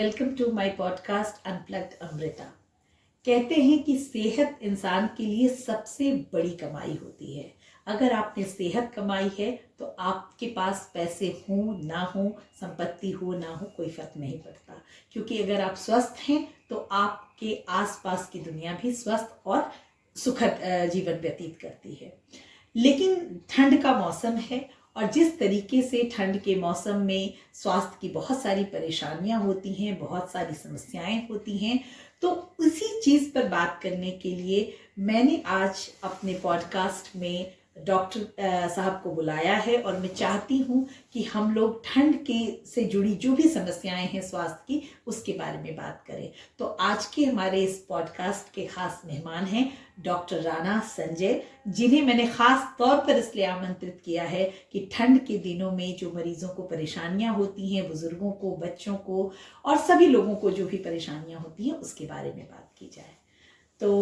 Welcome to my podcast unplugged Amrita. कहते हैं कि सेहत इंसान के लिए सबसे बड़ी कमाई होती है। अगर आपने सेहत कमाई है तो आपके पास पैसे हों ना हो, संपत्ति हो ना हो, कोई फर्क नहीं पड़ता, क्योंकि अगर आप स्वस्थ हैं तो आपके आसपास की दुनिया भी स्वस्थ और सुखद जीवन व्यतीत करती है। लेकिन ठंड का मौसम है और जिस तरीके से ठंड के मौसम में स्वास्थ्य की बहुत सारी परेशानियां होती हैं, बहुत सारी समस्याएं होती हैं, तो उसी चीज़ पर बात करने के लिए मैंने आज अपने पॉडकास्ट में डॉक्टर साहब को बुलाया है और मैं चाहती हूँ कि हम लोग ठंड के से जुड़ी जो भी समस्याएं हैं स्वास्थ्य की, उसके बारे में बात करें। तो आज के हमारे इस पॉडकास्ट के खास मेहमान हैं डॉक्टर राणा संजय, जिन्हें मैंने ख़ास तौर पर इसलिए आमंत्रित किया है कि ठंड के दिनों में जो मरीज़ों को परेशानियां होती हैं, बुज़ुर्गों को, बच्चों को और सभी लोगों को जो भी परेशानियां होती हैं, उसके बारे में बात की जाए। तो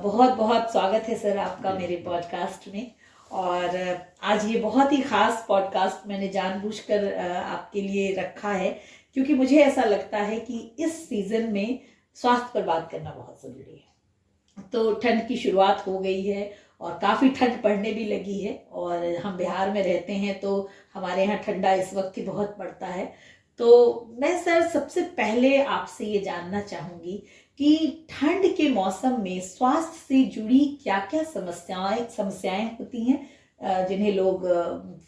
बहुत बहुत स्वागत है सर आपका मेरे पॉडकास्ट में। और आज ये बहुत ही ख़ास पॉडकास्ट मैंने जानबूझकर आपके लिए रखा है, क्योंकि मुझे ऐसा लगता है कि इस सीज़न में स्वास्थ्य पर बात करना बहुत ज़रूरी है। तो ठंड की शुरुआत हो गई है और काफ़ी ठंड पड़ने भी लगी है, और हम बिहार में रहते हैं तो हमारे यहाँ ठंडा इस वक्त ही बहुत पड़ता है। तो मैं सर सबसे पहले आपसे ये जानना चाहूँगी कि ठंड के मौसम में स्वास्थ्य से जुड़ी क्या क्या समस्याएं होती हैं जिन्हें लोग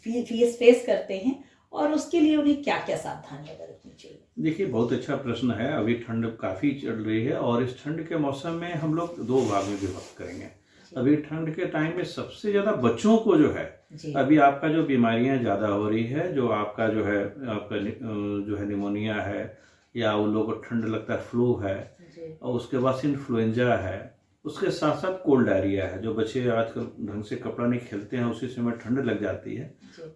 फेस करते हैं, और उसके लिए उन्हें क्या क्या सावधानियां बरतनी चाहिए। देखिए, बहुत अच्छा प्रश्न है। अभी ठंड काफ़ी चल रही है और इस ठंड के मौसम में हम लोग दो भाग में विभक्त करेंगे। अभी ठंड के टाइम में सबसे ज़्यादा बच्चों को जो है, अभी आपका जो बीमारियां ज़्यादा हो रही है, जो आपका जो है आपका जो है निमोनिया है, या उन लोगों को ठंड लगता है फ्लू है, और उसके बाद इन्फ्लुएंजा है, उसके साथ साथ कोल्ड डायरिया है। जो बच्चे आजकल ढंग से कपड़ा नहीं खेलते हैं, उसी समय ठंड लग जाती है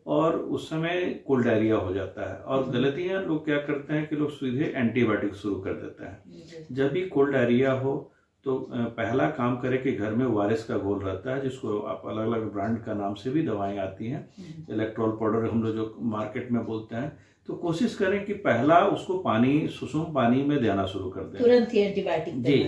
और उस समय कोल्ड डायरिया हो जाता है। और गलतियां लोग क्या करते हैं कि लोग सीधे एंटीबायोटिक शुरू कर देते हैं। जब भी कोल्ड डायरिया हो तो पहला काम करें कि घर में ओआरएस का घोल रहता है, जिसको आप अलग अलग ब्रांड का नाम से भी दवाएं आती हैं, इलेक्ट्रॉल पाउडर हम लोग जो मार्केट में बोलते हैं, तो कोशिश करें कि पहला उसको पानी, सुसुम पानी में देना शुरू कर दें, तुरंत ही एंटीबायोटिक जी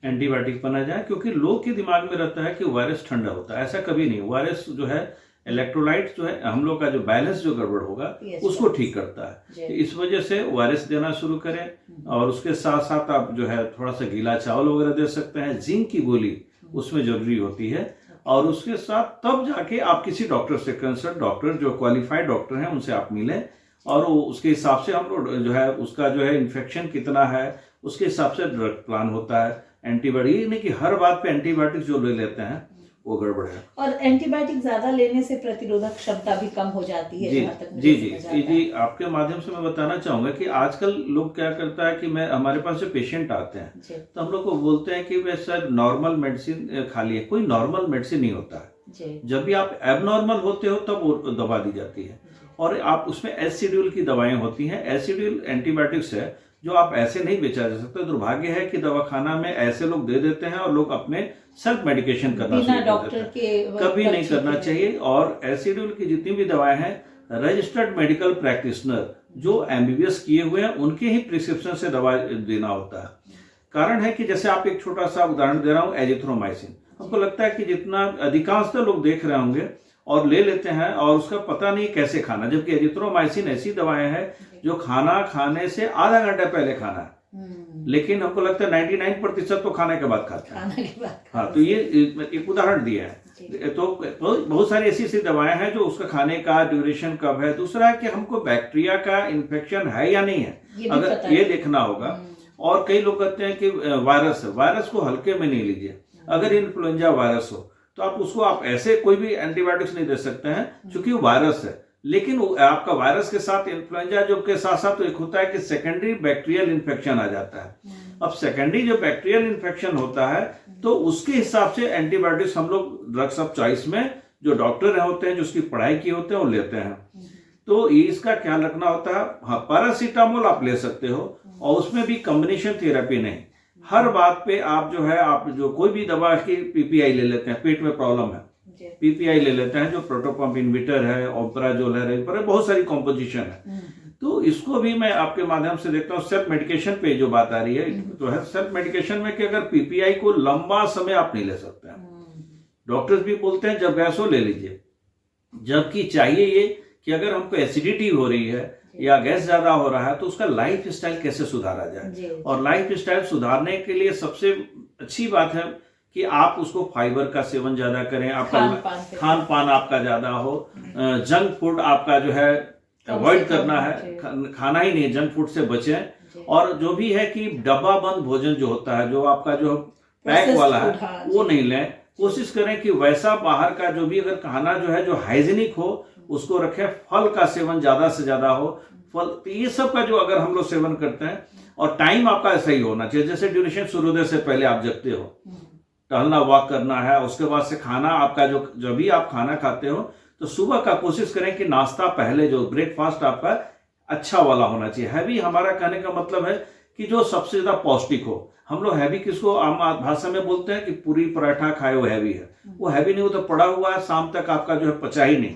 एंटीबायोटिक बना जाए। क्योंकि लोग के दिमाग में रहता है कि ओआरएस ठंडा होता है, ऐसा कभी नहीं। ओआरएस जो है इलेक्ट्रोलाइट जो है हम लोग का जो बैलेंस जो गड़बड़ होगा उसको ठीक करता है। इस वजह से ओआरएस देना शुरू करें, और उसके साथ साथ आप जो है थोड़ा सा गीला चावल वगैरह दे सकते हैं। जिंक की गोली उसमें जरूरी होती है, और उसके साथ तब जाके आप किसी डॉक्टर से कंसल्ट, डॉक्टर जो क्वालिफाइड डॉक्टर हैं उनसे आप मिलें, और उसके हिसाब से हम लोग जो है उसका जो है इन्फेक्शन कितना है उसके हिसाब से ड्रग प्लान होता है। एंटीबायोटिक नहीं कि हर बात पे एंटीबायोटिक जो ले लेते हैं वो गड़बड़ है। और एंटीबायोटिक ज्यादा लेने से प्रतिरोधक क्षमता भी कम हो जाती है। जी, आपके माध्यम से मैं बताना चाहूंगा कि आजकल लोग क्या करता है कि हमारे पास जो पेशेंट आते हैं तो हम लोग को बोलते हैं कि वे सर नॉर्मल मेडिसिन खा लिए। कोई नॉर्मल मेडिसिन नहीं होता है। जब भी आप एबनॉर्मल होते हो तब वो दवा दी जाती है, और आप उसमें एस शेड्यूल की दवाएं होती हैं। एस शेड्यूल एंटीबायोटिक्स है जो आप ऐसे नहीं बेचा जा सकता। दुर्भाग्य है कि दवाखाना में ऐसे लोग दे देते हैं और लोग अपने सेल्फ मेडिकेशन करना शुरू कर देते हैं। कभी नहीं करना चाहिए। और एस शेड्यूल की जितनी भी दवाएं हैं, रजिस्टर्ड मेडिकल प्रैक्टिशनर जो एमबीबीएस किए हुए हैं उनके ही प्रिस्क्रिप्शन से दवा देना होता है। कारण है कि जैसे आप एक छोटा सा उदाहरण दे रहा हूँ, एजिथ्रोमाइसिन। हमको लगता है कि जितना अधिकांशतः लोग देख रहे होंगे और ले लेते हैं, और उसका पता नहीं कैसे खाना, जबकि एजिथ्रोमाइसिन ऐसी दवाएं हैं जो खाना खाने से आधा घंटा पहले खाना है, लेकिन हमको लगता है 99% तो खाने के बाद खाते हैं। हाँ, तो ये एक उदाहरण दिया है। तो बहुत सारी ऐसी ऐसी दवाएं हैं जो उसका खाने का ड्यूरेशन कब है। दूसरा है कि हमको बैक्टीरिया का इन्फेक्शन है या नहीं है, अगर ये देखना होगा। और कई लोग कहते हैं कि वायरस को हल्के में नहीं लीजिए। अगर इन्फ्लुएंजा वायरस हो तो आप ऐसे कोई भी एंटीबायोटिक्स नहीं दे सकते हैं, क्योंकि वो वायरस है। लेकिन आपका वायरस के साथ इन्फ्लुएंजा जो के साथ साथ तो एक होता है कि सेकेंडरी बैक्टीरियल इन्फेक्शन आ जाता है। अब सेकेंडरी जो बैक्टीरियल इन्फेक्शन होता है तो उसके हिसाब से एंटीबायोटिक्स हम लोग ड्रग्स ऑफ चॉइस में जो डॉक्टर होते हैं, जो उसकी पढ़ाई की होते हैं, वो लेते हैं। तो इसका ख्याल रखना होता है। हाँ, पैरासीटामोल आप ले सकते हो, और उसमें भी कॉम्बिनेशन थेरेपी नहीं। हर बात पे आप जो कोई भी दवा की पीपीआई ले लेते हैं, पेट में प्रॉब्लम है, पीपीआई ले लेते हैं, जो प्रोटोपम्प इन्विटर है, ओपराजोल है, बहुत सारी कॉम्पोजिशन है। तो इसको भी मैं आपके माध्यम से देखता हूँ। सेल्फ मेडिकेशन पे जो बात आ रही है तो है सेल्फ मेडिकेशन में कि अगर पीपीआई को लंबा समय आप नहीं ले सकते हैं, डॉक्टर्स भी बोलते हैं जब गैस हो ले लीजिए, जबकि चाहिए ये कि अगर हमको एसिडिटी हो रही है या गैस ज्यादा हो रहा है तो उसका लाइफ स्टाइल कैसे सुधारा जाए। और लाइफ स्टाइल सुधारने के लिए सबसे अच्छी बात है कि आप उसको फाइबर का सेवन ज्यादा करें, आपका खान पान आपका ज्यादा हो, जंक फूड आपका जो है अवॉइड करना है, खाना ही नहीं, जंक फूड से बचें। और जो भी है कि डब्बा बंद भोजन जो होता है, जो आपका जो पैक वाला है वो नहीं लें। कोशिश करें कि वैसा बाहर का जो भी अगर खाना जो है जो हाइजीनिक हो उसको रखें। फल का सेवन ज्यादा से ज्यादा हो, फल, तो ये सब का जो अगर हम लोग सेवन करते हैं, और टाइम आपका सही होना चाहिए। जैसे ड्यूरेशन सूर्योदय से पहले आप जगते हो, टहलना, वॉक करना है, उसके बाद से खाना आपका जो भी आप खाना खाते हो तो सुबह का कोशिश करें कि नाश्ता पहले जो ब्रेकफास्ट आपका अच्छा वाला होना चाहिए। हैवी हमारा कहने का मतलब है कि जो सबसे ज्यादा पौष्टिक हो। हम लोग हैवी किसको आम भाषा में बोलते हैं कि पूरी पराठा खाए वो हैवी है, वो हैवी नहीं, वो तो पड़ा हुआ है, शाम तक आपका जो है पचा ही नहीं।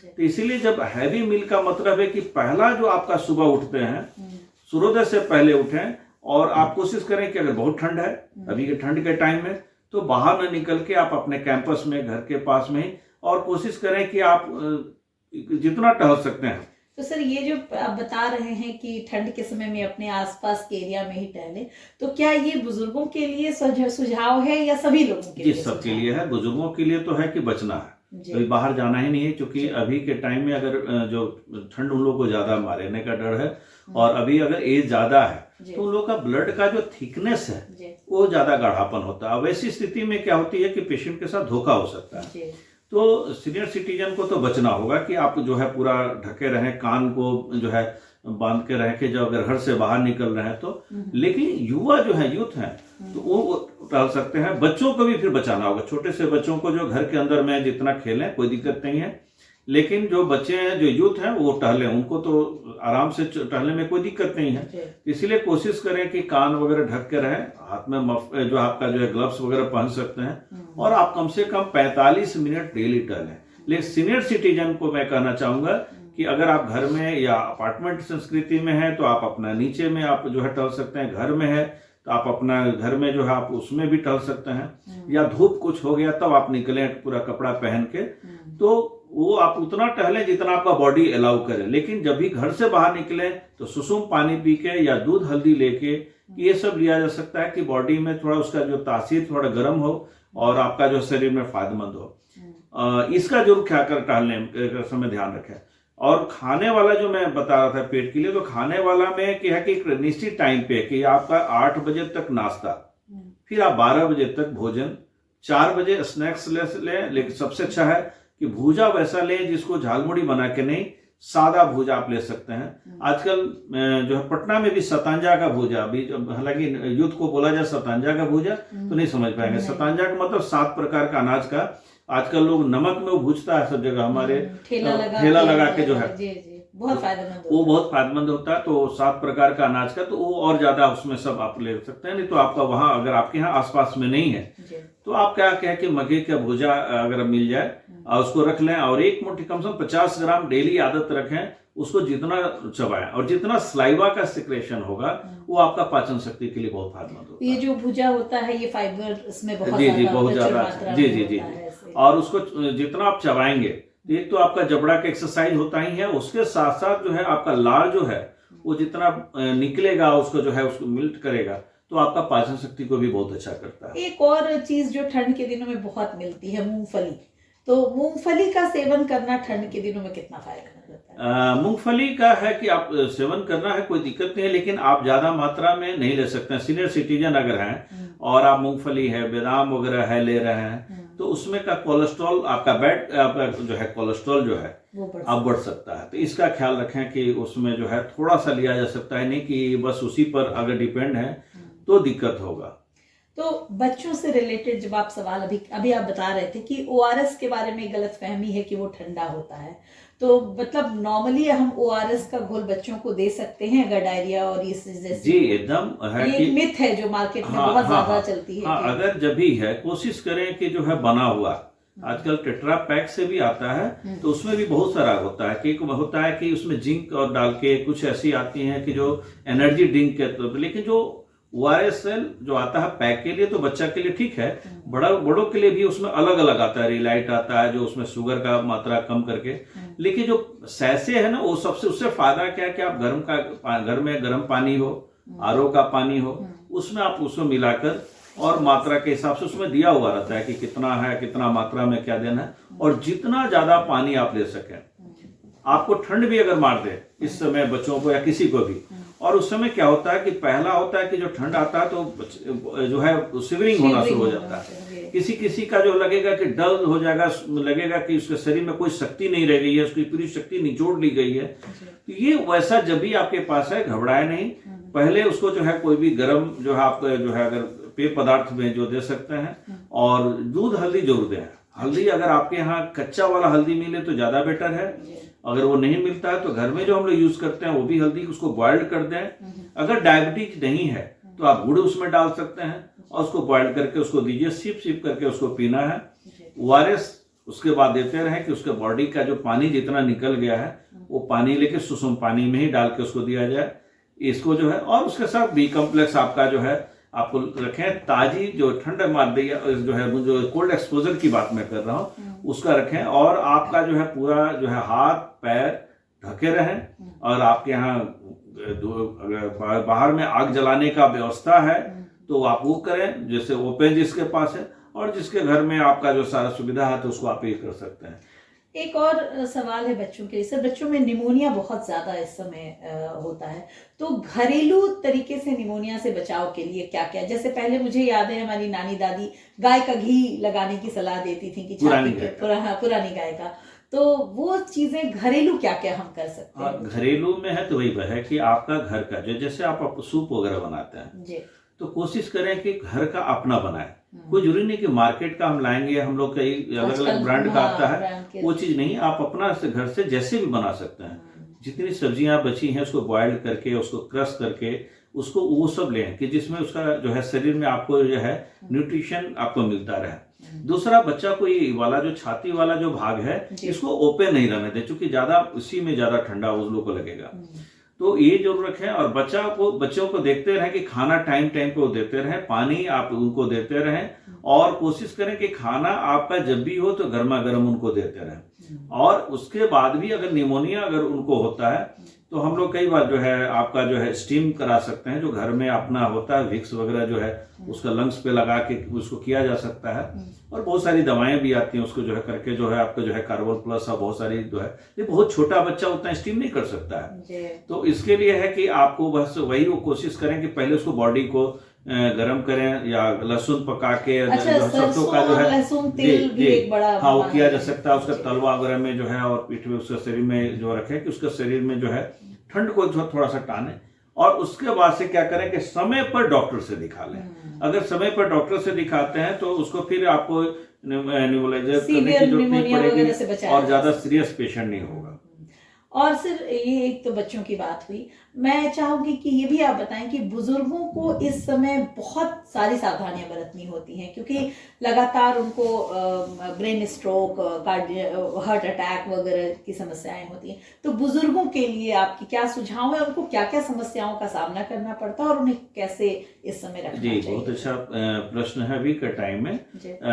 तो इसीलिए जब हैवी मील का मतलब है कि पहला जो आपका सुबह उठते हैं, सूर्योदय से पहले उठें, और आप कोशिश करें कि अगर बहुत ठंड है अभी के ठंड के टाइम में तो बाहर न निकल के आप अपने कैंपस में, घर के पास में ही, और कोशिश करें कि आप जितना टहल सकते हैं। तो सर ये जो आप बता रहे हैं कि ठंड के समय में अपने आसपास के एरिया में ही टहलें, तो क्या ये बुजुर्गों के लिए सुझाव है या सभी लोगों के लिए? जी, सबके लिए है। बुजुर्गों के लिए तो है कि बचना है, कभी बाहर जाना ही नहीं है, क्योंकि अभी के टाइम में अगर जो ठंड उन लोगों को ज्यादा मारने का डर है, और अभी अगर एज ज्यादा है तो उन लोगों का ब्लड का जो थिकनेस है वो ज्यादा गाढ़ापन होता है। वैसी स्थिति में क्या होती है कि पेशेंट के साथ धोखा हो सकता है। तो सीनियर सिटीजन को तो बचना होगा कि आप जो है पूरा ढके रहें, कान को जो है बांध के रह के जो अगर घर से बाहर निकल रहे हैं तो। लेकिन युवा जो है, यूथ है, तो वो टहल सकते हैं। बच्चों को भी फिर बचाना होगा, छोटे से बच्चों को जो घर के अंदर में जितना खेलें कोई दिक्कत नहीं है, लेकिन जो बच्चे हैं, जो यूथ हैं, वो टहलें, उनको तो आराम से टहलने में कोई दिक्कत नहीं है। इसलिए कोशिश करें कि कान वगैरह ढक के रहें, हाथ में जो आपका जो है ग्लव्स वगैरह पहन सकते हैं, और आप कम से कम 45 मिनट डेली टहलें। लेकिन सीनियर सिटीजन को मैं कहना चाहूंगा कि अगर आप घर में या अपार्टमेंट संस्कृति में हैं तो आप अपना नीचे में आप जो है टहल सकते हैं, घर में है तो आप अपना घर में जो है आप उसमें भी टहल सकते हैं, या धूप कुछ हो गया तब आप निकलें पूरा कपड़ा पहन के, तो वो आप उतना टहलें जितना आपका बॉडी अलाउ करे। लेकिन जब भी घर से बाहर निकले तो सुसुम पानी पी के या दूध हल्दी लेके ये सब लिया जा सकता है कि बॉडी में थोड़ा उसका जो तासीर थोड़ा गर्म हो और आपका जो शरीर में फायदेमंद हो। इसका जरूर ख्याल कर टहलने समय ध्यान रखें। और खाने वाला जो मैं बता रहा था पेट के लिए, तो खाने वाला में क्या है कि एक निश्चित टाइम पे कि आपका 8 बजे तक नाश्ता, फिर आप 12 बजे तक भोजन, 4 बजे स्नैक्स लें, लेकिन सबसे अच्छा है कि भूजा वैसा लें जिसको झालमुड़ी बना के नहीं, सादा भूजा आप ले सकते हैं। आजकल जो है पटना में भी सतांजा का भूजा, अभी हालांकि यूथ को बोला जाए सतांजा का भूजा तो नहीं समझ पाएंगे। सतांजा का मतलब 7 प्रकार का अनाज का, आजकल लोग नमक में वो भूजता है सब जगह, हमारे ठेला लगा के जो है बहुत फायदेमंद, वो बहुत फायदेमंद होता है। तो 7 प्रकार का अनाज का, तो वो और ज्यादा उसमें सब आप ले सकते हैं। नहीं तो आपका वहां अगर आपके यहाँ आसपास में नहीं है तो आप क्या कहें कि मक्के का भूजा अगर मिल जाए और उसको रख लें, और एक मुट्ठी कम से कम 50 ग्राम डेली आदत रखें, उसको जितना चबाएं और जितना स्लाइवा का सिक्रेशन होगा वो आपका पाचन शक्ति के लिए बहुत फायदेमंद होता है। ये जो भुजा होता है ये फाइबर इसमें बहुत बहुत ज्यादा जी। और उसको जितना आप चबाएंगे, एक तो आपका जबड़ा का एक्सरसाइज होता ही है, उसके साथ साथ जो है आपका लार जो है वो जितना निकलेगा उसको जो है उसको मिल्ट करेगा, तो आपका पाचन शक्ति को भी बहुत अच्छा करता है। एक और चीज जो ठंड के दिनों में बहुत मिलती है, मूंगफली। तो मूंगफली का सेवन करना ठंड के दिनों में कितना फायदेमंद होता है? मूंगफली का है कि आप सेवन करना है, कोई दिक्कत नहीं है, लेकिन आप ज्यादा मात्रा में नहीं ले सकते हैं। सीनियर सिटीजन अगर हैं और आप मूंगफली है, बादाम वगैरह है ले रहे हैं, तो उसमें का कोलेस्ट्रॉल आपका आपका जो है कोलेस्ट्रॉल जो है अब बढ़ सकता है। तो इसका ख्याल रखें कि उसमें जो है थोड़ा सा लिया जा सकता है, नहीं कि बस उसी पर अगर डिपेंड है तो दिक्कत होगा। तो बच्चों से रिलेटेड जब आप सवाल अभी आप बता रहे थे कि ORS के बारे में गलत फहमी है कि वो ठंडा होता है, तो मतलब नॉर्मली हम ORS का घोल बच्चों को दे सकते हैं अगर डायरिया और ये जैसे? जी एकदम है, ये एक मिथ है जो मार्केट में बहुत ज्यादा चलती है। अगर जब भी है कोशिश करें कि जो है बना हुआ आजकल टेट्रा पैक से भी आता है, तो उसमें भी बहुत सारा होता है। कि होता है कि उसमें जिंक और डाल के कुछ ऐसी आती हैं कि जो एनर्जी ड्रिंक के तौर पर, लेकिन जो ORS जो आता है पैक के लिए तो बच्चा के लिए ठीक है, बड़ों के लिए भी उसमें अलग अलग आता है। रिलाइट आता है जो उसमें शुगर का मात्रा कम करके, लेकिन जो सैसे है ना वो सबसे, उससे फायदा क्या है कि आप घर में गर्म पानी हो, RO का पानी हो, उसमें आप उसमें मिलाकर और मात्रा के हिसाब से उसमें दिया हुआ रहता है कि कितना है, कितना मात्रा में क्या देना है, और जितना ज्यादा पानी आप ले सकें। आपको ठंड भी अगर मार दे इस समय बच्चों को या किसी को भी, और उस समय क्या होता है कि पहला होता है कि जो ठंड आता है तो जो है शिवरिंग होना शुरू हो जाता है। किसी किसी का जो लगेगा कि डल हो जाएगा, लगेगा कि उसके शरीर में कोई शक्ति नहीं रह गई है, उसकी पूरी शक्ति निचोड़ ली गई है। तो ये वैसा जब भी आपके पास है, घबराए नहीं। पहले उसको जो है कोई भी गर्म जो है आपको जो है अगर पेय पदार्थ में जो दे सकते हैं, और दूध हल्दी जरूर दें। हल्दी अगर आपके यहाँ कच्चा वाला हल्दी मिले तो ज्यादा बेटर है, अगर वो नहीं मिलता है तो घर में जो हम लोग यूज करते हैं वो भी हल्दी उसको बॉइल्ड कर दें। अगर डायबिटीज नहीं है तो आप गुड़ उसमें डाल सकते हैं और उसको बॉइल्ड करके उसको दीजिए, सिप सिप करके उसको पीना है। ORS उसके बाद देते रहें कि उसके बॉडी का जो पानी जितना निकल गया है वो पानी लेके सुसुम पानी में ही डाल के उसको दिया जाए। इसको जो है, और उसके साथ बी कॉम्प्लेक्स आपका जो है आपको रखें। ताजी जो ठंड मार दी जो है, जो कोल्ड एक्सपोजर की बात मैं कर रहा हूँ उसका रखें, और आपका जो है पूरा जो है हाथ पैर ढके रहें। और आपके यहाँ अगर बाहर में आग जलाने का व्यवस्था है तो आप वो करें, जैसे ओपन जिसके पास है, और जिसके घर में आपका जो सारा सुविधा है तो उसको आप ये कर सकते हैं। एक और सवाल है बच्चों के लिए। सर, बच्चों में निमोनिया बहुत ज्यादा इस समय होता है, तो घरेलू तरीके से निमोनिया से बचाव के लिए क्या क्या, जैसे पहले मुझे याद है हमारी नानी दादी गाय का घी लगाने की सलाह देती थी कि पुरानी गाय का, तो वो चीजें घरेलू क्या क्या हम कर सकते हैं? घरेलू में है तो वही है कि आपका घर का जो, जैसे आप सूप वगैरह बनाते हैं जी, तो कोशिश करें कि घर का अपना बनाए। कोई जरूरी नहीं कि मार्केट का हम लाएंगे, हम लोग कई अलग अलग ब्रांड का आता है, वो चीज नहीं। आप अपना से घर से जैसे भी बना सकते हैं। जितनी सब्जियां बची हैं उसको बॉइल करके, उसको क्रश करके, उसको वो सब लें कि जिसमें उसका जो है शरीर में आपको जो है न्यूट्रिशन आपको मिलता रहे। दूसरा, बच्चा को ये वाला जो छाती वाला जो भाग है इसको ओपन नहीं रहने दे, क्योंकि ज्यादा उसी में ज्यादा ठंडा उस लोग को लगेगा। तो ये जरूर रखें, और बच्चों को देखते रहें कि खाना टाइम टाइम पे वो देते रहें, पानी आप उनको देते रहें, और कोशिश करें कि खाना आपका जब भी हो तो गर्मा गर्म उनको देते रहें। और उसके बाद भी अगर निमोनिया अगर उनको होता है तो हम लोग कई बार जो है आपका जो है स्टीम करा सकते हैं, जो घर में अपना होता है विक्स वगैरह जो है उसका लंग्स पे लगा के उसको किया जा सकता है। और बहुत सारी दवाएं भी आती हैं उसको जो है करके, जो है आपका जो है कार्बन प्लस और बहुत सारी जो है, ये बहुत छोटा बच्चा उतना स्टीम नहीं कर सकता है। तो इसके लिए है कि आपको बस वही वो कोशिश करें कि पहले उसको बॉडी को गरम करें, या लहसुन पका के, सरसों का जो है लहसुन तेल भी एक बड़ा, हाँ वो किया जा सकता है। उसका तलवा वगैरह में जो है, और पीठ में उसके शरीर में जो रखे कि उसके शरीर में जो है ठंड को थोड़ा सा टाने। और उसके बाद से क्या करें कि समय पर डॉक्टर से दिखा लें। अगर समय पर डॉक्टर से दिखाते हैं तो उसको फिर आपको नेबुलाइजर करने की जरूरत नहीं पड़ेगी, और ज्यादा सीरियस पेशेंट नहीं होगा। और सिर्फ ये एक तो बच्चों की बात हुई, मैं चाहूंगी कि ये भी आप बताएं कि बुजुर्गों को इस समय बहुत सारी सावधानियां बरतनी होती हैं, क्योंकि लगातार उनको ब्रेन स्ट्रोक, हार्ट अटैक वगैरह की समस्याएं होती हैं। तो बुजुर्गों के लिए आपकी क्या सुझाव है, उनको क्या क्या समस्याओं का सामना करना पड़ता है और उन्हें कैसे इस समय रखना चाहिए? बहुत अच्छा प्रश्न है। अभी के टाइम में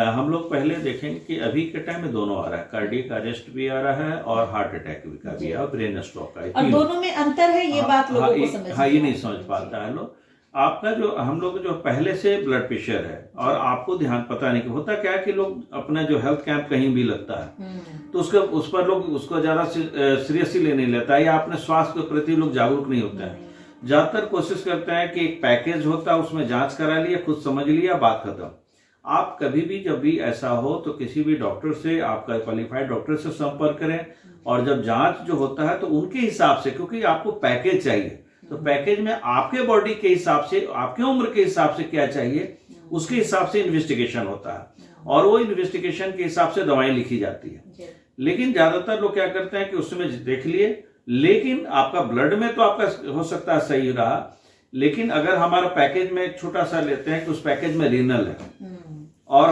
हम लोग पहले देखेंगे कि अभी के टाइम में दोनों आ रहा है, कार्डियक अरेस्ट भी आ रहा है और हार्ट अटैक का भी है, ब्रेन स्ट्रोक का, और दोनों में अंतर है, ये बात लोगों को समझ ये नहीं समझ पाता है लोग। आपका जो हम लोग जो पहले से ब्लड प्रेशर है और आपको ध्यान पता नहीं कि होता क्या है कि लोग अपना जो हेल्थ कैंप कहीं भी लगता है तो उस पर लोग उसको ज्यादा सीरियसली लेने लेता है, या अपने स्वास्थ्य के प्रति लोग जागरूक नहीं होते हैं। ज्यादातर कोशिश करते हैं कि एक पैकेज होता है उसमें जांच करा लिया, खुद समझ लिया, बात खत्म। आप कभी भी जब भी ऐसा हो तो किसी भी डॉक्टर से, आपका क्वालिफाइड डॉक्टर से संपर्क करें, और जब जांच जो होता है तो उनके हिसाब से, क्योंकि आपको पैकेज चाहिए, तो पैकेज में आपके बॉडी के हिसाब से, आपके उम्र के हिसाब से क्या चाहिए उसके हिसाब से इन्वेस्टिगेशन होता है, और वो इन्वेस्टिगेशन के हिसाब से दवाएं लिखी जाती है। लेकिन ज्यादातर लोग क्या करते हैं कि उसमें देख लिए, लेकिन आपका ब्लड में तो आपका हो सकता है सही रहा, लेकिन अगर हमारा पैकेज में छोटा सा लेते हैं कि उस पैकेज में रीनल है और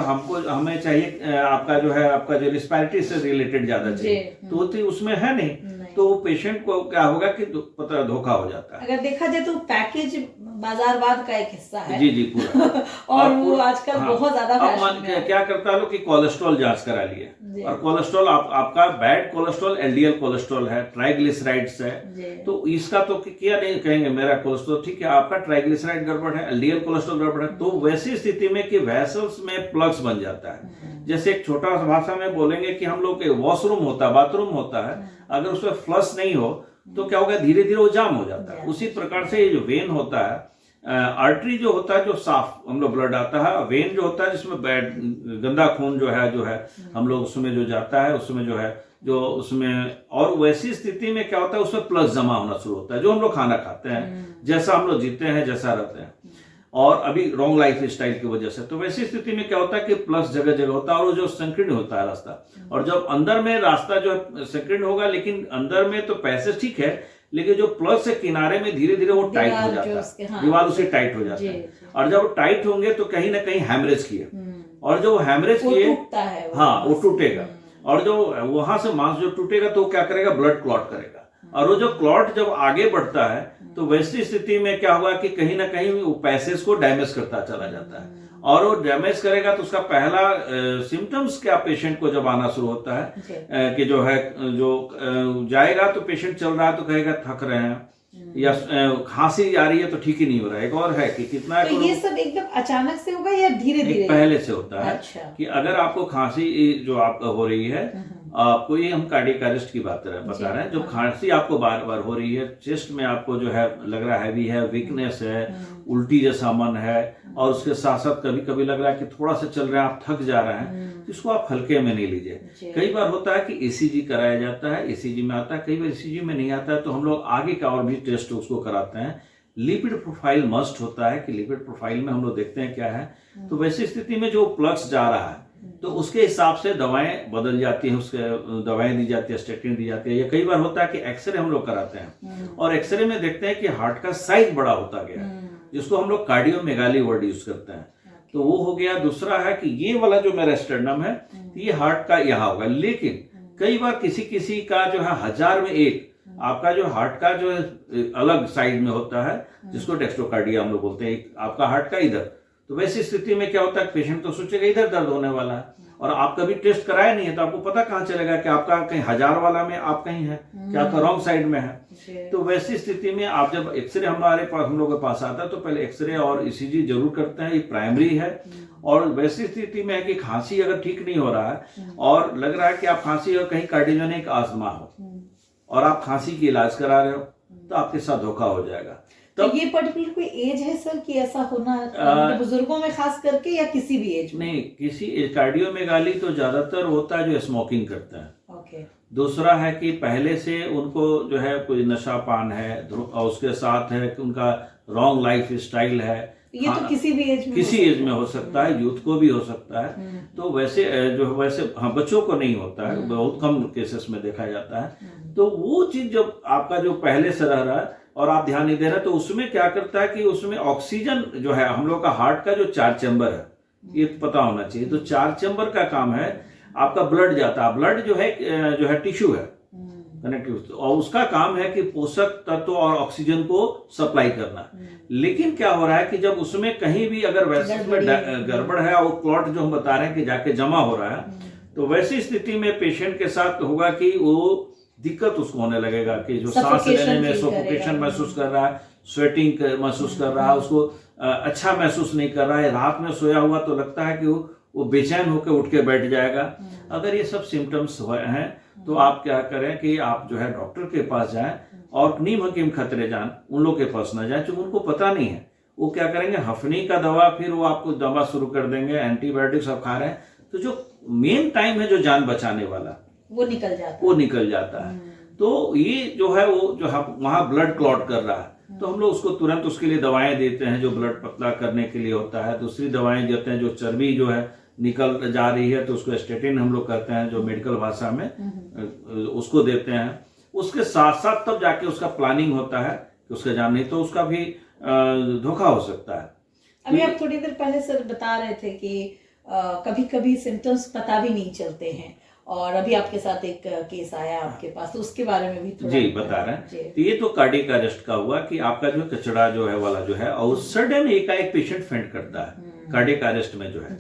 हमें चाहिए आपका जो है आपका जो रिस्पायरेटरी से रिलेटेड ज्यादा चाहिए, तो उसमें है नहीं, तो पेशेंट को क्या होगा कि पता धोखा हो जाता है। अगर देखा जाए तो पैकेज बाजारवाद का एक हिस्सा है। जी पूरा और वो आजकल बहुत ज्यादा फैशन में है। क्या करता है लोग कि कोलेस्ट्रॉल जांच करा लिए, और कोलेस्ट्रॉल आपका बैड कोलेस्ट्रॉल एलडीएल कोलेस्ट्रॉल है, ट्राइग्लिसराइड्स है, तो इसका तो किया नहीं कहेंगे मेरा कोलेस्ट्रॉल ठीक है, आपका ट्राइग्लिसराइड गड़बड़ है, एलडीएल कोलेस्ट्रॉल गड़बड़ है, तो वैसी स्थिति में कि वेसल्स में प्लग्स बन जाता है। जैसे एक छोटा सा भाषा में बोलेंगे कि हम लोग वॉशरूम होता है, बाथरूम होता है, अगर उसमें फ्लश नहीं हो तो क्या होगा, धीरे धीरे वो जाम हो जाता है। उसी प्रकार से ये जो वेन होता है, आर्टरी जो होता है जो साफ हम लोग ब्लड आता है, वेन जो होता है जिसमें गंदा खून जो है हम लोग उसमें जो जाता है उसमें जो है जो उसमें, और वैसी स्थिति में क्या होता है उसमें प्लस जमा होना शुरू होता है। जो हम लोग खाना खाते हैं, जैसा हम लोग जीते हैं, जैसा रहते हैं, और अभी रॉन्ग लाइफ स्टाइल की वजह से, तो वैसी स्थिति में क्या होता है कि प्लस जगह जगह होता है, और जो संकीर्ण होता है रास्ता, और जब अंदर में रास्ता जो संकीर्ण होगा, लेकिन अंदर में तो पैसेज ठीक है, लेकिन जो प्लस से किनारे में धीरे धीरे वो टाइट हो जाता है, दीवार उसे टाइट हो जाता है, और जब टाइट होंगे तो कहीं ना कहीं हैमरेज किए, और जो हैमरेज किए हाँ वो टूटेगा, और जो वहां से मांस जो टूटेगा तो क्या करेगा, ब्लड क्लॉट करेगा, और वो जो क्लॉट जब आगे बढ़ता है तो वैसी स्थिति में क्या हुआ कि कहीं ना कहीं वो पैसेज को डैमेज करता चला जाता है, और वो डैमेज करेगा तो उसका पहला सिम्टम्स क्या पेशेंट को जब आना शुरू होता है कि जो है जो जाएगा तो पेशेंट चल रहा है तो कहेगा थक रहे हैं, या खांसी आ रही है तो ठीक ही नहीं हो रहा है। एक और है कि कितना तो ये सब एकदम अचानक से होगा या धीरे धीरे पहले से होता है। अच्छा। कि अगर आपको खांसी जो आप हो रही है, आपको ये हम कार्डियक अरेस्ट की बात बता रहे हैं, जो खांसी आपको बार बार हो रही है, चेस्ट में आपको जो है लग रहा है हैवी है, वीकनेस है, उल्टी जैसा मन है, और उसके साथ साथ कभी कभी लग रहा है कि थोड़ा सा चल रहे हैं आप थक जा रहे हैं, तो इसको आप हल्के में नहीं लीजिए। कई बार होता है कि ईसीजी कराया जाता है, ईसीजी में आता है, कई बार ईसीजी में नहीं आता है, तो हम लोग आगे का और भी टेस्ट उसको कराते हैं। लिपिड प्रोफाइल मस्ट होता है कि लिपिड प्रोफाइल में हम लोग देखते हैं क्या है, तो वैसी स्थिति में जो प्लग्स जा रहा है तो उसके हिसाब से दवाएं बदल जाती हैं, उसके दवाएं दी जाती है, स्टेटिन दी जाती है। या कई बार होता है कि एक्सरे हम लोग कराते हैं और एक्सरे में देखते हैं कि हार्ट का साइज बड़ा होता गया, जिसको हम लोग कार्डियोमेगाली वर्ड यूज करते हैं, तो वो हो गया। दूसरा है कि ये वाला जो मेरा स्टेरनम है ये हार्ट का यहाँ होगा, लेकिन कई बार किसी किसी का जो है 1000 में एक आपका जो हार्ट का जो अलग साइड में होता है, जिसको डेक्स्ट्रोकार्डिया हम लोग बोलते हैं, आपका हार्ट का इधर। तो वैसी स्थिति में क्या होता है, पेशेंट तो सोचेगा इधर दर्द होने वाला है, और आप कभी टेस्ट कराया नहीं है तो आपको पता कहाँ चलेगा कि आपका कहीं 1000 वाला में आप कहीं है, क्या आपका रॉन्ग साइड में है। तो वैसी स्थिति में आप जब एक्सरे हमारे पास हम लोग के पास आता है तो पहले एक्सरे और ईसीजी जरूर करते हैं, ये प्राइमरी है। और वैसी स्थिति में है कि खांसी अगर ठीक नहीं हो रहा है और लग रहा है कि आप खांसी और कहीं कार्डियोजेनिक अस्थमा हो और आप खांसी की इलाज करा रहे हो, तो आपके साथ धोखा हो जाएगा। तो ये पर्टिकुलर कोई एज है सर कि ऐसा होना, बुजुर्गों में खास करके या किसी भी एज में? नहीं, किसी कार्डियोमेगाली तो ज्यादातर होता है जो स्मोकिंग करते हैं। ओके। दूसरा है कि पहले से उनको जो है कोई नशा पान है और उसके साथ है कि उनका रॉन्ग लाइफ स्टाइल है। ये तो किसी भी एज में, किसी एज में हो सकता है, यूथ को भी हो सकता है। तो वैसे जो वैसे हाँ बच्चों को नहीं होता है, बहुत कम केसेस में देखा जाता है। तो वो चीज जब आपका जो पहले से रह रहा है और आप ध्यान नहीं दे रहे, तो उसमें क्या करता है कि उसमें ऑक्सीजन जो है हम लोग का हार्ट का जो 4 चैम्बर है, ये पता होना चाहिए। तो 4 चैम्बर का काम है, आपका ब्लड जाता है, ब्लड जो है टिश्यू है कनेक्टिव, और उसका काम है कि पोषक तत्व और ऑक्सीजन को सप्लाई करना। लेकिन क्या हो रहा है कि जब उसमें कहीं भी अगर वैसे में गड़बड़ है और क्लॉट जो हम बता रहे हैं कि जाके जमा हो रहा है, तो वैसी स्थिति में पेशेंट के साथ होगा कि वो दिक्कत उसको होने लगेगा कि जो सांस लेने में सफोकेशन महसूस कर रहा है, स्वेटिंग महसूस कर रहा है, उसको अच्छा महसूस नहीं कर रहा है, रात में सोया हुआ तो लगता है कि वो बेचैन होकर उठ के बैठ जाएगा। अगर ये सब सिम्टम्स हैं तो आप क्या करें कि आप जो है डॉक्टर के पास जाएं, और नीम हकीम खतरे जान उन लोग के पास ना जाएं जो उनको पता नहीं है। वो क्या करेंगे, हफनी का दवा, फिर वो आपको दवा शुरू कर देंगे, एंटीबायोटिक्स आप खा रहे हैं, तो जो मेन टाइम है जो जान बचाने वाला वो निकल जाता है। तो ये जो है वो जो वहां ब्लड क्लॉट कर रहा है, तो हम लोग उसको तुरंत उसके लिए दवाएं देते हैं जो ब्लड पतला करने के लिए होता है। दूसरी दवाएं देते हैं जो चर्बी जो है निकल जा रही है, तो उसको स्टेटिन हम लोग कहते हैं जो मेडिकल भाषा में, उसको देते हैं। उसके साथ साथ तब जाके उसका प्लानिंग होता है कि उसका जान, नहीं तो उसका भी धोखा हो सकता है। अभी आप थोड़ी देर पहले सर बता रहे थे कि कभी कभी सिम्टम्स पता भी नहीं चलते हैं। और अभी आपके साथ एक केस आया आपके पास, तो उसके बारे में भी थोड़ा जी बता रहे हैं। तो ये तो कार्डियक अरेस्ट का हुआ कि आपका जो कचड़ा जो है वाला जो है और सडन एकाएक पेशेंट फेंट करता है कार्डियक अरेस्ट में जो है।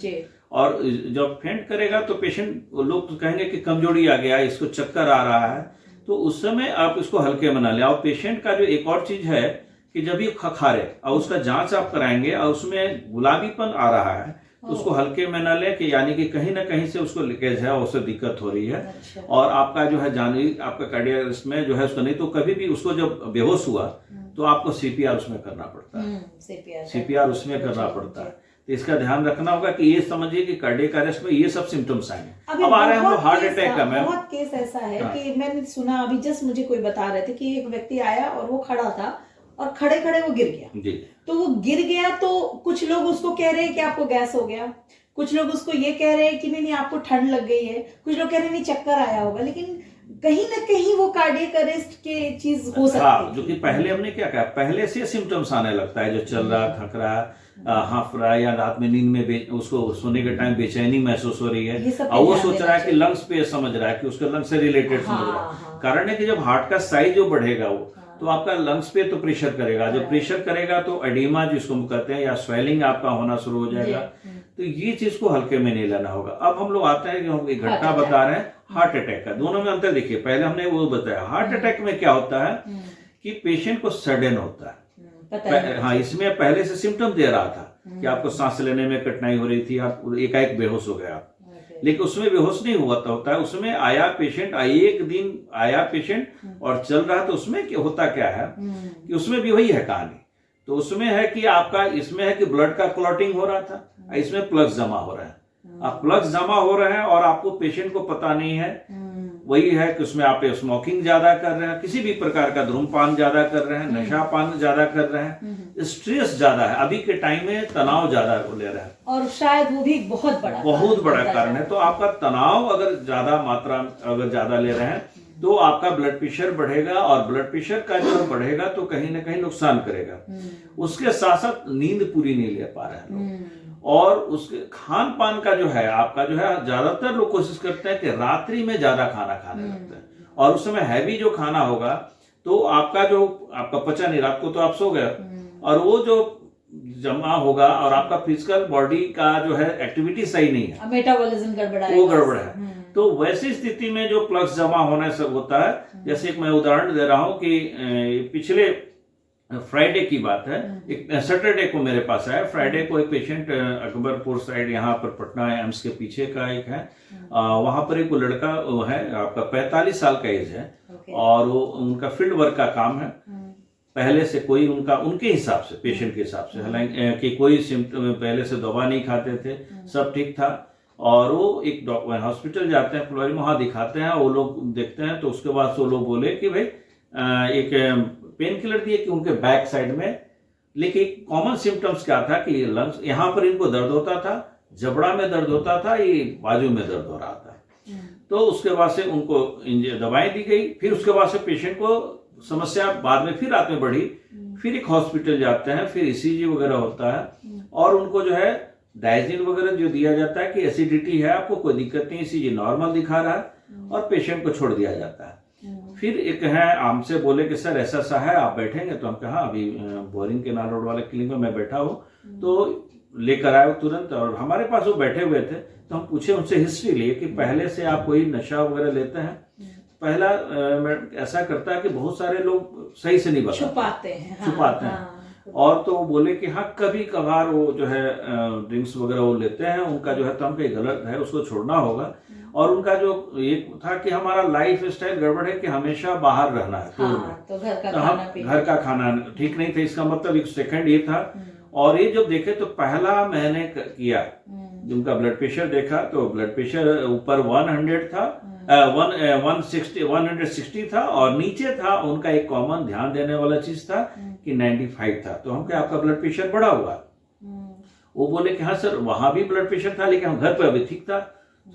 और जब फेंट करेगा तो पेशेंट, लोग कहेंगे कि कमजोरी आ गया, इसको चक्कर आ रहा है, तो उस समय आप इसको हल्के में ना लें। और पेशेंट का जो एक और चीज है कि जब ये खखारे और उसका जांच आप कराएंगे और उसमें गुलाबीपन आ रहा है तो उसको हल्के में ना लें, कि यानी कि कहीं ना कहीं से उसको लीकेज है, उससे दिक्कत हो रही है। अच्छा। और आपका जो है आपका कार्डियक अरेस्ट में जो है उसको, नहीं तो कभी भी उसको जब बेहोश हुआ तो आपको सीपीआर उसमें करना पड़ता है, सीपीआर उसमें करना पड़ता है। तो इसका ध्यान रखना होगा कि ये समझिए कि कार्डियक अरेस्ट में ये सब सिम्टम्स आए। अब आ रहे हैं हम लोग हार्ट अटैक का। मैम बहुत केस ऐसा है कि मैंने सुना, अभी जस्ट मुझे कोई बता रहे थे कि एक व्यक्ति आया और वो खड़ा था और खड़े खड़े वो गिर गया। जी। तो वो गिर गया तो कुछ लोग उसको कह रहे हैं कि आपको गैस हो गया, कुछ लोग उसको ये कह रहे हैं कि नहीं आपको ठंड लग गई है, कुछ लोग कह रहे हैं नहीं चक्कर आया होगा, लेकिन कहीं ना कहीं वो कार्डियक अरेस्ट के चीज हो सकती है। जो कि पहले हमने क्या कहा, पहले से सिम्टम्स आने लगता है, जो चल रहा, थक रहा, हाँफ रहा, या रात में नींद में उसको सोने के टाइम बेचैनी महसूस हो रही है, और वो सोच रहा है कि लंग्स पे समझ रहा है कि उसके लंग्स से रिलेटेड समझ रहा है। कारण है कि जब हार्ट का साइज जो बढ़ेगा वो तो आपका लंग्स पे तो प्रेशर करेगा, जब प्रेशर करेगा तो एडिमा जिसको हम कहते हैं या स्वेलिंग आपका होना शुरू हो जाएगा। तो ये चीज को हल्के में नहीं लेना होगा। अब हम लोग आते हैं कि हम एक घटना बता रहे हैं हार्ट अटैक का। दोनों में अंतर देखिए, पहले हमने वो बताया हार्ट अटैक में क्या होता है कि पेशेंट को सडन होता है। हाँ, इसमें पहले से सिम्टम दे रहा था कि आपको सांस लेने में कठिनाई हो रही थी, आप एकाएक बेहोश हो गए आप। लेकिन उसमें बेहोश नहीं हुआ होता है, उसमें आया पेशेंट, एक दिन आया पेशेंट और चल रहा, तो उसमें होता क्या है कि उसमें भी वही है कहानी। तो उसमें है कि आपका, इसमें है कि ब्लड का क्लॉटिंग हो रहा था, इसमें प्लग्स जमा हो रहा है। अब प्लग्स जमा हो रहे हैं और आपको पेशेंट को पता नहीं है। वही है कि उसमें आप स्मोकिंग ज्यादा कर रहे हैं, किसी भी प्रकार का धूम्रपान ज्यादा कर रहे हैं, नशापान ज्यादा कर रहे हैं, स्ट्रेस ज्यादा है, अभी के टाइम में तनाव ज्यादा ले रहे हैं, और शायद वो भी बहुत बड़ा कारण है। तो आपका तनाव अगर ज्यादा मात्रा अगर ज्यादा ले रहे हैं तो आपका ब्लड प्रेशर बढ़ेगा, और ब्लड प्रेशर का जो बढ़ेगा तो कहीं ना कहीं नुकसान करेगा। उसके साथ साथ नींद पूरी नहीं ले पा रहे हैं लोग। और उसके खान पान का जो है आपका जो है, ज्यादातर लोग कोशिश करते हैं कि रात्रि में ज्यादा खाना खाने लगते हैं, और उस समय हैवी जो खाना होगा तो आपका पचा नहीं, रात को तो आप सो गए, और वो जो जमा होगा और आपका फिजिकल बॉडी का जो है एक्टिविटी सही नहीं है, मेटाबॉलिज्म वो गड़बड़ है। तो वैसी स्थिति में जो प्लग्स जमा होने से होता है, जैसे एक मैं उदाहरण दे रहा हूं कि पिछले फ्राइडे की बात है, एक सैटरडे को मेरे पास आया। फ्राइडे को एक पेशेंट अकबरपुर साइड, यहाँ पर पटना एम्स के पीछे का एक है, वहां पर एक लड़का है, आपका 45 साल का एज है, और वो उनका फील्ड वर्क का काम है। पहले से कोई उनके हिसाब से, पेशेंट के हिसाब से, हालांकि कि कोई सिम्टम, पहले से दवा नहीं खाते थे, सब ठीक था। और वो एक हॉस्पिटल जाते हैं फ्लोरिडा, वहां दिखाते हैं, वो लोग देखते हैं, तो उसके बाद वो लोग बोले कि भाई एक पेन किलर दिए कि उनके बैक साइड में। लेकिन कॉमन सिम्टम्स क्या था कि लंग्स, यहाँ पर इनको दर्द होता था, जबड़ा में दर्द होता था, ये बाजू में दर्द हो रहा था। तो उसके बाद से उनको दवाएं दी गई। फिर उसके बाद से पेशेंट को समस्या बाद में फिर रात में बढ़ी, फिर एक हॉस्पिटल जाते हैं, फिर ईसीजी वगैरह होता है, और उनको जो है डायजिन वगैरह जो दिया जाता है कि एसिडिटी है, आपको कोई दिक्कत नहीं, ईसीजी नॉर्मल दिखा रहा है, और पेशेंट को छोड़ दिया जाता है। फिर एक है, हमसे बोले कि सर ऐसा सा है, आप बैठेंगे? तो हम कहा अभी बोरिंग के नाल रोड वाले क्लिनिक में मैं बैठा हूँ, तो लेकर आए तुरंत, और हमारे पास वो बैठे हुए थे। तो हम पूछे उनसे हिस्ट्री लिए कि पहले से आप कोई नशा वगैरह लेते हैं? पहला ऐसा करता है कि बहुत सारे लोग सही से नहीं बताते, छुपाते हैं। और तो वो बोले कि हाँ कभी कभार वो जो है ड्रिंक्स वगैरह वो लेते हैं, उनका जो है तो हम कहीं गलत है, उसको छोड़ना होगा। और उनका जो एक था कि हमारा लाइफ स्टाइल गड़बड़ है कि हमेशा बाहर रहना है, तो घर का खाना ठीक नहीं था। इसका मतलब एक सेकंड ये था। और ये जब देखे तो पहला मैंने किया, उनका ब्लड प्रेशर देखा, तो ब्लड प्रेशर ऊपर 100 था, 160 था, और नीचे था उनका एक कॉमन ध्यान देने वाला चीज था कि 95 था। तो हम क्या आपका ब्लड प्रेशर बढ़ा हुआ? वो बोले कि हाँ सर वहां भी ब्लड प्रेशर था, लेकिन हम घर पे अभी ठीक था।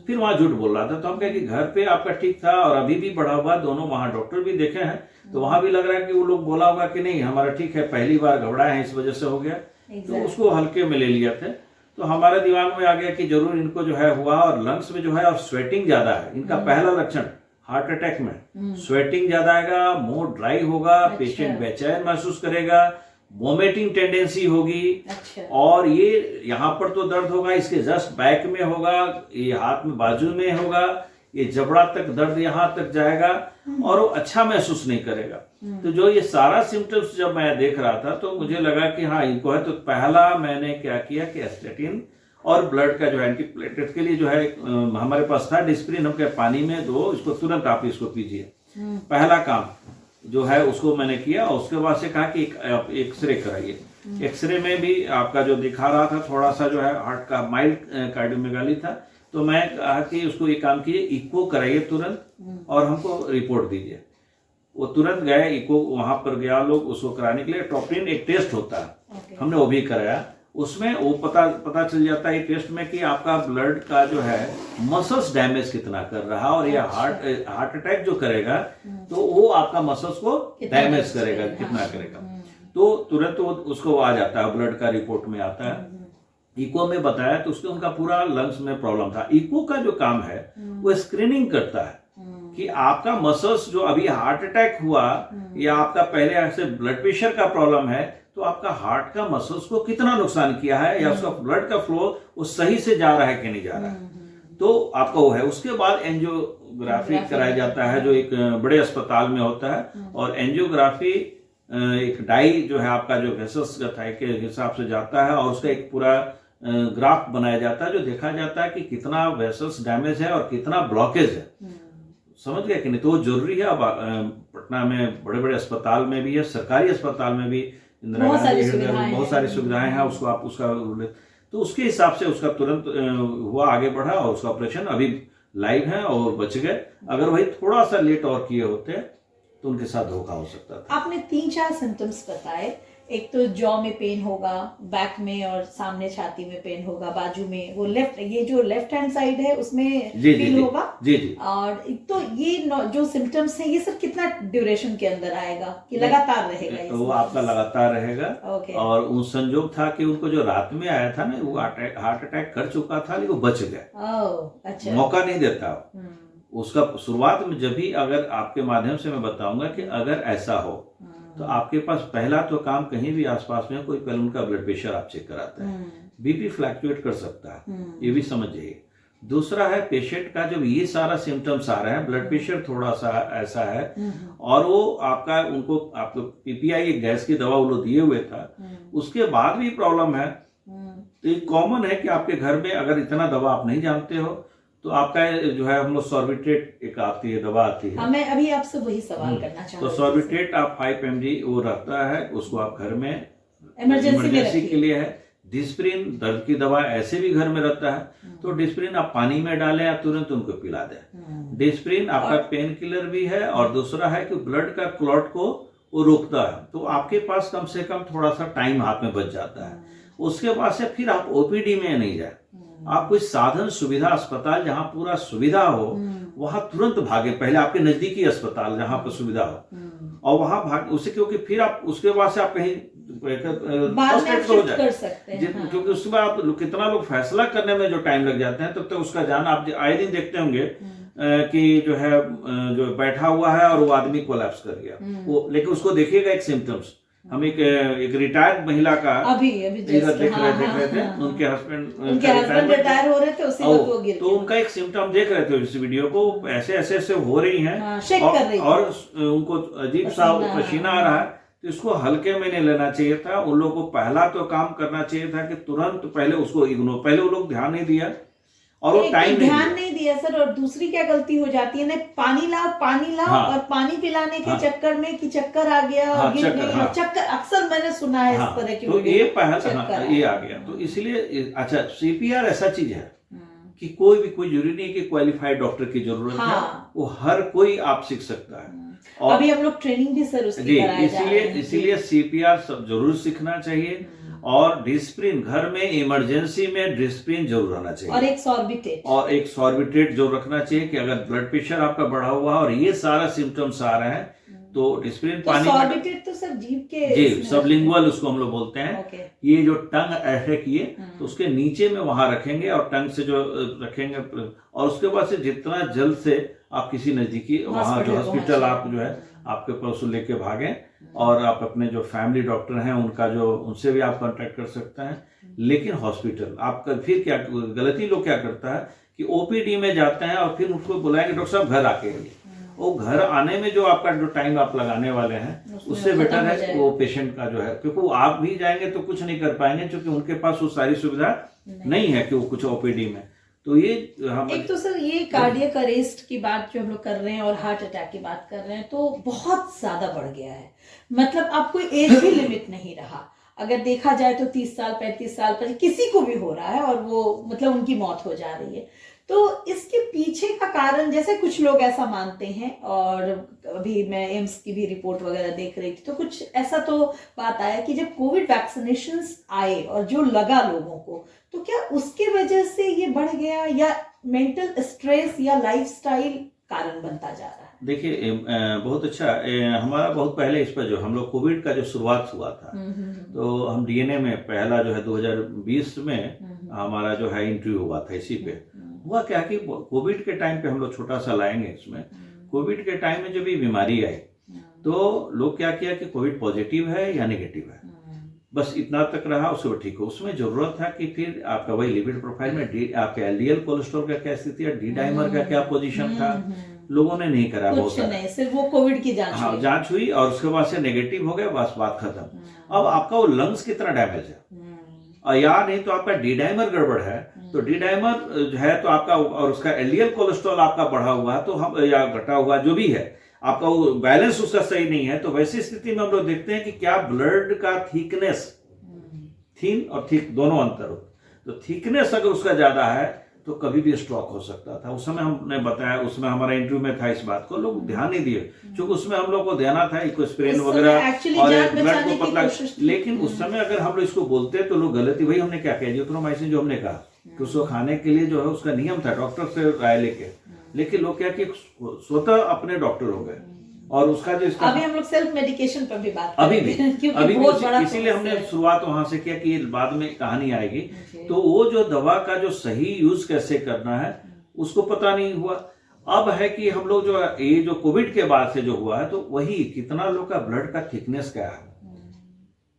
फिर वहां झूठ बोल रहा था। तो हम कहे कि घर पे आपका ठीक था और अभी भी बढ़ा हुआ, दोनों वहां डॉक्टर भी देखे हैं, तो वहां भी लग रहा है कि वो लोग बोला होगा कि नहीं हमारा ठीक है, पहली बार घबराए हैं इस वजह से हो गया। तो उसको हल्के में ले लिया थे। तो हमारे दिमाग में आ गया कि जरूर इनको जो है हुआ, और लंग्स में जो है और स्वेटिंग ज्यादा है। इनका पहला लक्षण हार्ट अटैक में स्वेटिंग ज्यादा आएगा, मुंह ड्राई होगा, पेशेंट बेचैन महसूस करेगा, वोमिटिंग टेंडेंसी होगी। अच्छा। और ये यहाँ पर तो दर्द होगा, इसके जस्ट बैक में होगा, ये हाथ में बाजू में होगा, ये जबड़ा तक दर्द यहाँ तक जाएगा और वो अच्छा महसूस नहीं करेगा। तो जो ये सारा सिम्टम्स जब मैं देख रहा था तो मुझे लगा कि हाँ इनको है। तो पहला मैंने क्या किया कि एस्टेटिन और ब्लड का जो एंटीप्लेटलेट के लिए जो है हमारे पास था डिस्प्रिन, हम क्या पानी में दो, इसको तुरंत आप इसको पीजिए। पहला काम जो है उसको मैंने किया। और उसके बाद से कहा कि एक एक्सरे कराइए। एक्सरे में भी आपका जो दिखा रहा था थोड़ा सा जो है हार्ट का माइल्ड कार्डियोमेगाली था। तो मैं कहा कि उसको एक काम कीजिए, इको कराइए तुरंत और हमको रिपोर्ट दीजिए। वो तुरंत गए, इको वहां पर गया लोग उसको कराने के लिए। ट्रोपोनिन एक टेस्ट होता है, हमने वो भी कराया। उसमें वो पता चल जाता है टेस्ट में कि आपका ब्लड का जो है मसल्स डैमेज कितना कर रहा है, और ये हार्ट अटैक जो करेगा तो वो आपका मसल्स को डैमेज करेगा, कितना करेगा। तो तुरंत उसको आ जाता है, ब्लड का रिपोर्ट में आता है। इको में बताया तो उसके उनका पूरा लंग्स में प्रॉब्लम था। इको का जो काम है वो स्क्रीनिंग करता है कि आपका मसल्स जो अभी हार्ट अटैक हुआ या आपका पहले ऐसे ब्लड प्रेशर का प्रॉब्लम है तो आपका हार्ट का मसल्स को कितना नुकसान किया है, या उसका ब्लड का फ्लो वो सही से जा रहा है कि नहीं जा रहा है। तो आपका वो है। उसके बाद एंजियोग्राफी कराया जाता है जो एक बड़े अस्पताल में होता है। और एंजियोग्राफी एक डाई जो है आपका जो वेसल्स के हिसाब से जाता है, और उसका एक पूरा ग्राफ बनाया जाता है जो देखा जाता है कि कितना वेसल्स डैमेज है और कितना ब्लॉकेज है। समझ गए कि नहीं। तो वो जरूरी है। अब पटना में बड़े बड़े अस्पताल में भी है, सरकारी अस्पताल में भी बहुत सारी सुविधाएं हैं। उसको आप उसका तो उसके हिसाब से उसका तुरंत हुआ, आगे बढ़ा और उसका ऑपरेशन अभी लाइव है और बच गए। अगर वही थोड़ा सा लेट और किए होते तो उनके साथ धोखा हो सकता था। आपने 3-4 सिम्टम्स बताए। एक तो जॉ में पेन होगा, बैक में और सामने छाती में पेन होगा, बाजू में वो ये जो लेफ्ट हैंड साइड है उसमें फील होगा। जी जी। और तो ये जो सिम्टम्स हैं ये सब कितना ड्यूरेशन के अंदर आएगा कि लगातार रहेगा? वो आपका लगातार रहेगा। और उन संजोग था कि उनको जो रात में आया था ना वो हार्ट अटैक कर चुका था, लेकिन वो बच गया। अच्छा। मौका नहीं देता उसका शुरुआत में। जब भी अगर आपके माध्यम से मैं बताऊंगा कि अगर ऐसा हो तो आपके पास पहला तो काम कहीं भी आसपास में कोई पहले उनका ब्लड प्रेशर आप चेक कराते हैं। बीपी फ्लक्चुएट कर सकता है, ये भी समझिए। दूसरा है पेशेंट का जब ये सारा सिम्टम्स आ रहे हैं, ब्लड प्रेशर थोड़ा सा ऐसा है और वो आपका उनको आपको पीपीआई गैस की दवा वो लोग दिए हुए था, उसके बाद भी प्रॉब्लम है। तो ये कॉमन है कि आपके घर में अगर इतना दवा आप नहीं जानते हो तो आपका जो है हम लोग सॉर्बिट्रेट एक आती है, दवा आती है। मैं अभी आपसे वही सवाल करना चाहता हूं। तो सॉर्बिट्रेट आप 5 mg वो रहता है, उसको आप घर में इमरजेंसी के लिए है। डिस्प्रिन दर्द की दवा ऐसे भी घर में रहता है, तो डिस्प्रिन आप पानी में डालें या तुरंत उनको पिला दें। डिस्प्रिन आपका पेन किलर भी है और दूसरा है कि ब्लड का क्लॉट को वो रोकता है। तो आपके पास कम से कम थोड़ा सा टाइम हाथ में बच जाता है। उसके बाद से फिर आप ओपीडी में नहीं जाए, आप कोई साधन सुविधा अस्पताल जहां पूरा सुविधा हो वहां तुरंत भागे। पहले आपके नजदीकी अस्पताल जहां पर सुविधा हो और वहां भाग उससे, क्योंकि फिर आप उसके बाद से आप कहीं हो जाए। क्योंकि उसके बाद आप कितना लोग फैसला करने में जो टाइम लग जाते हैं तब तक उसका जान आप आए दिन देखते होंगे कि जो है जो बैठा हुआ है और वो आदमी कोलैप्स कर गया वो, लेकिन उसको देखिएगा एक सिम्टम्स। हम एक रिटायर्ड महिला का अभी देख रहे थे, उनके हस्बैंड रिटायर हो रहे थे, उसी वक्त वो गिर तो उनका एक सिम्टम देख रहे थे इस वीडियो को, ऐसे ऐसे हो रही हैं और उनको अजीब सा पसीना आ रहा है। तो इसको हल्के में नहीं लेना चाहिए था। उन लोगों को पहला तो काम करना चाहिए था कि तुरंत पहले उसको इग्नोर, पहले वो लोग ध्यान नहीं दिया और वो टाइम ध्यान नहीं दिया सर। और दूसरी क्या गलती हो जाती है ना, पानी लाओ और पानी पिलाने के चक्कर में कि चक्कर आ गया और गिर गई। चक्कर अक्सर मैंने सुना है इस तरह की। तो ये पहला ये आ गया। तो इसलिए अच्छा सीपीआर ऐसा चीज है कि कोई जरूरी नहीं कि क्वालिफाइड डॉक्टर की जरूरत है, वो हर कोई आप सीख सकता है। और अभी हम लोग ट्रेनिंग भी सर उसकी कराए जा रहे हैं। इसीलिए सीपीआर सब जरूर सीखना चाहिए। और डिस्प्रिन घर में इमरजेंसी में डिस्प्रिन जरूर रहना चाहिए और एक सॉर्बिट्रेट जरूर रखना चाहिए कि अगर ब्लड प्रेशर आपका बढ़ा हुआ और ये सारा सिम्टम्स आ रहे हैं तो डिस्प्रिन तो पानी में सॉर्बिटेट तो सर जीभ के जी इसमें सबलिंगुअल उसको हम लोग बोलते हैं। ओके। ये जो टंग ऐसे किए तो उसके नीचे में वहां रखेंगे और टंग से जो रखेंगे, और उसके बाद से जितना जल्द से आप किसी नजदीकी वहां जो हॉस्पिटल आप जो है आपके पास लेके भागे, और आप अपने जो फैमिली डॉक्टर हैं उनका जो उनसे भी आप कांटेक्ट कर सकते हैं। लेकिन हॉस्पिटल आपका फिर क्या गलती लोग क्या करता है कि ओपीडी में जाते हैं और फिर उसको बुलाएंगे डॉक्टर साहब घर आके आइए। वो घर आने में जो आपका जो टाइम आप लगाने वाले हैं उससे बेटर है वो पेशेंट का जो है, क्योंकि वो आप भी जाएंगे तो कुछ नहीं कर पाएंगे क्योंकि उनके पास वो सारी सुविधा नहीं है कि वो कुछ ओपीडी में। तो ये हम एक तो सर ये कार्डियक अरेस्ट की बात जो हम लोग कर रहे हैं और हार्ट अटैक की बात कर रहे हैं तो बहुत ज्यादा बढ़ गया है। मतलब अब कोई एज भी लिमिट नहीं रहा। अगर देखा जाए तो 30 साल 35 साल पर किसी को भी हो रहा है और वो मतलब उनकी मौत हो जा रही है। तो इसके पीछे का कारण जैसे कुछ लोग ऐसा मानते हैं, और अभी मैं एम्स की भी रिपोर्ट वगैरह देख रही थी तो कुछ ऐसा तो बात आया कि जब कोविड वैक्सीनेशंस आए और जो लगा लोगों को, तो क्या उसके वजह से ये बढ़ गया या मेंटल स्ट्रेस या लाइफस्टाइल कारण बनता जा रहा है? देखिए बहुत अच्छा, हमारा बहुत पहले इस पर जो हम लोग कोविड का जो शुरुआत हुआ था तो हम डीएनए में पहला जो है 2020 में हमारा जो है इंटरव्यू हुआ था इसी पे। हुआ क्या कि कोविड के टाइम पे हम लोग छोटा सा लाएंगे इसमें, कोविड के टाइम में जब ये बीमारी आई तो लोग क्या किया कि कोविड पॉजिटिव है या नेगेटिव है, बस इतना तक रहा, उसको ठीक हो। उसमें जरूरत था कि फिर आपका वही लिपिड प्रोफाइल में आपके एलडीएल कोलेस्ट्रॉल का क्या स्थिति है, डी डाइमर का क्या पोजीशन था, लोगों ने नहीं करा। बहुत नहीं, सिर्फ वो कोविड की जांच हाँ जांच हुई और उसके बाद से नेगेटिव हो गया, बस बात खत्म। अब आपका वो लंग्स कितना डैमेज है या नहीं तो आपका डी डाइमर गड़बड़ है, तो डी डाइमर है तो आपका और उसका एलडीएल कोलेस्ट्रॉल आपका बढ़ा हुआ है तो हम या घटा हुआ जो भी है आपका वो बैलेंस उसका सही नहीं है। तो वैसी स्थिति में हम लोग देखते हैं कि क्या ब्लड का थिकनेस, थिन और थिक दोनों अंतर हो, तो थिकनेस अगर उसका ज्यादा है तो कभी भी स्ट्रोक हो सकता था। उस समय हमने बताया, उसमें हमारा इंटरव्यू में था इस बात को, लोग ध्यान नहीं दिए क्योंकि उसमें हम लोग को देना था इकोस्प्रिन वगैरह और ब्लड को पतला, लेकिन उस समय अगर हम लोग इसको बोलते तो लोग गलती, वही हमने क्या किया जिथ्रोमाइसिन जो हमने कहा कि उसको खाने के लिए जो है उसका नियम था डॉक्टर से राय लेके, लेकिन लोग क्या कि स्वतः अपने डॉक्टर हो गए और उसका जो इसका अभी हम लोग सेल्फ मेडिकेशन पर भी बात अभी भी इसीलिए हमने शुरुआत वहां से किया कि बाद में कहानी आएगी। तो वो जो दवा का जो सही यूज कैसे करना है उसको पता नहीं हुआ। अब है कि हम लोग जो ये जो कोविड के बाद से जो हुआ है तो वही कितना लोग का ब्लड का थिकनेस क्या है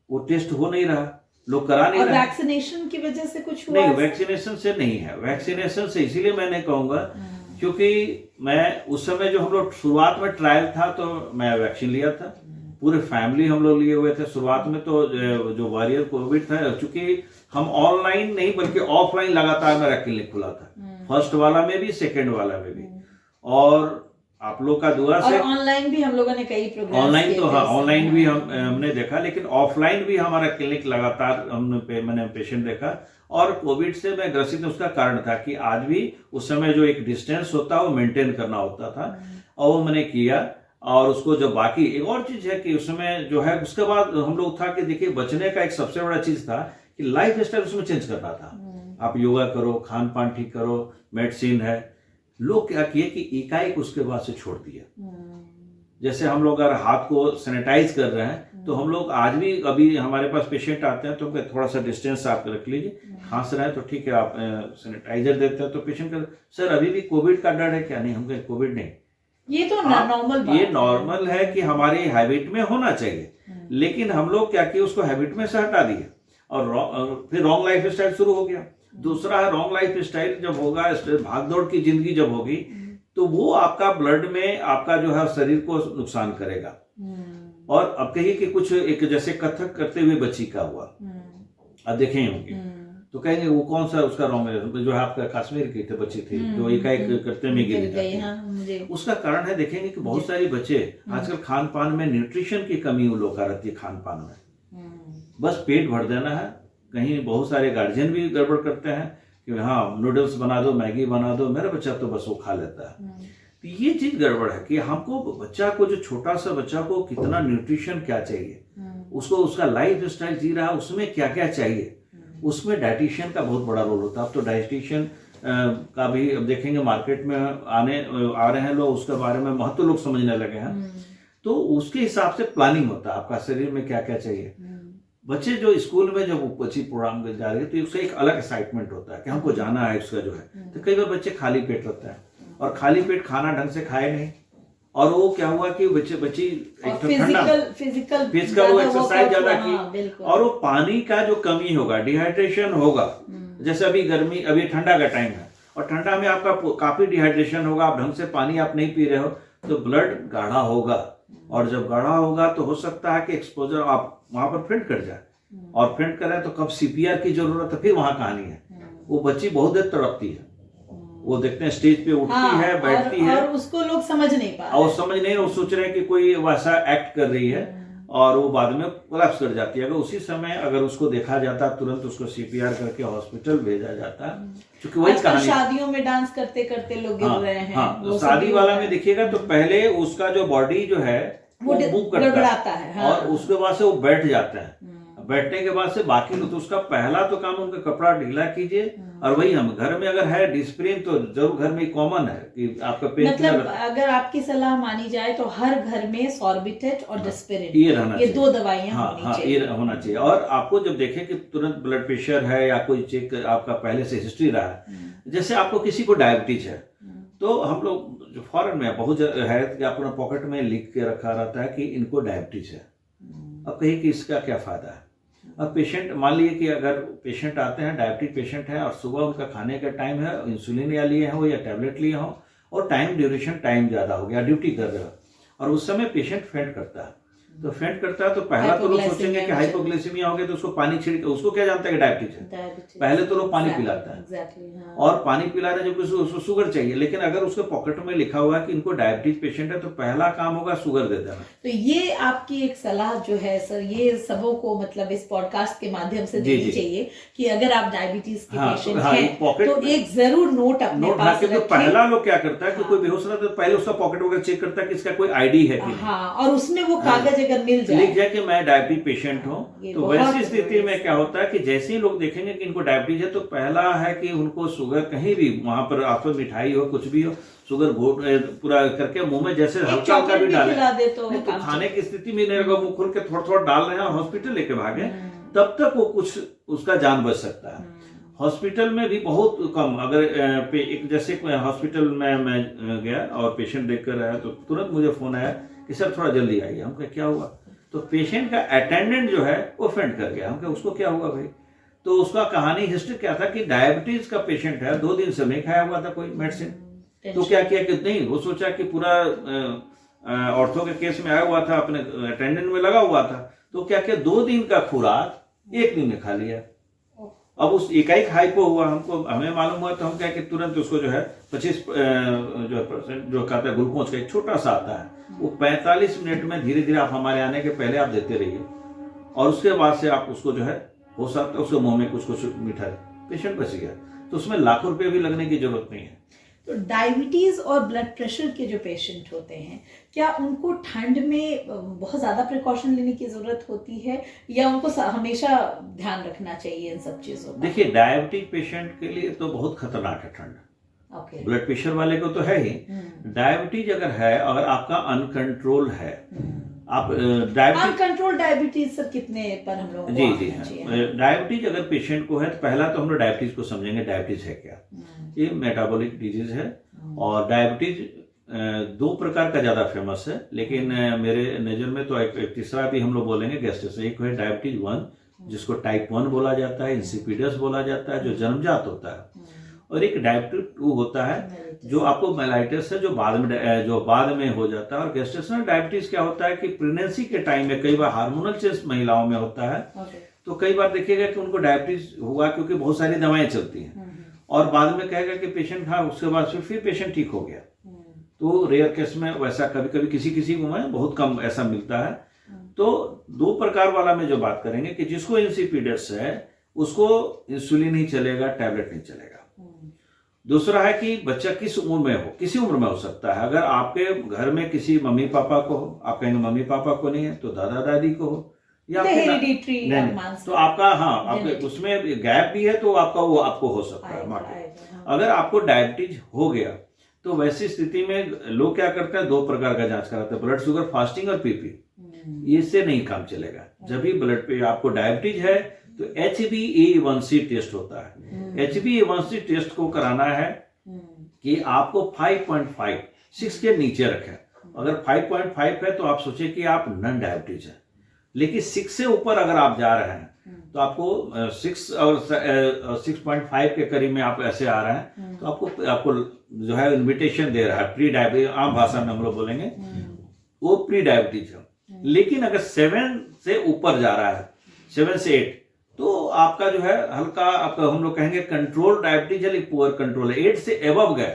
वो टेस्ट हो नहीं रहा, लोग करा नहीं रहे। वैक्सीनेशन की वजह से कुछ हुआ? नहीं, वैक्सीनेशन से नहीं है, वैक्सीनेशन से इसीलिए मैं नहीं कहूंगा क्योंकि मैं उस समय जो हम लोग शुरुआत में ट्रायल था तो मैं वैक्सीन लिया था, पूरे फैमिली हम लोग लिए हुए थे शुरुआत में। तो जो वॉरियर कोविड था, चूंकि हम ऑनलाइन नहीं बल्कि ऑफलाइन लगातार मेरा क्लिनिक खुला था, फर्स्ट वाला में भी सेकंड वाला में भी, और आप लोग का दुआ से ऑनलाइन भी हम लोगों ने कई प्रोग्राम ऑनलाइन तो हाँ ऑनलाइन भी हमने देखा, लेकिन ऑफलाइन भी हमारा क्लिनिक लगातार मैंने पेशेंट देखा। और कोविड से मैं ग्रसित, उसका कारण था कि आज भी उस समय जो एक डिस्टेंस होता है वो मेंटेन करना होता था और वो मैंने किया। और उसको जो बाकी एक और चीज है कि उसमें जो है उसके बाद हम लोग था कि देखिए बचने का एक सबसे बड़ा चीज था कि लाइफ स्टाइल उसमें चेंज करना था। आप योगा करो, खान पान ठीक करो, मेडिसिन है। लोग क्या किए कि एकाएक उसके बाद से छोड़ दिया। जैसे हम लोग अगर हाथ को सैनिटाइज कर रहे हैं तो हम लोग आज भी, अभी हमारे पास पेशेंट आते हैं तो थोड़ा सा डिस्टेंस आप रख लीजिए, खांस रहे हैं तो ठीक है आप सैनिटाइजर देते हैं तो पेशेंट का सर अभी भी कोविड का डर है क्या? नहीं, हम कहें कोविड नहीं, ये तो नॉर्मल ये नॉर्मल है कि हमारी हैबिट में होना चाहिए, लेकिन हम लोग क्या किए उसको हैबिट में से हटा दिए और फिर रॉन्ग लाइफ स्टाइल शुरू हो गया। दूसरा है रॉन्ग लाइफ स्टाइल जब होगा, भाग दौड़ की जिंदगी जब होगी तो वो आपका ब्लड में आपका जो है शरीर को नुकसान करेगा। और अब कहिए कि कुछ एक जैसे कथक करते हुए बच्ची का हुआ, अब देखे होंगे तो कहेंगे वो कौन सा उसका रॉन्ग है, जो है आपका कश्मीर की थी बच्ची थी जो एकाएक करते में गिर गई। उसका कारण है देखेंगे कि बहुत सारे बच्चे आजकल खान पान में न्यूट्रिशन की कमी उन लोग का रहती है। खान पान में बस पेट भर देना है, कहीं बहुत सारे गार्जियन भी गड़बड़ करते हैं कि हाँ नूडल्स बना दो, मैगी बना दो, मेरा बच्चा तो बस वो खा लेता है। तो ये चीज गड़बड़ है कि हमको बच्चा को, जो छोटा सा बच्चा को कितना न्यूट्रिशन क्या चाहिए, उसको उसका लाइफ स्टाइल जी रहा है उसमें क्या क्या चाहिए, उसमें डाइटिशियन का बहुत बड़ा रोल होता है। अब तो डाइटिशियन का भी अब देखेंगे मार्केट में आ रहे हैं लोग, उसके बारे में महत्व लोग समझने लगे हैं। तो उसके हिसाब से प्लानिंग होता है आपका शरीर में क्या क्या चाहिए। बच्चे जो स्कूल में जब कोचिंग प्रोग्राम में जा रहे हैं तो उसका एक अलग एक्साइटमेंट होता है कि हमको जाना है, उसका जो है। तो कई बार बच्चे खाली पेट रहता है और खाली पेट खाना ढंग से खाए नहीं, और वो क्या हुआ कि बच्ची एक तो फिजिकल वो एक्सरसाइज ज्यादा की, और वो पानी का जो कमी होगा, डिहाइड्रेशन होगा। जैसे अभी गर्मी, अभी ठंडा का टाइम है और ठंडा में आपका काफी डिहाइड्रेशन होगा, आप ढंग से पानी आप नहीं पी रहे हो तो ब्लड गाढ़ा होगा, और जब गाढ़ा होगा तो हो सकता है कि एक्सपोजर आप वहां पर फेंट कर जाए, और फेंट करें तो कब सीपीआर की जरूरत है, फिर वहां कहानी है। वो बच्ची बहुत देर तड़पती है, वो देखते हैं स्टेज पे उठती है, बैठती है, और उसको लोग समझ नहीं पा रहे, और समझ नहीं, वो सोच रहे हैं कि कोई वैसा एक्ट कर रही है, और वो बाद में कोलैप्स कर जाती है। अगर उसी समय अगर उसको देखा जाता, तुरंत उसको सीपीआर करके हॉस्पिटल भेजा जाता, क्योंकि वही कहानी। शादियों में डांस करते करते लोग गिर रहे हैं। हाँ, शादी वाला में देखिएगा तो पहले उसका जो बॉडी जो है वो मूव करता है, और उसके बाद से वो बैठ जाता है। बैठने के बाद से बाकी लोग, तो उसका पहला तो काम उनका कपड़ा ढीला कीजिए, और वही हम घर में अगर है डिस्प्रिन तो जरूर घर में कॉमन है कि आपका पेन मतलब अगर आपकी सलाह मानी जाए तो हर घर में सॉर्बिटेट और डिस्प्रिन, ये रहना चाहिए, 2 दवाइयां होनी चाहिए। ये होना चाहिए। और आपको जब देखें कि तुरंत ब्लड प्रेशर है या कोई चेक आपका पहले से हिस्ट्री रहा है, जैसे आपको किसी को डायबिटीज है, तो हम लोग जो फॉरेन में बहुत है कि अपना पॉकेट में लिख के रखा रहता है कि इनको डायबिटीज है। अब कहिए कि इसका क्या फायदा है। अब पेशेंट, मान लीजिए कि अगर पेशेंट आते हैं, डायबिटिक पेशेंट है, और सुबह उनका खाने का टाइम है, इंसुलिन या लिए हो या टैबलेट लिए हो, और टाइम ड्यूरेशन टाइम ज़्यादा हो गया, ड्यूटी कर रहे हो, और उस समय पेशेंट फेंट करता है, तो फेंट करता है तो पहला तो लोग सोचेंगे कि हाइपोग्लाइसेमिया हो गया, तो उसको पानी छिड़के, उसको क्या जानता है कि डायबिटीज है, पहले तो लोग पानी पिलाता है, और पानी पिला रहे जब उसको शुगर चाहिए, लेकिन अगर उसके पॉकेट में लिखा हुआ है कि इनको डायबिटीज पेशेंट है, तो पहला काम होगा शुगर दे देना। तो ये आपकी एक सलाह जो है सर, ये सबों को मतलब इस पॉडकास्ट के माध्यम से देनी चाहिए कि अगर आप डायबिटीज के पेशेंट हैं तो एक जरूर नोट अपने पास रखें। तो पहला लोग क्या करता है कि कोई बेहोश रहता है तो पहले उसका पॉकेट वगैरह चेक करता है कि इसका कोई आईडी है कि नहीं, और उसमें वो कागज अगर मिल जाए, लिख जाए कि मैं डायबिटीज पेशेंट हूँ, तो वैसी स्थिति में क्या होता है कि जैसे ही लोग देखेंगे कि इनको डायबिटीज है, तो पहला है कि उनको शुगर, कहीं भी वहां पर आपको मिठाई हो, कुछ भी हो, शुगर पूरा करके मुंह में जैसे हल्का हल्का भी डाले, तो खाने की स्थिति में नहीं रहेगा, मुंह खोल के थोड़ा थोड़ा डाल रहे हैं और हॉस्पिटल लेके भागे, तब तक वो कुछ उसका जान बच सकता है। हॉस्पिटल में भी बहुत कम, अगर एक जैसे हॉस्पिटल में मैं गया और पेशेंट देखकर आया, तो तुरंत मुझे फोन आया कि सर थोड़ा जल्दी आइए। हम कहा क्या हुआ, तो पेशेंट का अटेंडेंट जो है वो फेंट कर गया। हम कहा उसको क्या हुआ भाई, तो उसका कहानी हिस्ट्री क्या था कि डायबिटीज का पेशेंट है, 2 दिन से नहीं खाया हुआ था कोई मेडिसिन, तो क्या किया कि नहीं, वो सोचा कि पूरा ऑर्थो के केस में आया हुआ था, अपने अटेंडेंट में लगा हुआ था, तो क्या किया 2 दिन का खुराक 1 दिन में खा लिया। अब उस एकाएक हाइपो हुआ, हमें मालूम हुआ, तो हम क्या कि तुरंत उसको जो है 25% जो कहता है ग्लूकोज का एक छोटा सा आता है, वो 45 मिनट में धीरे धीरे आप हमारे आने के पहले आप देते रहिए, और उसके बाद से आप उसको जो है हो सकता है उसके मुंह में कुछ कुछ मीठा, पेशेंट बच गया। तो उसमें लाखों रुपये भी लगने की जरूरत नहीं है। तो डायबिटीज और ब्लड प्रेशर के जो पेशेंट होते हैं, क्या उनको ठंड में बहुत ज़्यादा प्रिकॉशन लेने की ज़रूरत होती है, या उनको हमेशा ध्यान रखना चाहिए इन सब चीज़ों का? देखिए, डायबिटिक पेशेंट के लिए तो बहुत खतरनाक है ठंड। ब्लड प्रेशर वाले को तो है ही। डायबिटीज अगर है, अगर आपका अनकंट्रोल है, आप अनकंट्रोल डायबिटीज सर कितने पर हम लोग? जी, डायबिटीज अगर पेशेंट को है, तो पहला तो हम लोग डायबिटीज को समझेंगे, डायबिटीज है क्या। ये मेटाबॉलिक डिजीज है, और डायबिटीज 2 प्रकार का ज्यादा फेमस है, लेकिन मेरे नजर में तो एक तीसरा भी हम लोग बोलेंगे गैस्ट्रिस। एक है डायबिटीज 1, जिसको टाइप 1 बोला जाता है, इंसिपिडस बोला जाता है, जो जन्मजात होता है, और एक डायबिटीज 2 होता है जो आपको मेलाइटिस है, जो बाद में हो जाता है। और गेस्टेशनल डायबिटीज क्या होता है कि प्रेगनेंसी के टाइम में कई बार हार्मोनल चेंज महिलाओं में होता है, तो कई बार देखिएगा कि उनको डायबिटीज हुआ क्योंकि बहुत सारी दवाएं चलती हैं, और बाद में कहेगा कि पेशेंट हाँ, उसके बाद फिर पेशेंट ठीक हो गया। तो रेयर केस में वैसा कभी किसी को में बहुत कम ऐसा मिलता है। तो 2 प्रकार वाला में जो बात करेंगे कि जिसको इंसिपिडस है उसको इंसुलिन ही चलेगा, टैबलेट नहीं चलेगा। दूसरा है कि बच्चा किस उम्र में हो, किसी उम्र में हो सकता है। अगर आपके घर में किसी मम्मी पापा को हो, आप कहेंगे मम्मी पापा को नहीं है, तो दादा दादी को हो, या तो आपका आपके उसमें गैप भी है, तो आपका वो आपको हो सकता है। अगर आपको डायबिटीज हो गया तो वैसी स्थिति में लोग क्या करते हैं, 2 प्रकार का जांच कराते हैं, ब्लड शुगर फास्टिंग और पीपी। इससे नहीं काम चलेगा। जब भी ब्लड पे आपको डायबिटीज है तो HbA1c टेस्ट होता है। HbA1c टेस्ट को कराना है कि आपको 5.5 6 के नीचे रखें। अगर 5.5 है तो आप सोचिए कि आप नॉन डायबिटीज है, लेकिन 6 से ऊपर अगर आप जा रहे हैं तो आपको 6 और 6.5 के करीब में आप ऐसे आ रहे हैं तो आपको जो है इन्विटेशन दे रहा है प्री डायबिटीज, आम भाषा में हम लोग बोलेंगे वो प्री डायबिटीज है। लेकिन अगर 7 से ऊपर जा रहा है, 7 से 8, तो आपका जो है हल्का, आपका हम लोग कहेंगे कंट्रोल डायबिटीज है, पुअर कंट्रोल है। 8 से एबव गए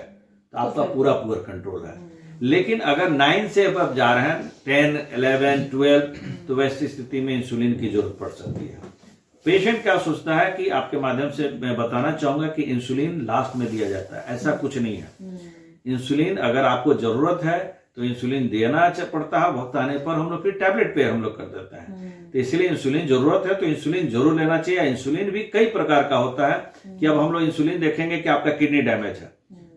तो आपका पूरा पुअर कंट्रोल है। लेकिन अगर 9 से अब जा रहे हैं, 10, 11, 12, तो वैसी स्थिति में इंसुलिन की जरूरत पड़ सकती है। पेशेंट क्या सोचता है कि आपके माध्यम से मैं बताना चाहूंगा कि इंसुलिन लास्ट में दिया जाता है, ऐसा कुछ नहीं है। इंसुलिन अगर आपको जरूरत है तो इंसुलिन देना पड़ता है, वक्त आने पर हम लोग फिर टैबलेट पे हम लोग कर देते हैं। तो इसलिए इंसुलिन जरूरत है तो इंसुलिन जरूर लेना चाहिए। इंसुलिन भी कई प्रकार का होता है कि अब हम लोग इंसुलिन देखेंगे कि आपका किडनी डैमेज है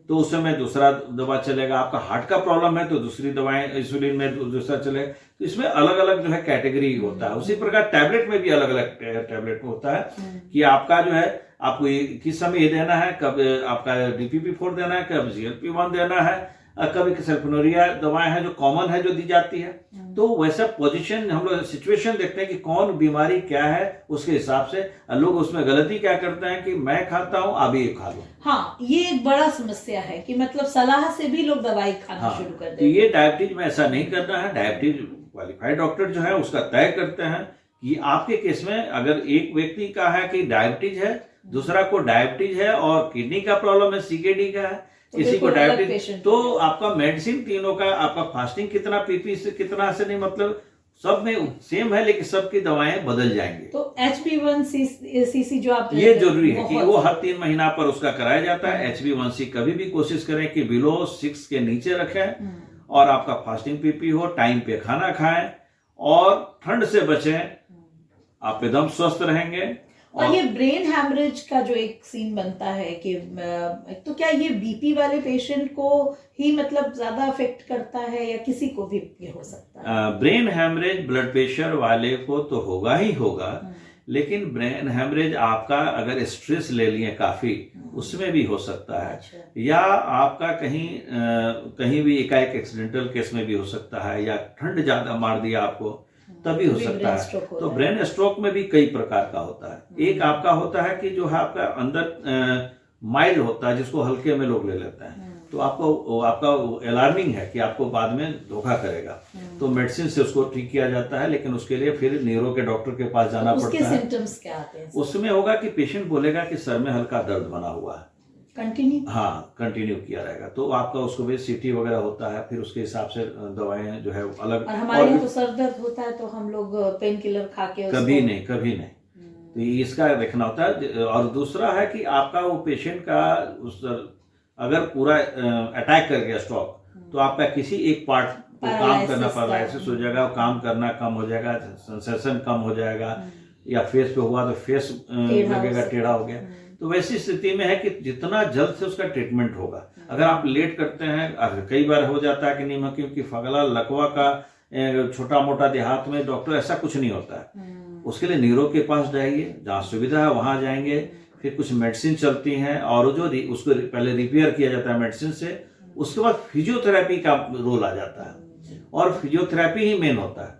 तो उस समय दूसरा दवा चलेगा, आपका हार्ट का प्रॉब्लम है तो दूसरी दवाएं इंसुलिन में दूसरा चलेगा। तो इसमें अलग अलग जो है कैटेगरी होता है। उसी प्रकार टैबलेट में भी अलग अलग टैबलेट होता है कि आपका जो है आपको किस समय ये देना है, कब आपका DPP-4 देना है, कब GLP-1 देना है, कभी सल्फोनेरिया दवाएं हैं जो कॉमन है जो दी जाती है। तो वैसा पोजीशन हम लोग सिचुएशन देखते हैं कि कौन बीमारी क्या है, उसके हिसाब से लोग उसमें गलती क्या करते हैं कि मैं खाता हूं आप भी खा लो। हाँ, ये एक बड़ा समस्या है कि मतलब सलाह से भी लोग दवाई खाना शुरू कर देते हैं। ये डायबिटीज में ऐसा नहीं करना है। डायबिटीज क्वालिफाइड डॉक्टर जो है उसका तय करते हैं कि आपके केस में अगर एक व्यक्ति का है कि डायबिटीज है, दूसरा को डायबिटीज है और किडनी का प्रॉब्लम है, CKD का है, किसी को डायबिटीज, तो आपका मेडिसिन तीनों का, आपका फास्टिंग कितना, पीपी से कितना से नहीं, मतलब सब में सेम है लेकिन सबकी दवाएं बदल जाएंगे। तो HbA1c जो आप ये जरूरी है कि वो हर 3 महीना पर उसका कराया जाता है। HbA1c कभी भी कोशिश करें कि बिलो 6 के नीचे रखें और आपका फास्टिंग पीपी हो, टाइम पे खाना खाएं और ठंड से बचें, आप एकदम स्वस्थ रहेंगे। और ये ब्रेन हैमरेज का जो एक सीन बनता है कि तो क्या ये BP वाले पेशेंट को ही मतलब ज्यादा अफेक्ट करता है या किसी को भी ये हो सकता है? ब्रेन हैमरेज ब्लड प्रेशर वाले को तो होगा ही होगा, लेकिन ब्रेन हैमरेज आपका अगर स्ट्रेस ले लिए काफी, उसमें भी हो सकता है। अच्छा। या आपका कहीं भी एकाएक एक्सीडेंटल केस में भी हो सकता है, या ठंड ज्यादा मार दिया आपको तभी हो सकता है। तो ब्रेन स्ट्रोक में भी कई प्रकार का होता है। एक आपका होता है कि जो है आपका अंदर माइल्ड होता है जिसको हल्के में लोग ले लेते हैं, तो आपका अलार्मिंग है कि आपको बाद में धोखा करेगा, तो मेडिसिन से उसको ठीक किया जाता है। लेकिन उसके लिए फिर न्यूरो के डॉक्टर के पास जाना पड़ता है। उसके सिम्टम्स क्या आते हैं? उसमें होगा कि पेशेंट बोलेगा कि सर में हल्का दर्द बना हुआ है, कंटिन्यू किया रहेगा, तो आपका उसको भी CT वगैरह होता है, फिर उसके हिसाब से दवाएं जो है अलग। और हमारे यहाँ तो सर दर्द होता है तो हम लोग पेन किलर खा के कभी नहीं तो इसका देखना होता है। और दूसरा है कि आपका वो पेशेंट का अगर पूरा अटैक कर गया स्ट्रोक, तो आपका किसी एक पार्ट को काम करना, पैरालिसिस हो जाएगा, काम करना कम हो जाएगा, सेंसेशन कम हो जाएगा, या फेस पे हुआ तो फेस लगेगा टेढ़ा हो गया। तो वैसी स्थिति में है कि जितना जल्द से उसका ट्रीटमेंट होगा। अगर आप लेट करते हैं, कई बार हो जाता है कि नहीं, क्योंकि फगला लकवा का छोटा मोटा देहात में डॉक्टर ऐसा कुछ नहीं होता है। उसके लिए न्यूरो के पास जाइए, जहाँ सुविधा है वहां जाएंगे, फिर कुछ मेडिसिन चलती हैं और जो उसको पहले रिपेयर किया जाता है मेडिसिन से, उसके बाद फिजियोथेरेपी का रोल आ जाता है और फिजियोथेरेपी ही मेन होता है।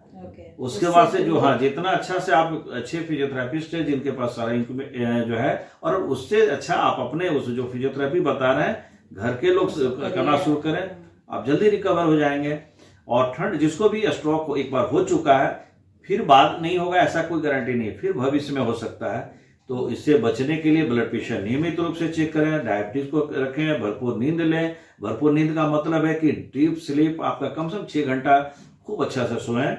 उसके बाद से जो जितना अच्छा से आप अच्छे फिजियोथेरेपिस्ट है जिनके पास सारा जो है, और उससे अच्छा आप अपने उस जो फिजियोथेरेपी बता रहे हैं घर के लोग करना शुरू करें, आप जल्दी रिकवर हो जाएंगे। और ठंड, जिसको भी स्ट्रोक एक बार हो चुका है फिर बाद नहीं होगा ऐसा कोई गारंटी नहीं है, फिर भविष्य में हो सकता है। तो इससे बचने के लिए ब्लड प्रेशर नियमित रूप से चेक करें, डायबिटीज को रखें, भरपूर नींद लें। भरपूर नींद का मतलब है कि डीप स्लीप आपका कम से कम 6 घंटा खूब अच्छा से सोएं।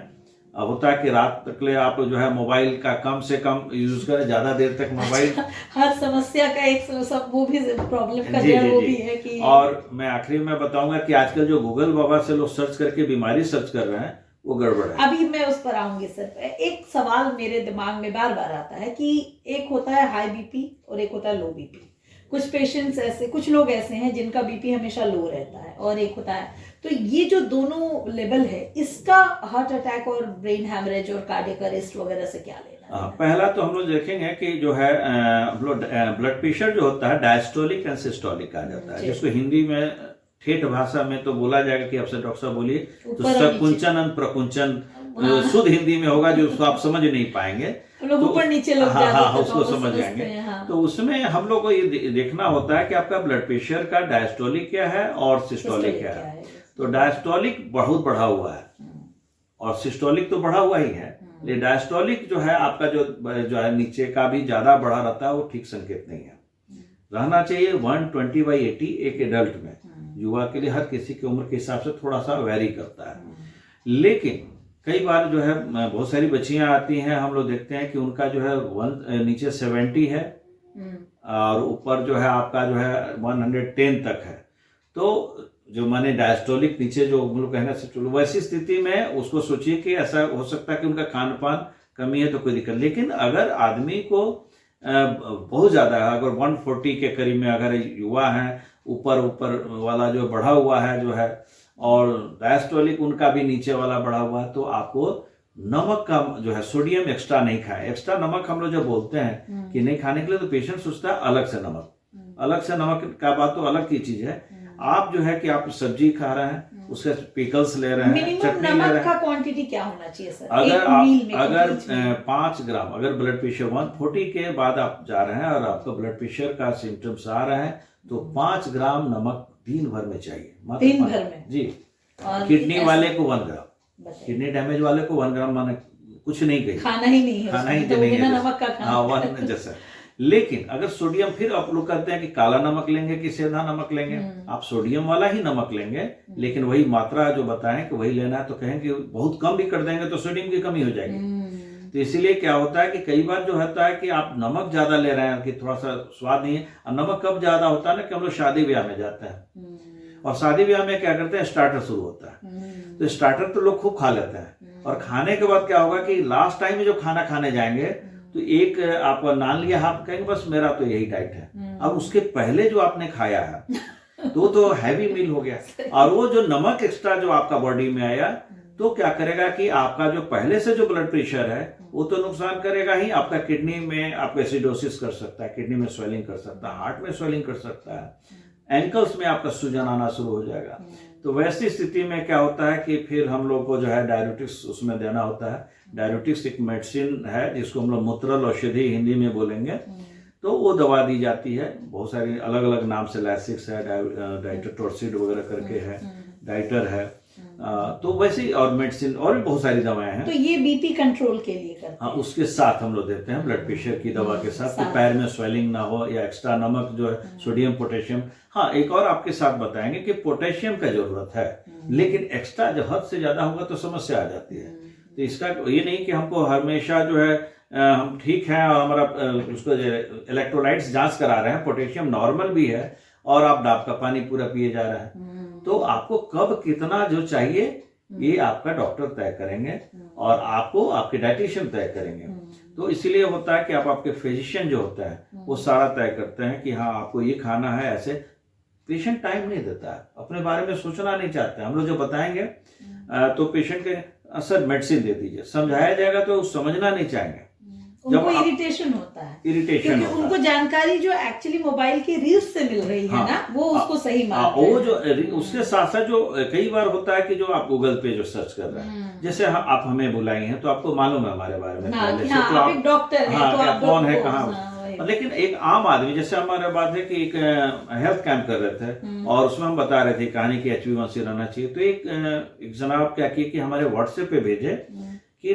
होता है कि रात तक ले आप जो है मोबाइल का कम से कम यूज करें, ज्यादा देर तक मोबाइल। हर समस्या का एक सब वो भी प्रॉब्लम का जड़ वो भी है कि। और मैं आखिरी में बताऊंगा कि आजकल जो गूगल बाबा से लोग सर्च करके बीमारी सर्च कर रहे हैं वो गड़बड़ है। अभी मैं उस पर आऊंगी सर। एक सवाल मेरे दिमाग में बार बार आता है कि एक होता है हाई BP और एक होता है लो BP। कुछ पेशेंट्स ऐसे, कुछ लोग ऐसे हैं जिनका बीपी हमेशा लो रहता है और एक होता है, तो ये जो दोनों लेवल है इसका हार्ट अटैक और ब्रेन हैमरेज और कार्डियक अरेस्ट वगैरह से क्या लेना है? पहला तो हम लोग देखेंगे कि जो है ब्लड प्रेशर जो होता है डायस्टोलिक एंड सिस्टोलिक आ जाता है, जिसको हिंदी में ठेठ भाषा में तो बोला जाएगा कि आपसे डॉक्टर साहब बोलिए तो सकुंचन और प्रकुंचन शुद्ध हिंदी में होगा, जो उसको आप समझ नहीं पाएंगे, लोग ऊपर नीचे लोग उसको समझ जाएंगे। तो उसमें हम लोग को ये देखना होता है कि आपका ब्लड प्रेशर का डायस्टोलिक क्या है और सिस्टोलिक क्या है। तो डायस्टोलिक बहुत बढ़ा हुआ है और सिस्टोलिक तो बढ़ा हुआ ही है, लेकिन डायस्टोलिक जो है आपका जो है नीचे का भी ज्यादा बढ़ा रहता है, वो ठीक संकेत नहीं है। रहना चाहिए 120/80 एक एडल्ट में। युवा के लिए हर किसी की उम्र के हिसाब से थोड़ा सा वेरी करता है, लेकिन कई बार जो है बहुत सारी बच्चियां आती हैं, हम लोग देखते हैं कि उनका जो है नीचे 70 है और ऊपर जो है आपका जो है 110 तक है। तो जो माने डायस्टोलिक नीचे जो हम लोग कहना से, वैसी स्थिति में उसको सोचिए कि ऐसा हो सकता है कि उनका खान पान कमी है तो कोई दिक्कत। लेकिन अगर आदमी को बहुत ज्यादा है, अगर 140 के करीब में अगर युवा है, ऊपर वाला जो बढ़ा हुआ है जो है, और डायस्टोलिक उनका भी नीचे वाला बढ़ा हुआ है, तो आपको नमक का जो है सोडियम एक्स्ट्रा नहीं खाएं। एक्स्ट्रा नमक हम लोग जब बोलते हैं कि नहीं खाने के लिए, तो पेशेंट सोचता है अलग से नमक का बात तो अलग की चीज है। आप जो है कि आप सब्जी खा रहे हैं, उसके पिकल्स ले रहे हैं, चटनी ले रहे हैं, का क्वांटिटी क्या होना चाहिए सर? अगर 5 ग्राम, अगर ब्लड प्रेशर 140 के बाद आप जा रहे हैं और आपका ब्लड प्रेशर का सिम्टम्स आ रहे हैं, तो 5 ग्राम नमक दिन भर में चाहिए, दिन भर में जी। किडनी वाले को 1 ग्राम, किडनी डैमेज वाले को 1 ग्राम, माने कुछ नहीं कही, खाना ही नहीं है, खाना ही तो नहीं है, नमक का खाना जैसा। लेकिन अगर सोडियम, फिर आप लोग कहते हैं कि काला नमक लेंगे कि सेंधा नमक लेंगे, आप सोडियम वाला ही नमक लेंगे, लेकिन वही मात्रा जो बताएं कि वही लेना है, तो कहेंगे बहुत कम भी कर देंगे तो सोडियम की कमी हो जाएगी। तो इसीलिए क्या होता है कि कई बार जो होता है कि आप नमक ज्यादा ले रहे हैं कि थोड़ा सा स्वाद नहीं है। और नमक कब ज्यादा होता है ना, कि हम लोग शादी ब्याह में जाते हैं, और शादी ब्याह में क्या करते हैं, स्टार्टर शुरू होता है, तो स्टार्टर तो लोग खूब खा लेते हैं, और खाने के बाद क्या होगा कि लास्ट टाइम में जो खाना खाने जाएंगे, तो एक आप नान लिया, आप कहेंगे बस मेरा तो यही डाइट है। अब उसके पहले जो आपने खाया है तो हैवी मील हो गया, और वो जो नमक एक्स्ट्रा जो आपका बॉडी में आया, तो क्या करेगा कि आपका जो पहले से जो ब्लड प्रेशर है वो तो नुकसान करेगा ही, आपका किडनी में आपको एसिडोसिस कर सकता है, किडनी में स्वेलिंग कर सकता है, हार्ट में स्वेलिंग कर सकता है, एंकल्स में आपका सूजन आना शुरू हो जाएगा। तो वैसी स्थिति में क्या होता है कि फिर हम लोग को जो है डायरेटिक्स उसमें देना होता है। डायरेटिक्स एक मेडिसिन है जिसको हम लोग मूत्रल औषधि हिंदी में बोलेंगे, तो वो दवा दी जाती है, बहुत सारी अलग अलग नाम से, लैसिक्स है, डाइटोटॉर्सिड वगैरह करके है, डाइटर है, तो वैसे और मेडिसिन और भी बहुत सारी दवाएं हैं। तो ये बीपी कंट्रोल के लिए करते हैं। हाँ, उसके साथ हम लोग देते हैं ब्लड प्रेशर की दवा के साथ, तो पैर में स्वेलिंग ना हो, या एक्स्ट्रा नमक जो है सोडियम पोटेशियम। हाँ, एक और आपके साथ बताएंगे कि पोटेशियम का जरूरत है, लेकिन एक्स्ट्रा जब हद से ज्यादा होगा तो समस्या आ जाती है। तो इसका ये नहीं कि हमको हमेशा जो है हम ठीक है और हमारा उसको इलेक्ट्रोलाइट्स जांच करा रहे हैं, पोटेशियम नॉर्मल भी है और आप डाब का पानी पूरा पिए जा रहे हैं, तो आपको कब कितना जो चाहिए ये आपका डॉक्टर तय करेंगे और आपको आपके डाइटिशियन तय करेंगे। तो इसीलिए होता है कि आप आपके फिजिशियन जो होता है वो सारा तय करते हैं कि हाँ आपको ये खाना है ऐसे। पेशेंट टाइम नहीं देता है, अपने बारे में सोचना नहीं चाहते। हम लोग जो बताएंगे तो पेशेंट के सर मेडिसिन दे दीजिए, समझाया जाएगा तो समझना नहीं चाहेंगे, उनको इरिटेशन होता है, इरिटेशन होता है। उनको जानकारी जो एक्चुअली मोबाइल के रील्स से मिल रही है ना, वो उसको सही मानते हैं। वो जो उसके साथ साथ जो कई बार होता है कि जो आप गूगल पे जो सर्च कर रहे हैं, जैसे आप हमें बुलाई हैं तो आपको मालूम है हमारे बारे में पहले से, तो आप डॉक्टर हैं, तो आप कौन है कहाँ। लेकिन एक आम आदमी, जैसे हमारे बात है कि एक हेल्थ कैंप कर रहे थे और उसमें हम बता रहे थे कहानी की HbA1c रहना चाहिए, तो एक जनाब क्या किए कि हमारे व्हाट्सएप पे भेजे कि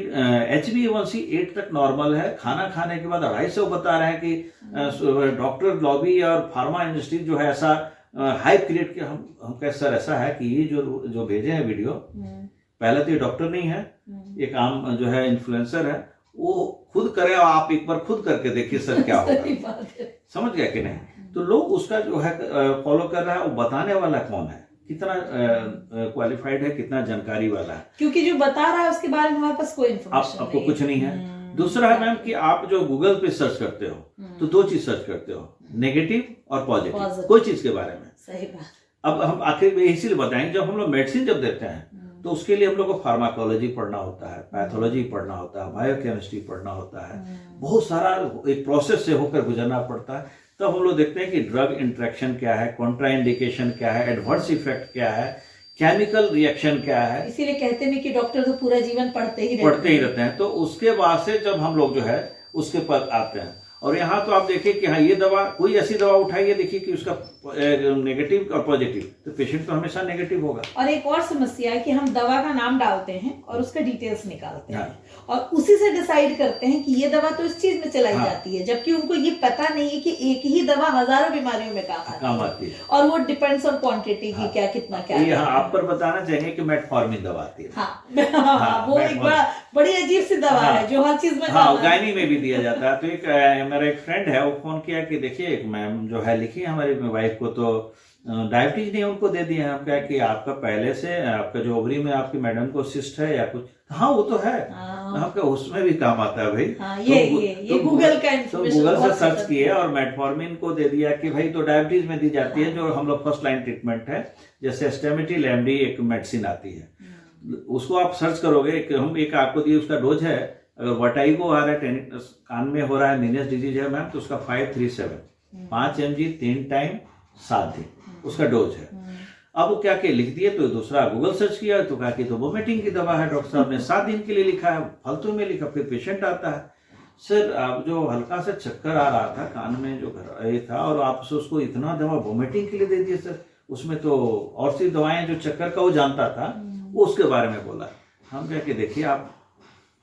HbA1c 8 तक नॉर्मल है, खाना खाने के बाद 250 बता रहे हैं कि डॉक्टर लॉबी और फार्मा इंडस्ट्री जो है ऐसा हाइप क्रिएट किया। हम कह सर ऐसा है कि ये जो भेजे हैं वीडियो, पहले तो ये डॉक्टर नहीं है, एक आम जो है इन्फ्लुएंसर है, वो खुद करे और आप एक बार खुद करके देखिए सर क्या होगा। समझ गया कि नहीं? तो लोग उसका जो है फॉलो कर रहा है, वो बताने वाला कौन है, कितना क्वालिफाइड है, कितना जानकारी वाला है, क्योंकि जो बता रहा है उसके बारे में हमारे पास कोई इन्फॉर्मेशन आपको कुछ नहीं है। दूसरा है मैम कि आप जो गूगल पे सर्च करते हो तो दो चीज सर्च करते हो, नेगेटिव और पॉजिटिव, कोई चीज के बारे में। सही बात। अब हम आखिर में इसीलिए बताएंगे, जब हम लोग मेडिसिन जब देते हैं तो उसके लिए हम लोग को फार्माकोलॉजी पढ़ना होता है, पैथोलॉजी पढ़ना होता है, बायोकेमिस्ट्री पढ़ना होता है, बहुत सारा एक प्रोसेस से होकर गुजरना पड़ता है। तब हम लोग देखते हैं कि ड्रग इंट्रैक्शन क्या है, कॉन्ट्राइंडिकेशन क्या है, एडवर्स इफेक्ट क्या है, केमिकल रिएक्शन क्या है। इसीलिए कहते हैं कि डॉक्टर तो पूरा जीवन पढ़ते ही रहते हैं। तो उसके बाद से जब हम लोग जो है उसके पर आते हैं, और यहाँ तो आप देखिए कि हाँ ये दवा, कोई ऐसी दवा उठाइए देखिए कि उसका नेगेटिव और पॉजिटिव, तो पेशेंट तो हमेशा नेगेटिव होगा। और एक और समस्या है कि हम दवा का नाम डालते हैं और उसका डिटेल्स निकालते हैं, हाँ। और उसी से डिसाइड करते हैं कि ये दवा तो इस चीज में चलाई जाती है, जबकि उनको ये पता नहीं है कि एक ही दवा हजारों बीमारियों में काम आती है। और वो डिपेंड्स ऑन क्वांटिटी की, क्या कितना क्या। यहाँ आप पर बताना चाहेंगे कि मेटफॉर्मिन दवा आती है। वो एक बड़ी अजीब सी दवा है जो हर चीज में गायनी में भी दिया जाता है। तो एक मेरा एक फ्रेंड है, वो फोन किया कि देखिए एक मैम जो है लिखी हमारी वाइफ को तो डायबिटीज नहीं, उनको दे दिया है। हम क्या कि आपका पहले से आपका जो ओवरी में आपकी मैडम को सिस्ट है या कुछ, हाँ वो तो है, आपका उसमें भी काम आता है भाई। ये गूगल का तो गूगल से सर्च किए और मेटफॉर्मिन को दे दिया कि भाई तो डायबिटीज में दी जाती है, जो हम लोग फर्स्ट लाइन ट्रीटमेंट है। जैसे एस्टेमिटिल एमडी एक मेडिसिन आती है, उसको आप सर्च करोगे, हम एक आपको दिए, उसका डोज है, अगर वर्टाइगो आ रहा है, कान में हो रहा है, मेनियस डिजीज है मैम, तो उसका 537 5 mg 3 टाइम 7 दिन उसका डोज है। अब वो क्या के लिख दिए, तो दूसरा गूगल सर्च किया तो कहा कि तो वोमिटिंग की दवा है, डॉक्टर साहब ने 7 दिन के लिए लिखा है, फालतू में लिखा। फिर पेशेंट आता है, सर आप जो हल्का सा चक्कर आ रहा था कान में जो ये था, और आप उसको इतना दवा वोमिटिंग के लिए दे दिए सर, उसमें तो और सी दवाएं जो चक्कर का वो जानता था वो उसके बारे में बोला। हम क्या कि देखिए आप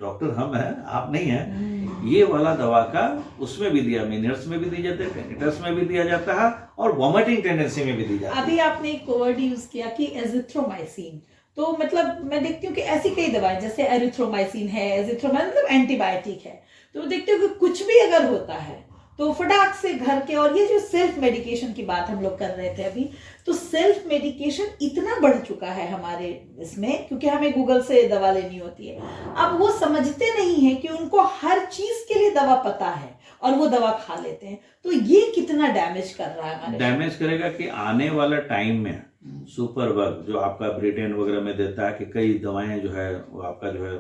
डॉक्टर हम हैं, आप नहीं हैं, ये वाला दवा का उसमें भी दिया, मिनर्स में भी दी जाती है, टेनिटस में भी दिया जाता है, और वॉमिटिंग टेंडेंसी में भी दी जाती है। अभी आपने एक वर्ड यूज किया कि एजिथ्रोमाइसिन, तो मतलब मैं देखती हूँ कि ऐसी कई दवाएं जैसे एरिथ्रोमाइसिन है, एजिथ्रोमाइसिन मतलब एंटीबायोटिक है, तो देखते हो कि कुछ भी अगर होता है तो फटाक से घर के, और ये जो सेल्फ मेडिकेशन की बात हम लोग कर रहे थे अभी, तो सेल्फ मेडिकेशन इतना बढ़ चुका है हमारे इसमें, क्योंकि हमें गूगल से दवा लेनी होती है। अब वो समझते नहीं है कि उनको हर चीज के लिए दवा पता है और वो दवा खा लेते हैं, तो ये कितना डैमेज कर रहा है हमारे। डैमेज करेगा कि आने वाला टाइम में सुपर बग जो आपका ब्रिटेन वगैरह में देता है कि कई दवाएं जो है वो आपका जो है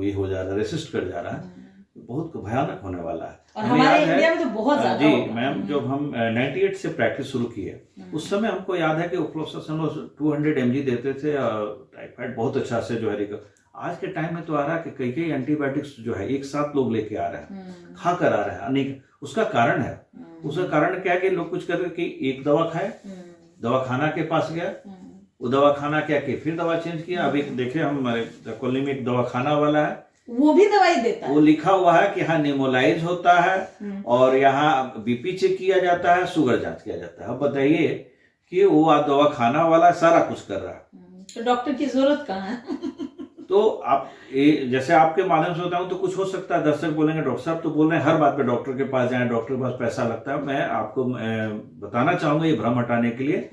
ये हो जा रहा है, रेसिस्ट कर जा रहा है, बहुत भयानक होने वाला है। और हमारे इंडिया में तो बहुत ज्यादा जी मैम, जब हम 98 से प्रैक्टिस शुरू की है, उस समय हमको याद है कि ओफ्लोक्सासिन 200 mg देते थे, और टाइफाइड बहुत अच्छा से जो है। आज के टाइम में तो आ रहा है कि कई कई एंटीबायोटिक्स जो है एक साथ लोग लेके आ रहे हैं, खा कर आ रहे हैं अनेक। उसका कारण है, उसका कारण क्या है कि लोग कुछ करते कि एक दवा खाए, दवा खाना के पास गया, वो दवा खाना क्या कि फिर दवा चेंज किया। अभी देखे हम हमारे कॉलोनी में एक दवा खाना वाला है, वो भी दवाई देता है, वो लिखा हुआ है कि हाँ निमोलाइज होता है, और यहाँ बीपी चेक किया जाता है, शुगर जांच किया जाता है। अब बताइए कि वो दवा खाना वाला सारा कुछ कर रहा है, तो डॉक्टर की जरूरत कहाँ है? तो आप जैसे आपके माध्यम से बताऊं तो कुछ हो सकता है, दर्शक बोलेंगे डॉक्टर साहब तो बोल रहे हैं हर बात पे डॉक्टर के पास जाएं, डॉक्टर के पास पैसा लगता है। मैं आपको बताना चाहूंगा ये भ्रम हटाने के लिए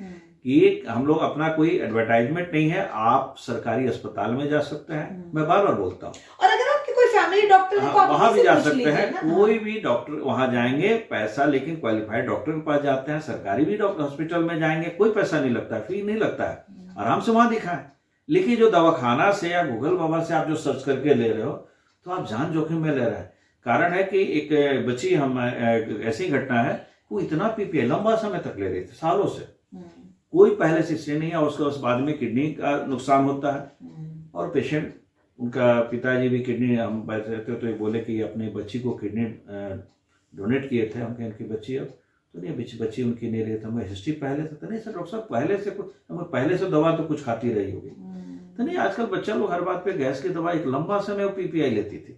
कि हम लोग अपना कोई एडवर्टाइजमेंट नहीं है, आप सरकारी अस्पताल में जा सकते हैं, मैं बार बार बोलता हूँ। और अगर आपके कोई फैमिली डॉक्टर है तो आप वहां भी जा सकते हैं, कोई भी डॉक्टर वहां जाएंगे, पैसा लेकिन क्वालिफाइड डॉक्टर के पास जाते हैं, सरकारी भी डॉक्टर हॉस्पिटल में जाएंगे, कोई पैसा नहीं लगता है, फी नहीं लगता है, आराम से वहां दिखाएं। लेकिन जो दवाखाना से या गूगल बाबा से आप जो सर्च करके ले रहे हो, तो आप जान जोखिम में ले रहे हैं। कारण है कि एक बच्ची, हम ऐसी घटना है, वो इतना पीपीआई लंबा समय तक ले रही थी, सालों से, कोई पहले से हिस्ट्री नहीं है, उसके बाद में किडनी का नुकसान होता है, और पेशेंट, उनका पिताजी भी किडनी, हम बैठ रहे थे तो ये बोले कि अपनी बच्ची को किडनी डोनेट किए थे। हम कहें उनकी बच्ची अब तो नहीं, बच्ची उनकी नहीं रही। तो मैं हिस्ट्री पहले से तो नहीं सर, डॉक्टर साहब पहले से दवा तो कुछ खाती रही होगी, तो नहीं। आजकल बच्चा लोग हर बात पे गैस की दवा, एक लंबा समय वो पीपीआई लेती थी।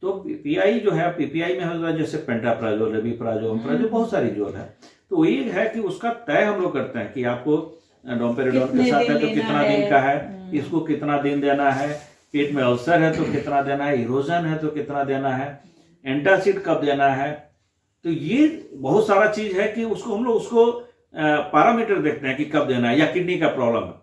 तो पीपीआई जो है, पीपीआई में होता है जैसे पेंटाप्राजोल, लेविप्राजोल, ओमेप्राजोल, बहुत सारी जोल है। तो ये है कि उसका तय हम लोग करते हैं कि आपको डोम्पेरिडोन के साथ है तो कितना दिन का है, इसको कितना दिन देना है, पेट में अल्सर है तो कितना देना है, इरोजन है तो कितना देना है, एंटासिड कब देना है। तो ये बहुत सारा चीज है कि उसको हम लोग उसको पैरामीटर देखते हैं कि कब देना है, या किडनी का प्रॉब्लम है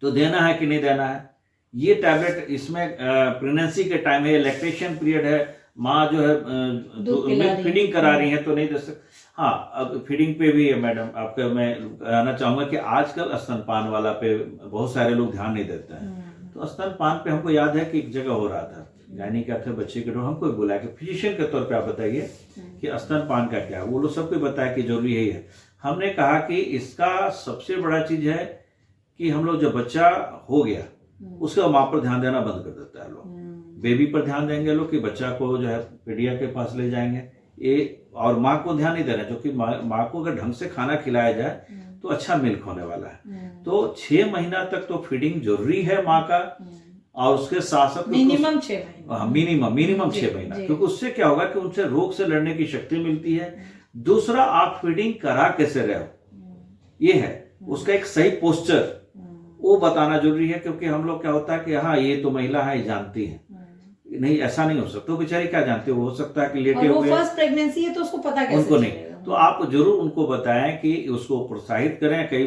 तो देना है कि नहीं देना है। ये टैबलेट इसमें प्रेगनेंसी के टाइम है, लैक्टेशन पीरियड है, माँ जो है फीडिंग करा रही है तो नहीं दे सकते। हाँ, अब फीडिंग पे भी है मैडम, आपका मैं कहना चाहूंगा कि आजकल स्तनपान वाला पे बहुत सारे लोग ध्यान नहीं देते हैं। तो स्तनपान पे हमको याद है कि एक जगह हो रहा था, यानी क्या था, बच्चे के डॉक्टर हमको बुलाया कि फिजिशियन के तौर पे आप बताइए कि स्तनपान का क्या है। वो लोग सबको बताया कि जरूरी यही है। हमने कहा कि इसका सबसे बड़ा चीज है कि हम लोग जब बच्चा हो गया उसके माँ पर ध्यान देना बंद कर देता है लोग। बेबी पर ध्यान देंगे लोग कि बच्चा को जो है पीडिया के पास ले जाएंगे, ये और माँ को ध्यान नहीं दे रहे, जो कि माँ को अगर ढंग से खाना खिलाया जाए तो अच्छा मिल्क होने वाला है। तो 6 महीना तक तो फीडिंग जरूरी है माँ का, और उसके साथ साथ मिनिमम 6 महीना, मिनिमम 6 महीना, क्योंकि उससे क्या होगा कि उनसे रोग से लड़ने की शक्ति मिलती है। दूसरा, आप फीडिंग करा कैसे रहे हो, ये है उसका एक सही पोस्चर वो बताना जरूरी है। क्योंकि हम लोग क्या होता है कि हाँ ये तो महिला है, जानती है, नहीं ऐसा नहीं हो सकता। तो बेचारी क्या जानते हो सकता है कि लेटे हुए फर्स्ट प्रेगनेंसी है तो उसको पता कैसे उनको नहीं, तो आप जरूर उनको बताएं कि उसको प्रोत्साहित करें। कई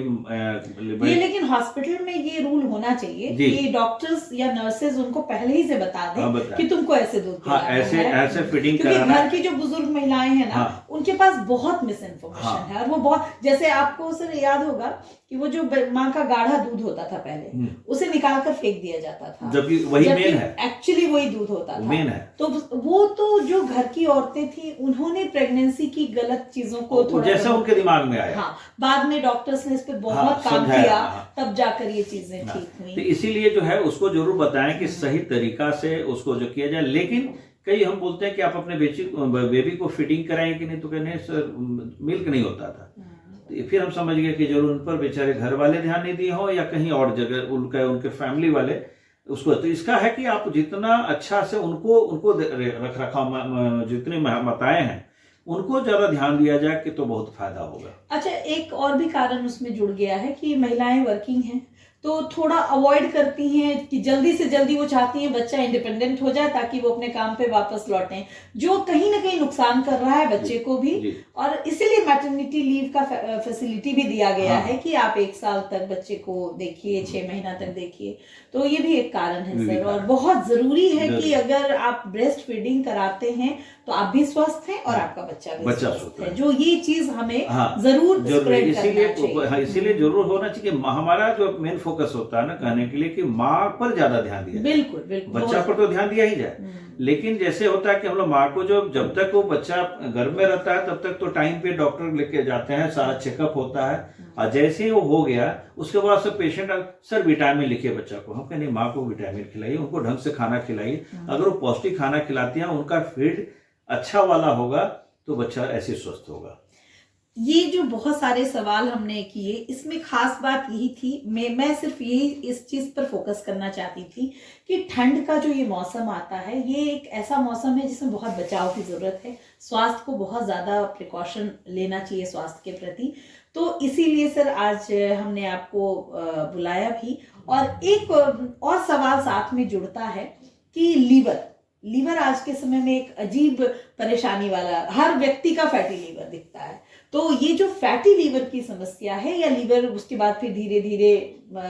ये लेकिन हॉस्पिटल में ये रूल होना चाहिए कि डॉक्टर्स या नर्सेज उनको पहले ही से बता दें कि तुमको ऐसे दूध पिलाना है, ऐसे फीडिंग क्योंकि घर की जो बुजुर्ग महिलाएं हैं ना, उनके पास बहुत मिस इन्फॉर्मेशन है। और वो बहुत, जैसे आपको सर याद होगा कि वो जो माँ का गाढ़ा दूध होता था पहले, उसे निकाल कर फेंक दिया जाता था, जबकि वही मेन है, एक्चुअली वही दूध होता था, मेन है। तो वो तो जो घर की औरतें थी उन्होंने प्रेगनेंसी की गलत चीजों को थोड़ा जैसे उनके दिमाग में आया, हाँ, बाद में डॉक्टर्स ने इस पे बहुत काम किया, तब जाकर ये चीजें ठीक हुई। तो इसीलिए जो है उसको जरूर बताएं कि सही तरीका से उसको जो किया जाए। लेकिन कई हम बोलते हैं कि आप अपने बेबी को फीडिंग कराएंगे कि नहीं, तो कहने सर मिल्क नहीं होता था। तो फिर हम समझ गए कि जरूर उन पर बेचारे घर वाले ध्यान नहीं दिए हो या कहीं और जगह उनके फैमिली वाले उसको। तो इसका है कि आप जितना अच्छा से उनको रख रखाव, जितनी माताएं हैं उनको ज्यादा ध्यान दिया जाए कि तो बहुत फायदा होगा। अच्छा, एक और भी कारण उसमें जुड़ गया है कि महिलाएं वर्किंग हैं तो थोड़ा अवॉइड करती हैं कि जल्दी से जल्दी वो चाहती हैं बच्चा इंडिपेंडेंट हो जाए ताकि वो अपने काम पे वापस लौटें, जो कहीं ना कहीं नुकसान कर रहा है बच्चे को भी। और इसीलिए मैटरनिटी लीव का फैसिलिटी भी दिया गया है कि आप 1 साल तक बच्चे को देखिए, 6 महीना तक देखिए। तो ये भी एक कारण है सर, और बहुत जरूरी है कि अगर आप ब्रेस्ट फीडिंग कराते हैं तो आप भी स्वस्थ हैं और आपका बच्चा भी स्वस्थ है। जो ये चीज हमें जरूर स्प्रेड करना चाहिए। इसीलिए जरूर होना चाहिए। हमारा जो मेन फोकस होता है ना कहने के लिए कि माँ पर ज्यादा ध्यान दिया, बिल्कुल बिल्कुल, बच्चा पर तो ध्यान दिया ही जाए। लेकिन जैसे होता है कि हम लोग माँ को जब तक वो बच्चा गर्भ में रहता है तब तक तो टाइम पे डॉक्टर लेके जाते हैं, सारा चेकअप होता है, और जैसे ही वो हो गया उसके बाद से पेशेंट सर विटामिन लिखिए बच्चा को। हम कहने माँ को विटामिन खिलाइए, उनको ढंग से खाना खिलाइए। अगर वो पौष्टिक खाना खिलाती हैं, उनका फीड अच्छा वाला होगा तो बच्चा ऐसे स्वस्थ होगा। ये जो बहुत सारे सवाल हमने किए, इसमें खास बात यही थी, मैं सिर्फ यही इस चीज पर फोकस करना चाहती थी कि ठंड का जो ये मौसम आता है, ये एक ऐसा मौसम है जिसमें बहुत बचाव की जरूरत है। स्वास्थ्य को बहुत ज्यादा प्रिकॉशन लेना चाहिए स्वास्थ्य के प्रति। तो इसीलिए सर आज हमने आपको बुलाया भी। और एक और सवाल साथ में जुड़ता है कि लीवर आज के समय में एक अजीब परेशानी वाला, हर व्यक्ति का फैटी लीवर दिखता है। तो ये जो फैटी लीवर की समस्या है, या लीवर उसके बाद फिर धीरे धीरे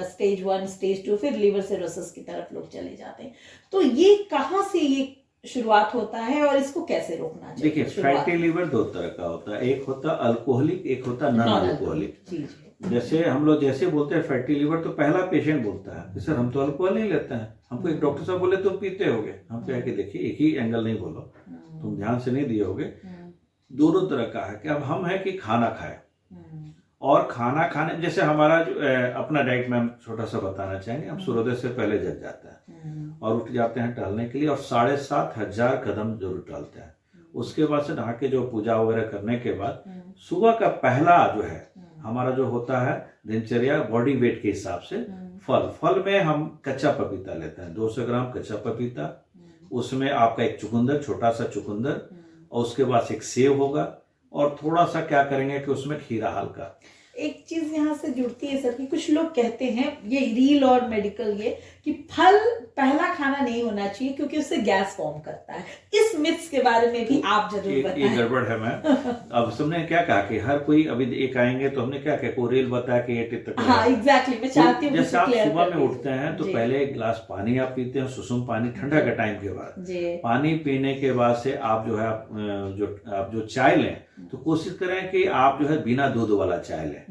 स्टेज 1 स्टेज 2 फिर लीवर सिरोसिस की तरफ लोग चले जाते हैं, तो ये कहाँ से ये शुरुआत होता है और इसको कैसे रोकना चाहिए? देखिए, फैटी लीवर 2 तरह का होता है, एक होता अल्कोहलिक, एक होता नॉन अल्कोहलिक। जैसे हम लोग जैसे बोलते हैं फैटी लीवर, तो पहला पेशेंट बोलता है कि सर हम तो अल्कोहल नहीं लेते हैं। हमको एक डॉक्टर साहब बोले तुम पीते होगे, हम कहे कि देखिए एक ही एंगल नहीं बोलो, तुम ध्यान से नहीं दिए होगे। दोनों तरह का है कि अब हम है कि खाना खाए, और खाना खाने जैसे हमारा जो अपना डाइट में हम छोटा सा बताना चाहेंगे। हम सूर्योदय से पहले जग जाते हैं और उठ जाते हैं टहलने के लिए, और 7,500 कदम जरूर टहलते हैं। उसके बाद से नहा के जो पूजा वगैरह करने के बाद सुबह का पहला जो है हमारा जो होता है दिनचर्या बॉडी वेट के हिसाब से फल में हम कच्चा पपीता लेते हैं, 200 ग्राम कच्चा पपीता, उसमें आपका एक चुकंदर, छोटा सा चुकंदर, और उसके बाद एक सेव होगा, और थोड़ा सा क्या करेंगे कि उसमें खीरा हल्का। एक चीज यहाँ से जुड़ती है सर कि कुछ लोग कहते हैं, ये रील और मेडिकल, ये कि फल पहला खाना नहीं होना चाहिए क्योंकि उससे गैस फॉर्म करता है। इस मिथ्स के बारे में भी आप जरूर बताएं। ये गड़बड़ है मैम। अब सबने क्या कहा कि हर कोई अभी एक आएंगे तो हमने क्या कहा, कोई रील बताया कि ये टिक तक। हाँ एग्जैक्टली, मैं चाहती हूँ जैसे आप सुबह में उठते हैं तो पहले एक गिलास पानी आप पीते हैं, सुसुम पानी, ठंडा के टाइम के बाद। पानी पीने के बाद से आप जो है आप जो चाय लें तो कोशिश करें कि आप जो है बिना दूध वाला चाय लें।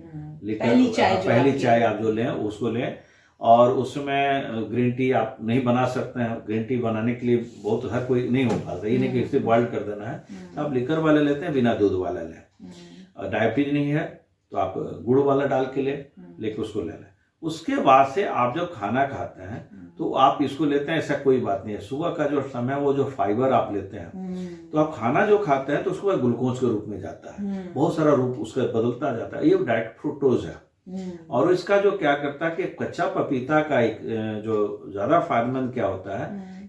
पहली चाय आप जो लें उसको लें। और उसमें ग्रीन टी आप नहीं बना सकते हैं, ग्रीन टी बनाने के लिए बहुत हर कोई नहीं हो पाता, ये नहीं कि इसे बॉइल कर देना है। आप लिकर वाले लेते हैं, बिना दूध वाला लें। डायबिटीज नहीं है तो आप गुड़ वाला डाल के लेके उसको ले लें। उसके बाद से आप जब खाना खाते हैं तो आप इसको लेते हैं, ऐसा कोई बात नहीं है। सुबह का जो समय वो जो फाइबर आप लेते हैं तो आप खाना जो खाते हैं तो उसके बाद ग्लूकोज के रूप में जाता है, बहुत सारा रूप उसका बदलता जाता है। ये डायरेक्ट फ्रुक्टोज है। और इसका जो क्या करता है कि कच्चा पपीता का एक जो ज्यादा फायदेमंद क्या होता है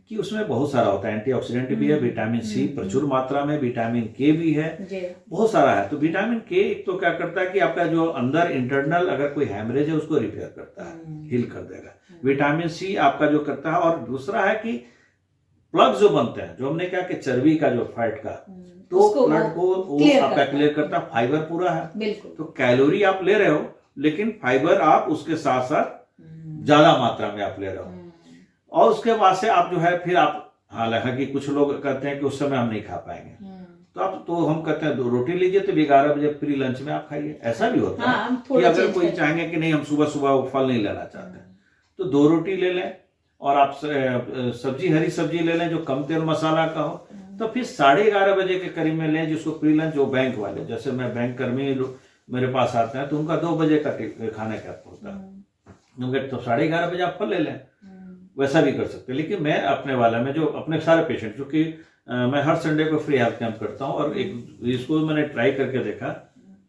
कि उसमें बहुत सारा होता है, एंटीऑक्सीडेंट भी है, विटामिन सी प्रचुर मात्रा में, विटामिन के भी है, बहुत सारा है। तो विटामिन के एक तो क्या करता है कि आपका जो अंदर इंटरनल अगर कोई हैमरेज है उसको रिपेयर करता है, हील कर देगा। विटामिन सी आपका जो करता है। और दूसरा है कि प्लग जो बनते हैं, जो हमने कहा कि चर्बी का जो फैट का, तो ब्लड को आपका क्लियर करता है। फाइबर पूरा है, तो कैलोरी आप ले रहे हो लेकिन फाइबर आप उसके साथ साथ ज्यादा मात्रा में आप ले रहे हो। और उसके बाद से आप जो है फिर आप, हालांकि कुछ लोग कहते हैं कि उस समय हम नहीं खा पाएंगे तो हम कहते हैं 2 रोटी लीजिए तो 11 बजे प्री लंच में आप खाइए। ऐसा भी होता है कि अगर कोई चाहेंगे कि नहीं हम सुबह सुबह फल नहीं लेना चाहते तो 2 रोटी ले लें और आप सब्जी, हरी सब्जी ले लें जो कम तेल मसाला का हो। तो फिर 11:30 बजे के करीब में लें, जिसको प्री लंच, जो बैंक वाले, जैसे मैं बैंक कर्मी मेरे पास आते हैं तो उनका 2 बजे का खाने का होता है, तो 11:30 बजे आप फल ले लें। वैसा भी कर सकते हैं। लेकिन मैं अपने वाला में जो अपने सारे पेशेंट, क्योंकि मैं हर संडे को फ्री हेल्थ कैंप करता हूँ और एक इसको मैंने ट्राई करके देखा,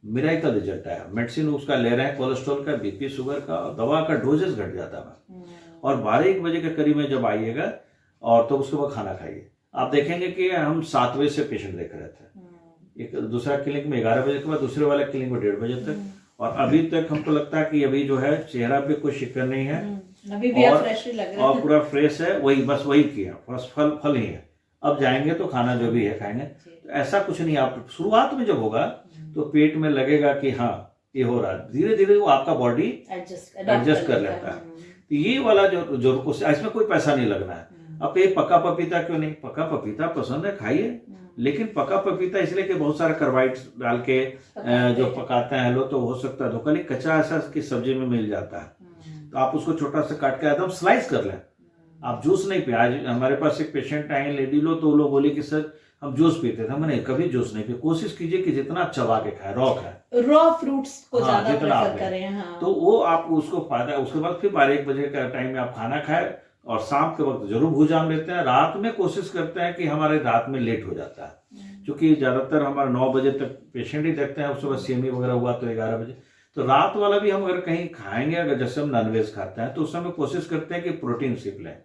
मिराकल रिजल्ट आया। मेडिसिन उसका ले रहे हैं, कोलेस्ट्रॉल का, बीपी, शुगर का, दवा का डोजेस घट जाता है। और 12-1 बजे के करीब में जब आइएगा और तो उसके बाद खाना खाइए, आप देखेंगे कि हम 7 बजे से पेशेंट देख रहे थे, एक दूसरा क्लिनिक में 11 बजे के बाद, दूसरे वाले क्लिनिक में 1:30 बजे तक। और अभी तक हमको लगता है कि अभी जो है चेहरा पे कोई शिकन नहीं है, अभी भी आप फ्रेश लग रहे हैं और पूरा फ्रेश है। वही बस वही किया, बस फल ही है। अब जाएंगे तो खाना जो भी है खाएंगे। तो ऐसा कुछ नहीं, आप शुरुआत में जब होगा तो पेट में लगेगा कि हाँ ये हो रहा है, धीरे धीरे वो आपका बॉडी एडजस्ट कर लेता है। तो ये वाला जो इसमें कोई पैसा नहीं लगना है। अब ये पका पपीता क्यों नहीं, पका पपीता पसंद है, खाइए, लेकिन पका पपीता इसलिए कि बहुत सारे कार्बाइड्स डाल के जो पकाते हैं लोग, तो हो सकता है धोखा। नहीं, कच्चा ऐसा की सब्जी में मिल जाता है, तो आप उसको छोटा सा काट के एकदम स्लाइस कर लें। आप जूस नहीं पिए। आज हमारे पास एक पेशेंट आए लेडी लोग, तो वो लोग बोली कि सर हम जूस पीते थे। मैंने कभी जूस नहीं पिया। कोशिश कीजिए कि जितना चबा के खाए, रॉ खाए, रॉ फ्रूट्स को ज्यादा प्रेफर करें। तो वो आप उसको फायदा। उसके बाद फिर 12-1 बजे का टाइम में आप खाना खाए और शाम के वक्त जरूर भूजाम लेते हैं। रात में कोशिश करते हैं कि हमारे रात में लेट हो जाता है, क्योंकि ज्यादातर हमारे 9 बजे तक पेशेंट ही देखते हैं। उसके बाद सीएमई वगैरह हुआ तो 11 बजे। तो रात वाला भी हम अगर कहीं खाएंगे, अगर जैसे हम नॉनवेज खाते हैं, तो उस समय कोशिश करते हैं कि प्रोटीन सिर्फ लें,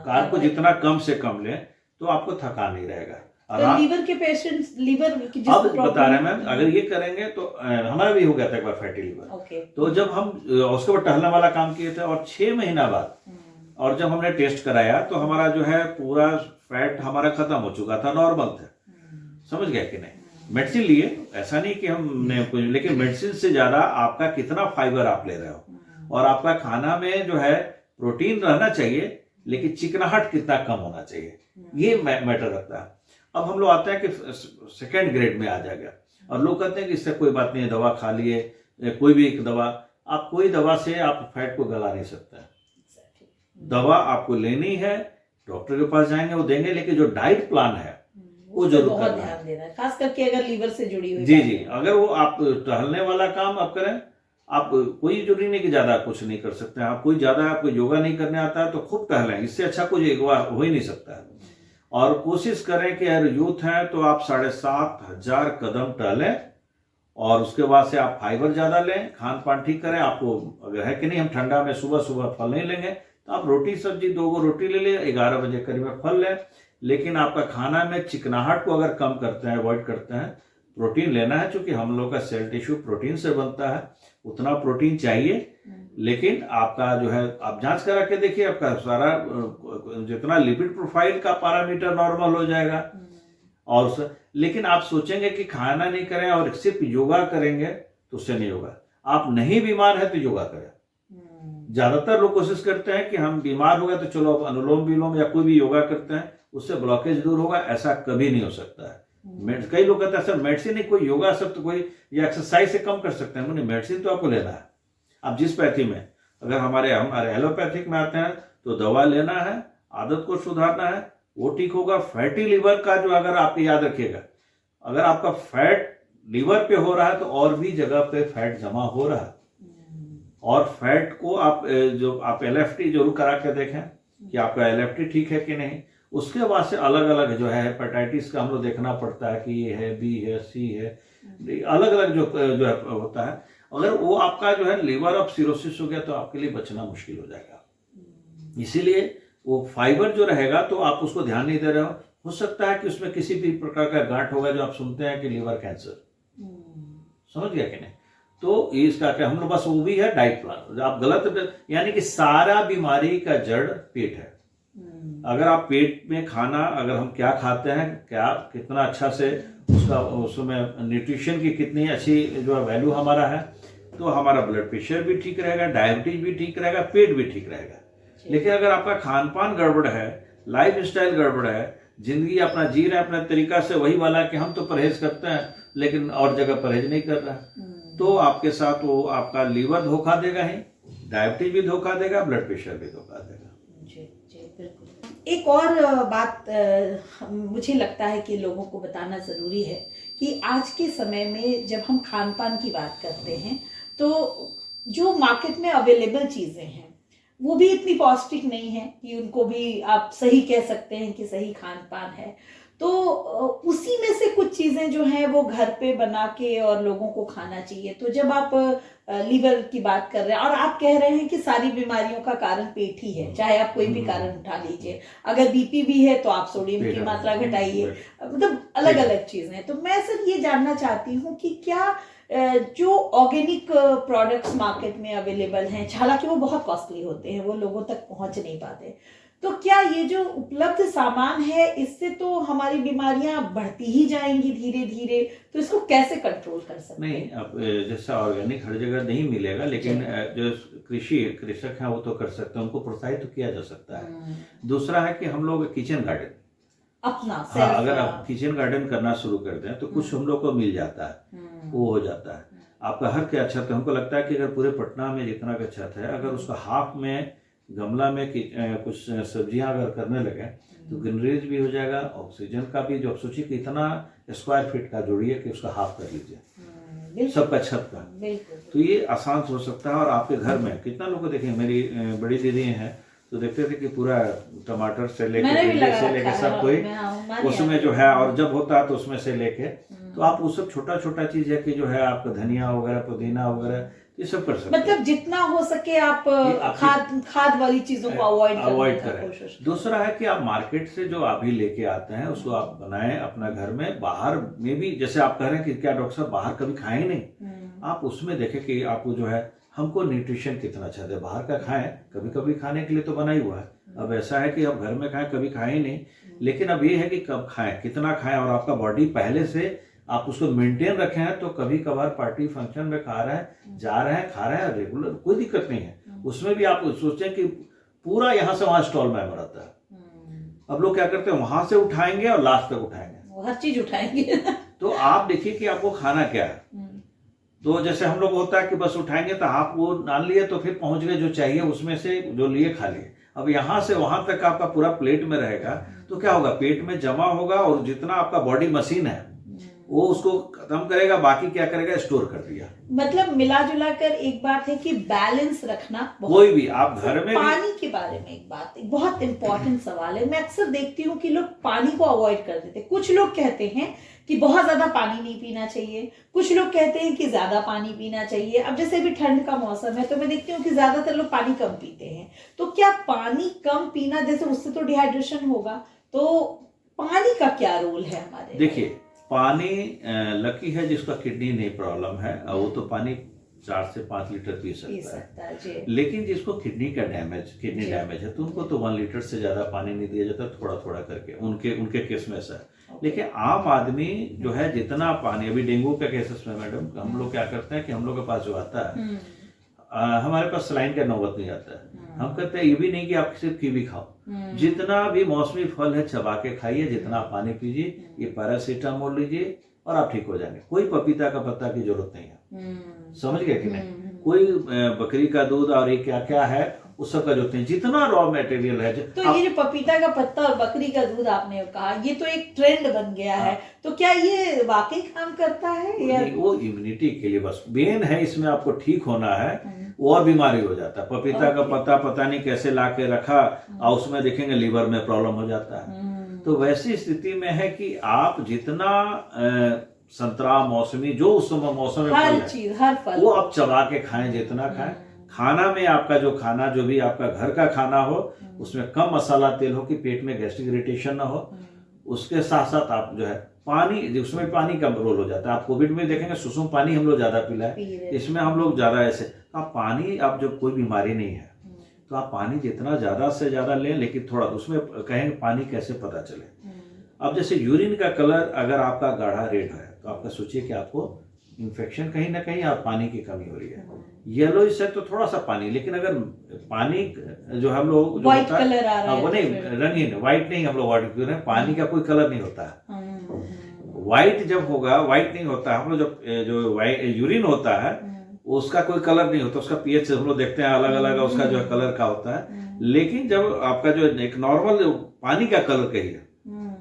कार्ब को जितना कम से कम लें तो आपको थकान नहीं रहेगा। तो लीवर के पेशेंट्स, लीवर की अब बता रहे हैं मैम, अगर ये करेंगे तो हमारा भी हो गया था एक बार फैटी लीवर। तो जब हम उसके बाद टहलने वाला काम किए थे और 6 महीना बाद, और जब हमने टेस्ट कराया तो हमारा जो है पूरा फैट हमारा खत्म हो चुका था, नॉर्मल था। समझ गया कि नहीं? मेडिसिन लिए, ऐसा नहीं कि हमने कुछ, लेकिन मेडिसिन से ज्यादा आपका कितना फाइबर आप ले रहे हो, और आपका खाना में जो है प्रोटीन रहना चाहिए, लेकिन चिकनाहट कितना कम होना चाहिए, ये मैटर रखता है। अब हम लोग आते हैं कि 2nd ग्रेड में आ जाएगा, और लोग कहते हैं कि इससे कोई बात नहीं है, दवा खा लिए, कोई भी एक दवा। आप कोई दवा से आप फैट को गला नहीं सकता। दवा आपको लेनी है, डॉक्टर के पास जाएंगे, वो देंगे, लेकिन जो डाइट प्लान है वो जरूर बहुत ध्यान देना है, खास करके अगर लीवर से जुड़ी हुई। जी, अगर वो आप टहलने वाला काम आप करें, आप कोई जरूरी नहीं कि ज्यादा कुछ नहीं कर सकते हैं। आप कोई ज्यादा आपको योगा नहीं करने आता है तो खूब टहलें, इससे अच्छा कुछ हो ही नहीं सकता है। और कोशिश करें कि अगर यूथ है तो आप 7,500 कदम टहलें, और उसके बाद से आप फाइबर ज्यादा लें, खान पान ठीक करें। आपको अगर है कि नहीं हम ठंडा में सुबह सुबह फल नहीं लेंगे, तो आप रोटी सब्जी 2 रोटी ले लें, 11 बजे करीब में फल लें, लेकिन आपका खाना में चिकनाहट को अगर कम करते हैं, अवॉइड करते हैं, प्रोटीन लेना है, क्योंकि हम लोग का सेल टिश्यू प्रोटीन से बनता है, उतना प्रोटीन चाहिए। लेकिन आपका जो है आप जांच करा के देखिए, आपका सारा जितना लिपिड प्रोफाइल का पैरामीटर नॉर्मल हो जाएगा। और लेकिन आप सोचेंगे कि खाना नहीं करें और सिर्फ योगा करेंगे तो उससे नहीं होगा। आप नहीं बीमार है तो योगा करें। ज्यादातर लोग कोशिश करते हैं कि हम बीमार हो गए तो चलो अब अनुलोम विलोम या कोई भी योगा करते हैं, उससे ब्लॉकेज दूर होगा। ऐसा कभी नहीं हो सकता है। कई लोग कहते हैं सर मेडिसिन नहीं, कोई योगा सब तो कोई या एक्सरसाइज से कम कर सकते हैं। नहीं, मेडिसिन तो आपको लेना है। आप जिस पैथी में, अगर हमारे एलोपैथिक में आते हैं तो दवा लेना है, आदत को सुधारना है, वो ठीक होगा। फैटी लीवर का जो, अगर आप याद रखिएगा, अगर आपका फैट लीवर पे हो रहा है तो और भी जगह पे फैट जमा हो रहा है। और फैट को आप जो आप एलएफटी जरूर करा के देखें कि आपका एलएफटी ठीक है कि नहीं। उसके बाद से अलग अलग जो है हेपेटाइटिस का हम लोग देखना पड़ता है कि ये है, बी है, सी है, अलग अलग जो है होता है। अगर वो आपका जो है लिवर ऑफ सिरोसिस हो गया तो आपके लिए बचना मुश्किल हो जाएगा। इसीलिए वो फाइबर जो रहेगा तो आप उसको ध्यान नहीं दे रहे हो सकता है कि उसमें किसी भी प्रकार का गांठ होगा, जो आप सुनते हैं कि लिवर कैंसर, समझ गया कि नहीं। तो इसका क्या, हम लोग बस वो भी है डाइट प्लान। आप गलत, यानी कि सारा बीमारी का जड़ पेट है। अगर आप पेट में खाना, अगर हम क्या खाते हैं, क्या कितना अच्छा से उसका उसमें न्यूट्रिशन की कितनी अच्छी जो वैल्यू हमारा है, तो हमारा ब्लड प्रेशर भी ठीक रहेगा, डायबिटीज भी ठीक रहेगा, पेट भी ठीक रहेगा। लेकिन अगर आपका खान पान गड़बड़ है, लाइफ स्टाइल गड़बड़ है, जिंदगी अपना जी रहे हैं अपने तरीका से, वही वाला कि हम तो परहेज करते हैं लेकिन और जगह परहेज नहीं कर रहा है, तो आपके साथ वो आपका लीवर धोखा देगा ही, डायबिटीज भी धोखा देगा, ब्लड प्रेशर भी धोखा देगा। जी जी बिल्कुल। एक और बात मुझे लगता है कि लोगों को बताना ज़रूरी है कि आज के समय में जब हम खान पान की बात करते हैं तो जो मार्केट में अवेलेबल चीज़ें हैं वो भी इतनी पौष्टिक नहीं है कि उनको भी आप सही कह सकते हैं कि सही खान पान है। तो उसी में से कुछ चीज़ें जो हैं वो घर पे बना के और लोगों को खाना चाहिए। तो जब आप लीवर की बात कर रहे हैं और आप कह रहे हैं कि सारी बीमारियों का कारण पेट ही है, चाहे आप कोई भी कारण उठा लीजिए, अगर बीपी भी है तो आप सोडियम की मात्रा घटाइए, मतलब अलग अलग चीज़ें। तो मैं सर ये जानना चाहती हूँ कि क्या जो ऑर्गेनिक प्रोडक्ट्स मार्केट में अवेलेबल हैं, हालांकि वो बहुत कॉस्टली होते हैं, वो लोगों तक पहुंच नहीं पाते, तो क्या ये जो उपलब्ध सामान है इससे तो हमारी बीमारियां बढ़ती ही जाएंगी धीरे धीरे, तो इसको कैसे कंट्रोल कर सकते हैं? नहीं, अब जैसा ऑर्गेनिक हर जगह नहीं मिलेगा, लेकिन जो कृषक हैं वो तो कर सकते हैं, उनको प्रोत्साहित तो किया जा सकता है। दूसरा है कि हम लोग किचन गार्डन अपना अगर आप किचन गार्डन करना शुरू कर दें तो कुछ हम लोग को मिल जाता है, वो हो जाता है। आपका हर क्या छत है, हमको लगता है कि अगर पूरे पटना में जितना का छत है, अगर उसका हाफ में गमला में कुछ सब्जियां अगर करने लगे तो ग्रीनरीज भी हो जाएगा, ऑक्सीजन का भी, जो सोचिए कि इतना स्क्वायर फीट का जोड़िए कि उसका हाफ कर लीजिए सबका छत का, तो ये आसान हो सकता है। और आपके घर में कितना लोग को देखें, मेरी बड़ी दीदी हैं तो देखते थे कि पूरा टमाटर से लेके सब कोई उसमें जो है, और जब होता है तो उसमें से लेके, तो आप वो सब छोटा छोटा चीज है कि जो है आपका धनिया वगैरह, पुदीना वगैरह, ये सब कर सकते हैं। मतलब जितना हो सके आप खाद वाली चीजों को अवॉइड करें। दूसरा है कि आप मार्केट से जो अभी लेके आते हैं उसको आप बनाएं अपना घर में। बाहर में भी जैसे आप कह रहे हैं कि क्या डॉक्टर साहब बाहर कभी खाए नहीं, आप उसमें देखें कि आपको जो है हमको न्यूट्रिशन कितना अच्छा है। बाहर का खाएं, कभी कभी खाने के लिए तो बना ही हुआ है, अब ऐसा है कि अब घर में खाएं, कभी खाए ही नहीं, लेकिन अब ये है कि कब खाएं, कितना खाएं, और आपका बॉडी पहले से आप उसको मेंटेन रखे हैं तो कभी कभार पार्टी फंक्शन में खा रहे हैं, जा रहे हैं, खा रहे हैं, रेगुलर कोई दिक्कत नहीं है। उसमें भी आप सोचें कि पूरा यहाँ से वहां स्टॉल में रहता है। अब लोग क्या करते हैं, वहां से उठाएंगे और लास्ट तक उठाएंगे, हर चीज उठाएंगे। तो आप देखिए कि आपको खाना क्या है। तो जैसे हम लोग होता है कि बस उठाएंगे तो आप वो डाल लिए तो फिर पहुंच गए जो चाहिए, उसमें से जो लिए खा लिए। अब यहाँ से वहां तक आपका पूरा प्लेट में रहेगा तो क्या होगा, पेट में जमा होगा, और जितना आपका बॉडी मशीन है वो उसको खत्म करेगा, बाकी क्या करेगा, स्टोर कर दिया। मतलब मिला जुला कर एक बात है कि बैलेंस रखना, कोई भी आप घर में पानी के बारे में एक बात, एक बहुत इंपॉर्टेंट सवाल है। मैं अक्सर देखती हूँ कि लोग पानी को अवॉइड कर देते। कुछ लोग कहते हैं कि बहुत ज्यादा पानी नहीं पीना चाहिए, कुछ लोग कहते हैं कि ज्यादा पानी पीना चाहिए। अब जैसे अभी ठंड का मौसम है तो मैं देखती हूँ कि ज्यादातर लोग पानी कम पीते हैं। तो क्या पानी कम पीना, जैसे उससे तो डिहाइड्रेशन होगा, तो पानी का क्या रोल है हमारे? देखिए, पानी लकी है जिसका किडनी नहीं प्रॉब्लम है, और वो तो पानी 4 से 5 लीटर पी सकता है जी। लेकिन जिसको किडनी डैमेज है तो उनको तो 1 लीटर से ज्यादा पानी नहीं दिया जाता, थोड़ा थोड़ा करके उनके केस में ऐसा है। लेकिन आम आदमी जो है जितना पानी, अभी डेंगू के केसेस में मैडम हम लोग क्या करते हैं कि हम लोग के पास जो आता है हमारे पास सलाइन का नौबत नहीं आता है। हम कहते हैं ये भी नहीं कि आप सिर्फ कीवी खाओ, जितना भी मौसमी फल है चबा के खाइए, जितना पानी पीजिए, ये पैरासीटामोल लीजिए और आप ठीक हो जाएंगे। कोई पपीता का पत्ता की जरूरत नहीं है, समझ गए कि नहीं? कोई बकरी का दूध और ये क्या क्या है उस सब का जरूरत नहीं, जितना रॉ मटेरियल है। तो ये जो पपीता का पत्ता और बकरी का दूध आपने कहा, ये तो एक ट्रेंड बन गया है, तो क्या ये वाकई काम करता है या वो इम्यूनिटी के लिए बस मेन है, इसमें आपको ठीक होना है और बीमारी हो जाता है। पपीता का पता नहीं कैसे ला के रखा और उसमें देखेंगे लीवर में प्रॉब्लम हो जाता है। तो वैसी स्थिति में है कि आप जितना संतरा, मौसमी, जो उस समय मौसम में हर फल वो आप चबा के खाएं, जितना खाएं। खाना में आपका जो खाना, जो भी आपका घर का खाना हो, उसमें कम मसाला तेल हो कि पेट में गैस्ट्रिक इरिटेशन ना हो। उसके साथ साथ आप जो है पानी, उसमें पानी का रोल हो जाता है। आप कोविड में देखेंगे सुसुम पानी हम लोग ज्यादा पिलाए, इसमें हम लोग ज्यादा ऐसे। आप पानी, आप जब कोई बीमारी नहीं है तो आप पानी जितना ज्यादा से ज्यादा लें, लेकिन थोड़ा उसमें कहेंगे पानी कैसे पता चले। अब जैसे यूरिन का कलर अगर आपका गाढ़ा रेड है तो आपका सोचिए कि आपको इन्फेक्शन कहीं ना कहीं आप पानी की कमी हो रही है। येलो है तो थोड़ा सा पानी, लेकिन अगर पानी जो हम लोग जो व्हाइट होता है कलर आ रहा है, वो नहीं, रंगीन व्हाइट नहीं, हम लोग व्हाइट क्यों रहे, पानी का कोई कलर नहीं होता है। व्हाइट जब होगा, व्हाइट नहीं होता, हम लोग जब जो यूरिन होता है उसका कोई कलर नहीं होता, उसका पीएच हम लोग देखते हैं अलग अलग उसका जो है कलर का होता है। लेकिन जब आपका जो एक नॉर्मल पानी का कलर कहिए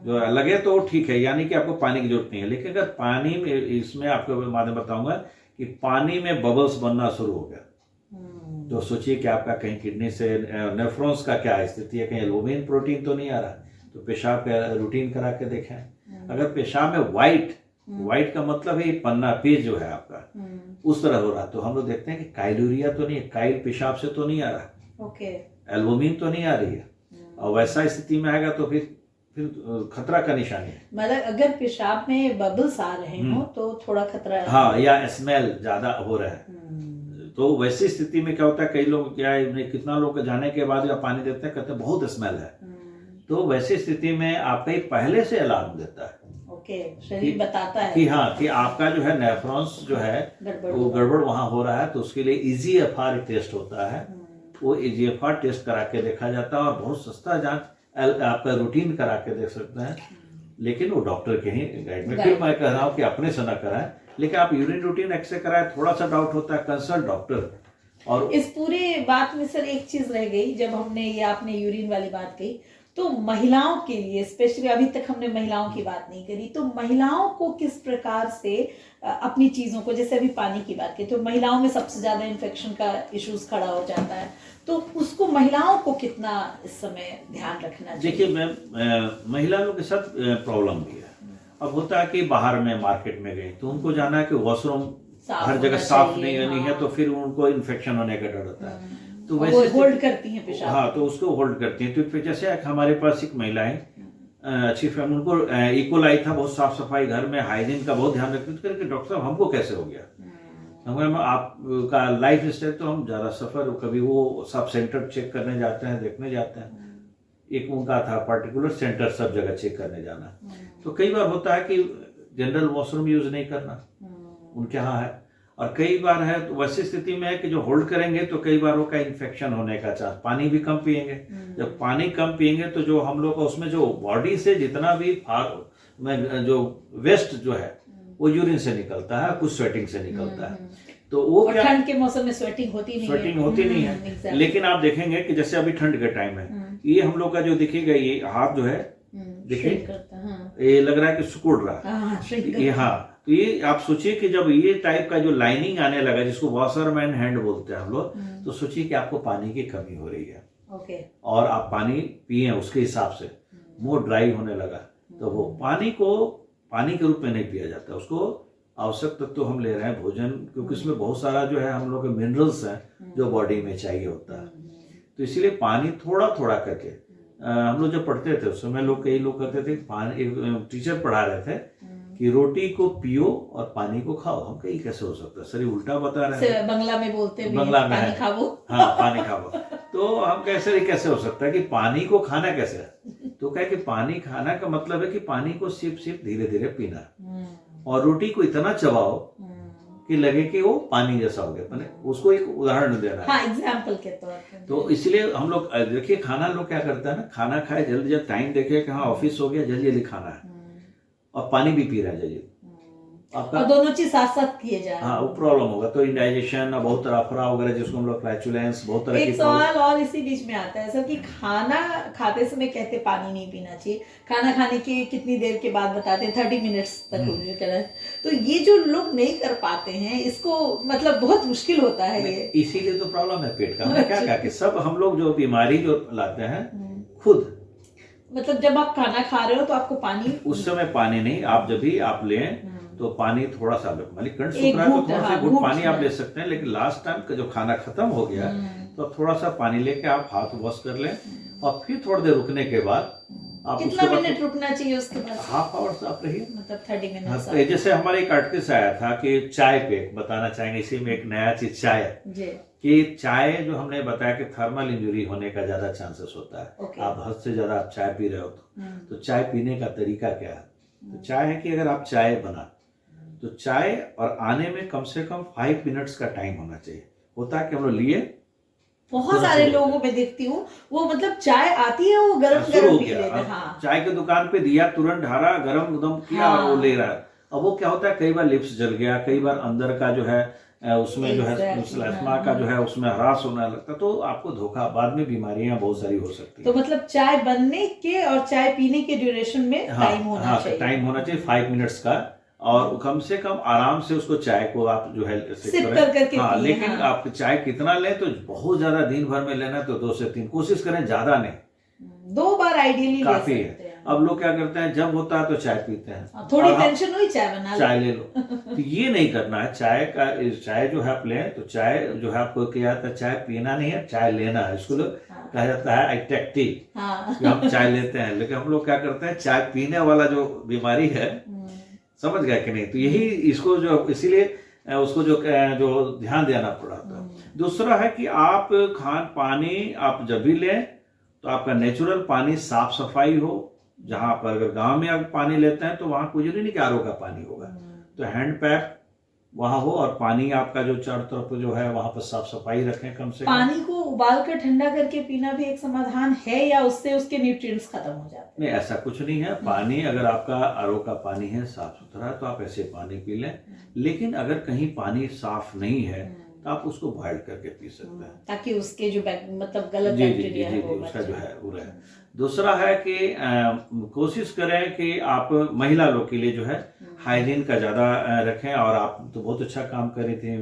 जो लगे तो ठीक है, यानी कि आपको पानी की जरूरत नहीं है। लेकिन अगर पानी में, इसमें आपको माध्यम बताऊंगा कि पानी में बबल्स बनना शुरू हो गया तो सोचिए कि आपका कहीं किडनी से नेफ्रॉन्स का क्या स्थिति है, कहीं एल्बुमिन प्रोटीन तो नहीं आ रहा, तो पेशाब का रूटीन करा के देखें। अगर पेशाब में व्हाइट का मतलब है पन्ना पेज जो है आपका उस तरह हो रहा, तो हम लोग देखते हैं कि काइलूरिया तो नहीं है, काइल पेशाब से तो नहीं आ रहा, एल्बुमिन तो नहीं आ रही है। और वैसा स्थिति में आएगा तो फिर खतरा का निशानी है। मतलब अगर पेशाब में बबल्स आ रहे हो तो थोड़ा खतरा है। हाँ, या स्मेल ज्यादा हो रहा है। तो वैसी स्थिति में क्या होता है, कई लोग क्या है, कितना लोग जाने के बाद या पानी देते हैं, कहते हैं बहुत स्मेल है। तो वैसी स्थिति में आपका पहले से अलार्म देता है, शरीर बताता है कि हाँ कि आपका जो है नेफ्रॉन्स जो है वो गड़बड़ वहां हो रहा है। तो उसके लिए EGFR टेस्ट होता है, वो EGFR टेस्ट करा के देखा जाता है, और बहुत सस्ता जांच आपका रूटीन करा के देख सकते हैं। लेकिन वो डॉक्टर के ही गाइड में, फिर मैं कह रहा हूँ कि अपने से ना कराएं, लेकिन आप यूरिन रूटीन एक्सरे कराएं, थोड़ा सा डाउट होता है कंसल्ट डॉक्टर। और इस पूरे बात में सर एक चीज रह गई, जब हमने ये आपने यूरिन वाली बात कही, तो महिलाओं के लिए स्पेशली, अभी तक हमने महिलाओं की बात नहीं करी, तो महिलाओं को किस प्रकार से अपनी चीजों को, जैसे अभी पानी की बात की, तो महिलाओं में सबसे ज्यादा इन्फेक्शन का इश्यूज खड़ा हो जाता है, तो उसको महिलाओं को कितना इस समय ध्यान रखना चाहिए? देखिए मैम, महिलाओं के साथ प्रॉब्लम भी है। अब होता है कि बाहर में मार्केट में गई तो उनको जाना है कि वॉशरूम हर जगह साफ नहीं है, तो फिर उनको इन्फेक्शन होने का डर होता है। तो वैसे होल्ड करती हैं पेशाब। हाँ, तो उसको होल्ड करती हैं। तो जैसे हमारे पास एक महिला है, अच्छी फैमिली, उनको इकोलाई था, बहुत साफ सफाई घर में, हाइजीन का बहुत ध्यान रखते थे। डॉक्टर साहब हमको कैसे हो गया? आपका लाइफ स्टाइल, तो हम ज्यादा सफर, कभी वो सब सेंटर चेक करने जाते हैं, देखने जाते हैं। एक उनका था पर्टिकुलर सेंटर, सब जगह चेक करने जाना। तो कई बार होता है कि जनरल वॉशरूम यूज नहीं करना उनके यहाँ है, और कई बार है तो वैसी स्थिति में है कि जो होल्ड करेंगे तो कई बार का इन्फेक्शन होने का चांस। पानी भी कम पिएंगे, जब पानी कम पिएंगे तो जो हम लोग का उसमें जो बॉडी से जितना भी जो वेस्ट जो है वो यूरिन से निकलता है, कुछ स्वेटिंग से निकलता है। तो वो क्या, ठंड के मौसम में स्वेटिंग होती नहीं है। लेकिन आप देखेंगे कि जैसे अभी ठंड का टाइम है, ये हम लोग का जो दिखेगा, ये हाथ जो है देखिए, ये लग रहा है कि सिकुड़ रहा है। हाँ, तो ये आप सोचिए कि जब ये टाइप का जो लाइनिंग आने लगा, जिसको वॉशरमैन हैंड बोलते हैं हम लोग, तो सोचिए कि आपको पानी की कमी हो रही है। और आप पानी पिए उसके हिसाब से, मुंह ड्राई होने लगा, तो वो पानी को पानी के रूप में नहीं पिया जाता, उसको आवश्यक तत्व तो हम ले रहे हैं भोजन, क्योंकि उसमें बहुत सारा जो है हम लोग के मिनरल्स हैं जो बॉडी में चाहिए होता है। तो इसीलिए पानी थोड़ा थोड़ा करके, हम लोग जब पढ़ते थे उस समय कई लोग कहते थे, पानी, टीचर पढ़ा रहे थे कि रोटी को पियो और पानी को खाओ। हम कहीं कैसे हो सकता है, सर ये उल्टा बता रहे हैं। बंगला में बोलते हैं बंगला में पानी है, खाओ। हाँ पानी खाओ। तो हम कैसे कैसे हो सकता है कि पानी को खाना कैसे है? तो क्या कि पानी खाना का मतलब है कि पानी को सिप सिप धीरे धीरे पीना, और रोटी को इतना चबाओ कि लगे कि वो पानी जैसा हो गया। मैंने उसको एक उदाहरण देना है, हाँ, एग्जाम्पल के तौर पर। तो इसलिए हम लोग देखिए खाना लोग क्या करते हैं ना, खाना खाए जल्दी जल्दी, टाइम देखे कि हाँ ऑफिस हो गया, जल्दी जल्दी खाना है, और पानी भी पी रहा है जल्दी। आपका और दोनों चीज साथ साथ किए जा रहे हैं, हाँ वो प्रॉब्लम होगा। तो इंडाइजेशन, बहुत तरह अफरा वगैरह जिसको हम लोग फ्लैचुलेंस, बहुत तरह की। एक सवाल और इसी बीच में आता है सर कि खाना खाते समय कहते पानी नहीं पीना चाहिए, खाना खाने के कितनी देर के बाद बताते हैं 30 मिनट्स तक करें, तो ये जो लोग नहीं कर पाते हैं इसको मतलब बहुत मुश्किल होता है ये। इसीलिए तो प्रॉब्लम है पेट का। हमने क्या कहा कि सब हम लोग जो बीमारी जो लाते हैं खुद, मतलब जब आप खाना खा रहे हो तो आपको पानी, उस समय पानी नहीं, आप जब भी आप लें तो पानी थोड़ा सा, मतलब कंठ सूख रहा है तो थोड़ा सा घूट पानी आप ले सकते हैं, लेकिन लास्ट टाइम का जो खाना खत्म हो गया तो थोड़ा सा पानी लेके आप हाथ वॉश कर लें, और फिर थोड़ी देर रुकने के बाद आप कितना मिनट रुकना चाहिए उसके बाद? हाफ आवर से आप रहिए, मतलब 30 मिनट। जैसे हमारे एक आर्टिकल से आया था कि चाय पे बताना चाहेंगे, इसी में एक नया चीज चाय कि चाय जो हमने बताया कि थर्मल इंजरी होने का ज्यादा चांसेस होता है। आप हद से ज्यादा आप चाय पी रहे हो तो चाय पीने का तरीका क्या है? तो चाय है कि अगर आप चाय बना तो चाय और आने में कम से कम 5 मिनट्स का टाइम होना चाहिए। होता है कि हम लोग लिए, बहुत सारे लोगों में देखती हूँ वो मतलब चाय आती है वो गरम गरम पी लेते हैं। हाँ। चाय की दुकान पे दिया, तुरंत ढारा, गरम एकदम किया, और वो ले रहा है। अब वो क्या होता है, कई बार लिप्स जल गया, कई बार अंदर का जो है उसमें जो है स्लेस्मा का जो है उसमें ह्रास होने लगता, तो आपको धोखा, बाद में बीमारियां बहुत सारी हो सकती है। तो मतलब चाय बनने के और चाय पीने के ड्यूरेशन में टाइम होना चाहिए, टाइम होना चाहिए 5 मिनट्स का, और कम से कम आराम से उसको चाय को आप जो है सिप करके हाँ, लेकिन आप चाय कितना लें तो बहुत ज्यादा दिन भर में लेना तो 2 से 3 कोशिश करें, ज्यादा नहीं, 2 बार आइडियली काफी है। अब लोग क्या करते हैं, जब होता है तो चाय पीते हैं, थोड़ी टेंशन हुई चाय बना चाय ले लो, तो ये नहीं करना है। चाय जो है आप लें तो चाय जो है आपको किया जाता है, चाय पीना नहीं है, चाय लेना है। इसको कहा जाता है एटेक्टिव, हम चाय लेते हैं, लेकिन हम लोग क्या करते हैं, चाय पीने वाला जो बीमारी है, समझ गया कि नहीं? तो यही इसको जो, इसीलिए उसको जो ध्यान देना पड़ा था। दूसरा है कि आप पानी आप जब भी लें तो आपका नेचुरल पानी, साफ सफाई हो। जहां पर अगर गांव में आप पानी लेते हैं तो वहां कुछ नहीं कि आरओ का पानी होगा, तो हैंड पैप वहां हो, और पानी आपका जो चारों तरफ जो है वहां पर साफ सफाई रखें कम से कम। पानी को उबाल कर ठंडा करके पीना भी एक समाधान है, या उससे उसके न्यूट्रिएंट्स खत्म हो जाते हैं? नहीं, ऐसा कुछ नहीं है। पानी अगर आपका आरओ का पानी है, साफ सुथरा, तो आप ऐसे पानी पी लें, लेकिन अगर कहीं पानी साफ नहीं है तो आप उसको बॉइल करके पी सकते हैं, ताकि उसके जो मतलब गलत बैक्टीरिया है वो उसका जो है वो रहे। दूसरा है कि कोशिश करें कि आप महिला लोग के लिए जो है हाइजीन का ज्यादा रखें, और आप तो बहुत अच्छा काम कर रही हैं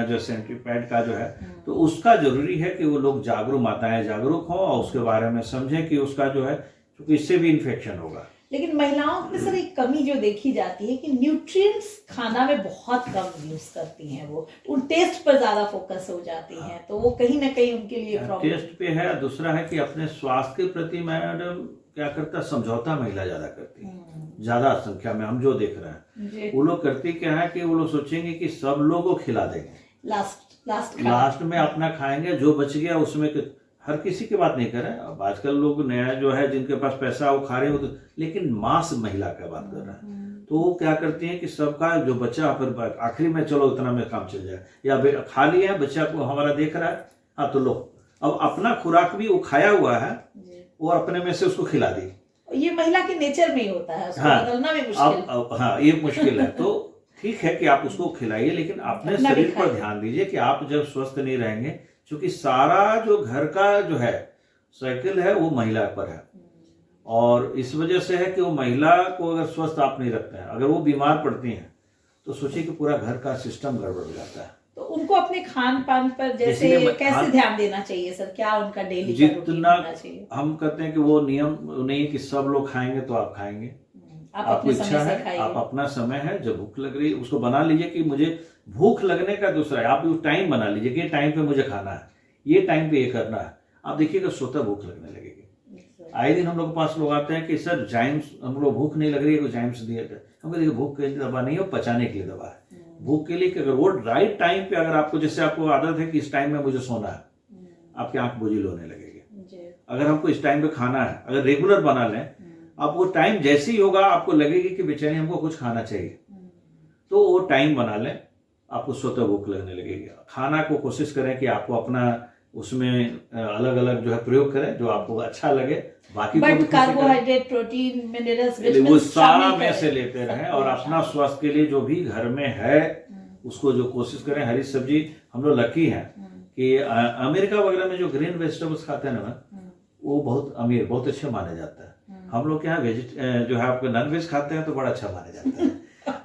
जो सैनिटरी पैड का जो है, तो उसका जरूरी है कि वो लोग जागरूक, माताएं जागरूक हों और उसके बारे में समझें कि उसका जो है, क्योंकि इससे भी इन्फेक्शन होगा। लेकिन महिलाओं में सर एक कमी जो देखी जाती है कि न्यूट्रिएंट्स खाना में बहुत कम यूज करती हैं, वो उन टेस्ट पर ज्यादा फोकस हो जाती हैं, तो वो कहीं ना कहीं उनके लिए प्रॉब्लम टेस्ट पे है। दूसरा है कि अपने स्वास्थ्य के प्रति मैडम क्या करता है, समझौता महिला ज्यादा करती है, ज्यादा संख्या में हम जो देख रहे हैं। वो लोग करती क्या है कि वो लोग सोचेंगे कि सब लोगों को खिला देंगे, लास्ट में अपना खाएंगे, जो बच गया उसमें हर किसी की बात नहीं कर रहे हैं। अब आजकल लोग नया जो है, जिनके पास पैसा वो खा रहे हो, तो लेकिन मांस महिला का बात कर रहे हैं, तो वो क्या करती हैं कि सबका जो बच्चा, फिर आखिरी में चलो इतना में काम चल जाए, या खा लिया बच्चा को हमारा देख रहा है, हाँ तो लो, अब अपना खुराक भी वो खाया हुआ है, वो अपने में से उसको खिला दी। ये महिला के नेचर में ही होता है, उसको बदलना भी मुश्किल। हाँ, ये मुश्किल है। तो ठीक है कि आप उसको खिलाइए, लेकिन अपने शरीर पर ध्यान दीजिए कि आप जब स्वस्थ नहीं रहेंगे, क्योंकि सारा जो घर का जो है साइकिल है वो महिला पर है, और इस वजह से है कि वो महिला को अगर स्वस्थ आप नहीं रखते हैं, अगर वो बीमार पड़ती हैं, तो सोचिए कि पूरा घर का सिस्टम गड़बड़ हो जाता है। तो उनको अपने खान पान पर जैसे कैसे ध्यान देना चाहिए सर? क्या उनका डेली जितना हम कहते हैं कि वो नियम नहीं कि सब लोग खाएंगे तो आप खाएंगे, आपको इच्छा है, आप अपना समय है, जब भूख लग रही उसको बना लीजिए कि मुझे भूख लगने का दूसरा है, आप टाइम बना लीजिए कि ये टाइम पे मुझे खाना है, ये टाइम पे ये करना है, आप देखिएगा स्वतः भूख लगने लगेगी। आए दिन हम लोग के पास लोग आते हैं कि सर जाइम्स, हम लोग भूख नहीं लग रही है, कोई जाइम्स दिए थे। हम कहते भूख के लिए दवा नहीं है, पचाने के लिए दवा है। भूख के लिए कि अगर वो राइट टाइम पे, अगर आपको, जैसे आपको आदत है कि इस टाइम में मुझे सोना है, आपकी आंख बोझिल होने लगेगी। अगर हमको इस टाइम पे खाना है, अगर रेगुलर बना लें, आप वो टाइम जैसे ही होगा आपको लगेगी कि बेचैनी, हमको कुछ खाना चाहिए, तो वो टाइम बना लें, आपको स्वतः भूख लगने लगेगी। खाना को कोशिश करें कि आपको अपना उसमें अलग अलग जो है प्रयोग करें जो आपको अच्छा लगे। बाकी बट कार्बोहाइड्रेट, प्रोटीन, मिनरल्स, वो सारा में से लेते रहें, और अपना स्वास्थ्य के लिए जो भी घर में है उसको जो कोशिश करें। हरी सब्जी, हम लोग लकी हैं कि अमेरिका वगैरह में जो ग्रीन वेजिटेबल्स खाते हैं ना, वो बहुत अमीर, बहुत अच्छे माने जाता है। हम लोग के यहाँ जो है आपको नॉन वेज खाते हैं तो बड़ा अच्छा माने जाता है।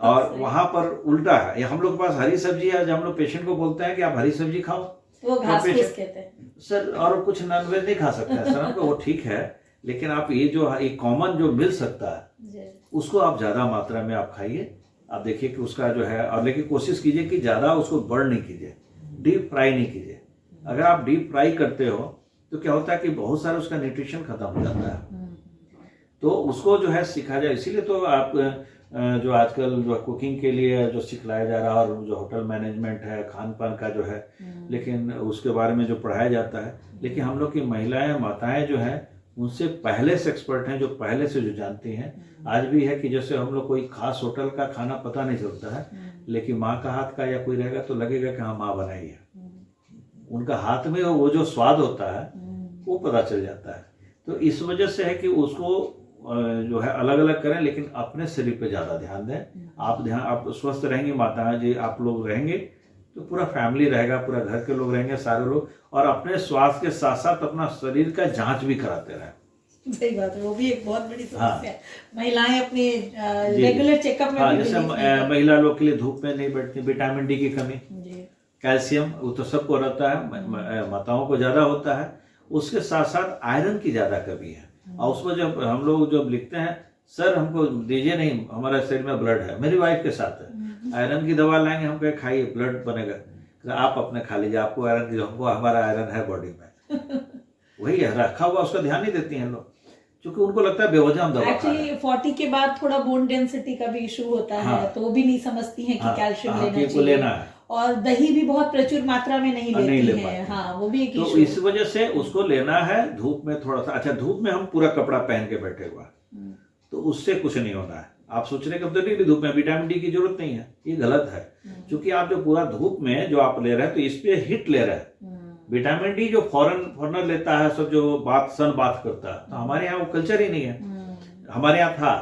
और वहां पर उल्टा है, हम लोग के पास हरी सब्जी है। जब हम लोग पेशेंट को बोलते हैं कि आप हरी सब्जी खाओ, वो घास फूस कहते हैं सर, और कुछ नॉन वेज नहीं खा सकते हैं सर। हमको वो ठीक है, लेकिन आप ये जो एक कॉमन जो मिल सकता है उसको आप ज्यादा मात्रा में आप खाइए। आप देखिए कि उसका जो है, और लेकिन कोशिश कीजिए कि ज्यादा उसको बर्न नहीं कीजिए, डीप फ्राई नहीं कीजिए। अगर आप डीप फ्राई करते हो तो क्या होता है कि बहुत सारा उसका न्यूट्रिशन खत्म हो जाता है। तो उसको जो है सीखा जाए। इसीलिए तो आप जो आजकल जो कुकिंग के लिए जो सिखलाया जा रहा है, और जो होटल मैनेजमेंट है, खान पान का जो है, लेकिन उसके बारे में जो पढ़ाया जाता है, लेकिन हम लोग की महिलाएं, माताएं जो हैं, उनसे पहले से एक्सपर्ट हैं, जो पहले से जो जानती हैं। आज भी है कि जैसे हम लोग कोई खास होटल का खाना पता नहीं चलता है, लेकिन माँ का हाथ का या कोई रहेगा तो लगेगा कि हाँ माँ बनाई है। उनका हाथ में वो जो स्वाद होता है वो पता चल जाता है। तो इस वजह से है कि उसको जो है अलग अलग करें, लेकिन अपने शरीर पे ज्यादा ध्यान दें। आप स्वस्थ रहेंगे, माता जी आप लोग रहेंगे तो पूरा फैमिली रहेगा, पूरा घर के लोग रहेंगे, सारे लोग। और अपने स्वास्थ्य के साथ साथ अपना शरीर का जांच भी कराते रहें। सही बात है, वो भी एक बहुत बड़ी समस्या है। महिलाएं अपने रेगुलर चेकअप में भी जैसे महिला लोग के लिए धूप में नहीं बैठती, विटामिन डी की कमी, कैल्शियम, वो तो सबको रहता है, माताओं को ज्यादा होता है। उसके साथ साथ आयरन की ज्यादा कमी है। और उसमें जब हम लोग जब लिखते हैं, सर हमको दीजिए, नहीं हमारे शरीर में ब्लड है, मेरी वाइफ के साथ है, आयरन की दवा लाएंगे, हम कहे खाइए ब्लड बनेगा, आप अपने खा लीजिए, आपको आयरन की, हमको हमारा आयरन है बॉडी में। वही है रखा हुआ, उसका ध्यान नहीं देती हैं लोग, क्योंकि उनको लगता है बेवजह हम दवा खा रहे हैं। 40 के बाद थोड़ा बोन डेंसिटी का भी इशू होता है, तो वो भी नहीं समझती हैं कि कैल्शियम लेना चाहिए। और दही भी बहुत प्रचुर मात्रा में नहीं लेती हैं। हाँ, वो भी एक तो इशू। इस वजह से उसको लेना है धूप में थोड़ा सा। अच्छा, धूप में हम पूरा कपड़ा पहन के बैठे हुआ, तो उससे कुछ नहीं होना है। आप सोच रहे कब तक धूप में विटामिन डी की जरूरत नहीं है, ये गलत है। क्योंकि आप जो पूरा धूप में जो आप ले रहे हैं, तो इस पे हिट ले रहे हैं। विटामिन डी जो फॉरनर लेता है, सब जो सन बात करता है, तो हमारे यहाँ वो कल्चर ही नहीं है। हमारे यहाँ था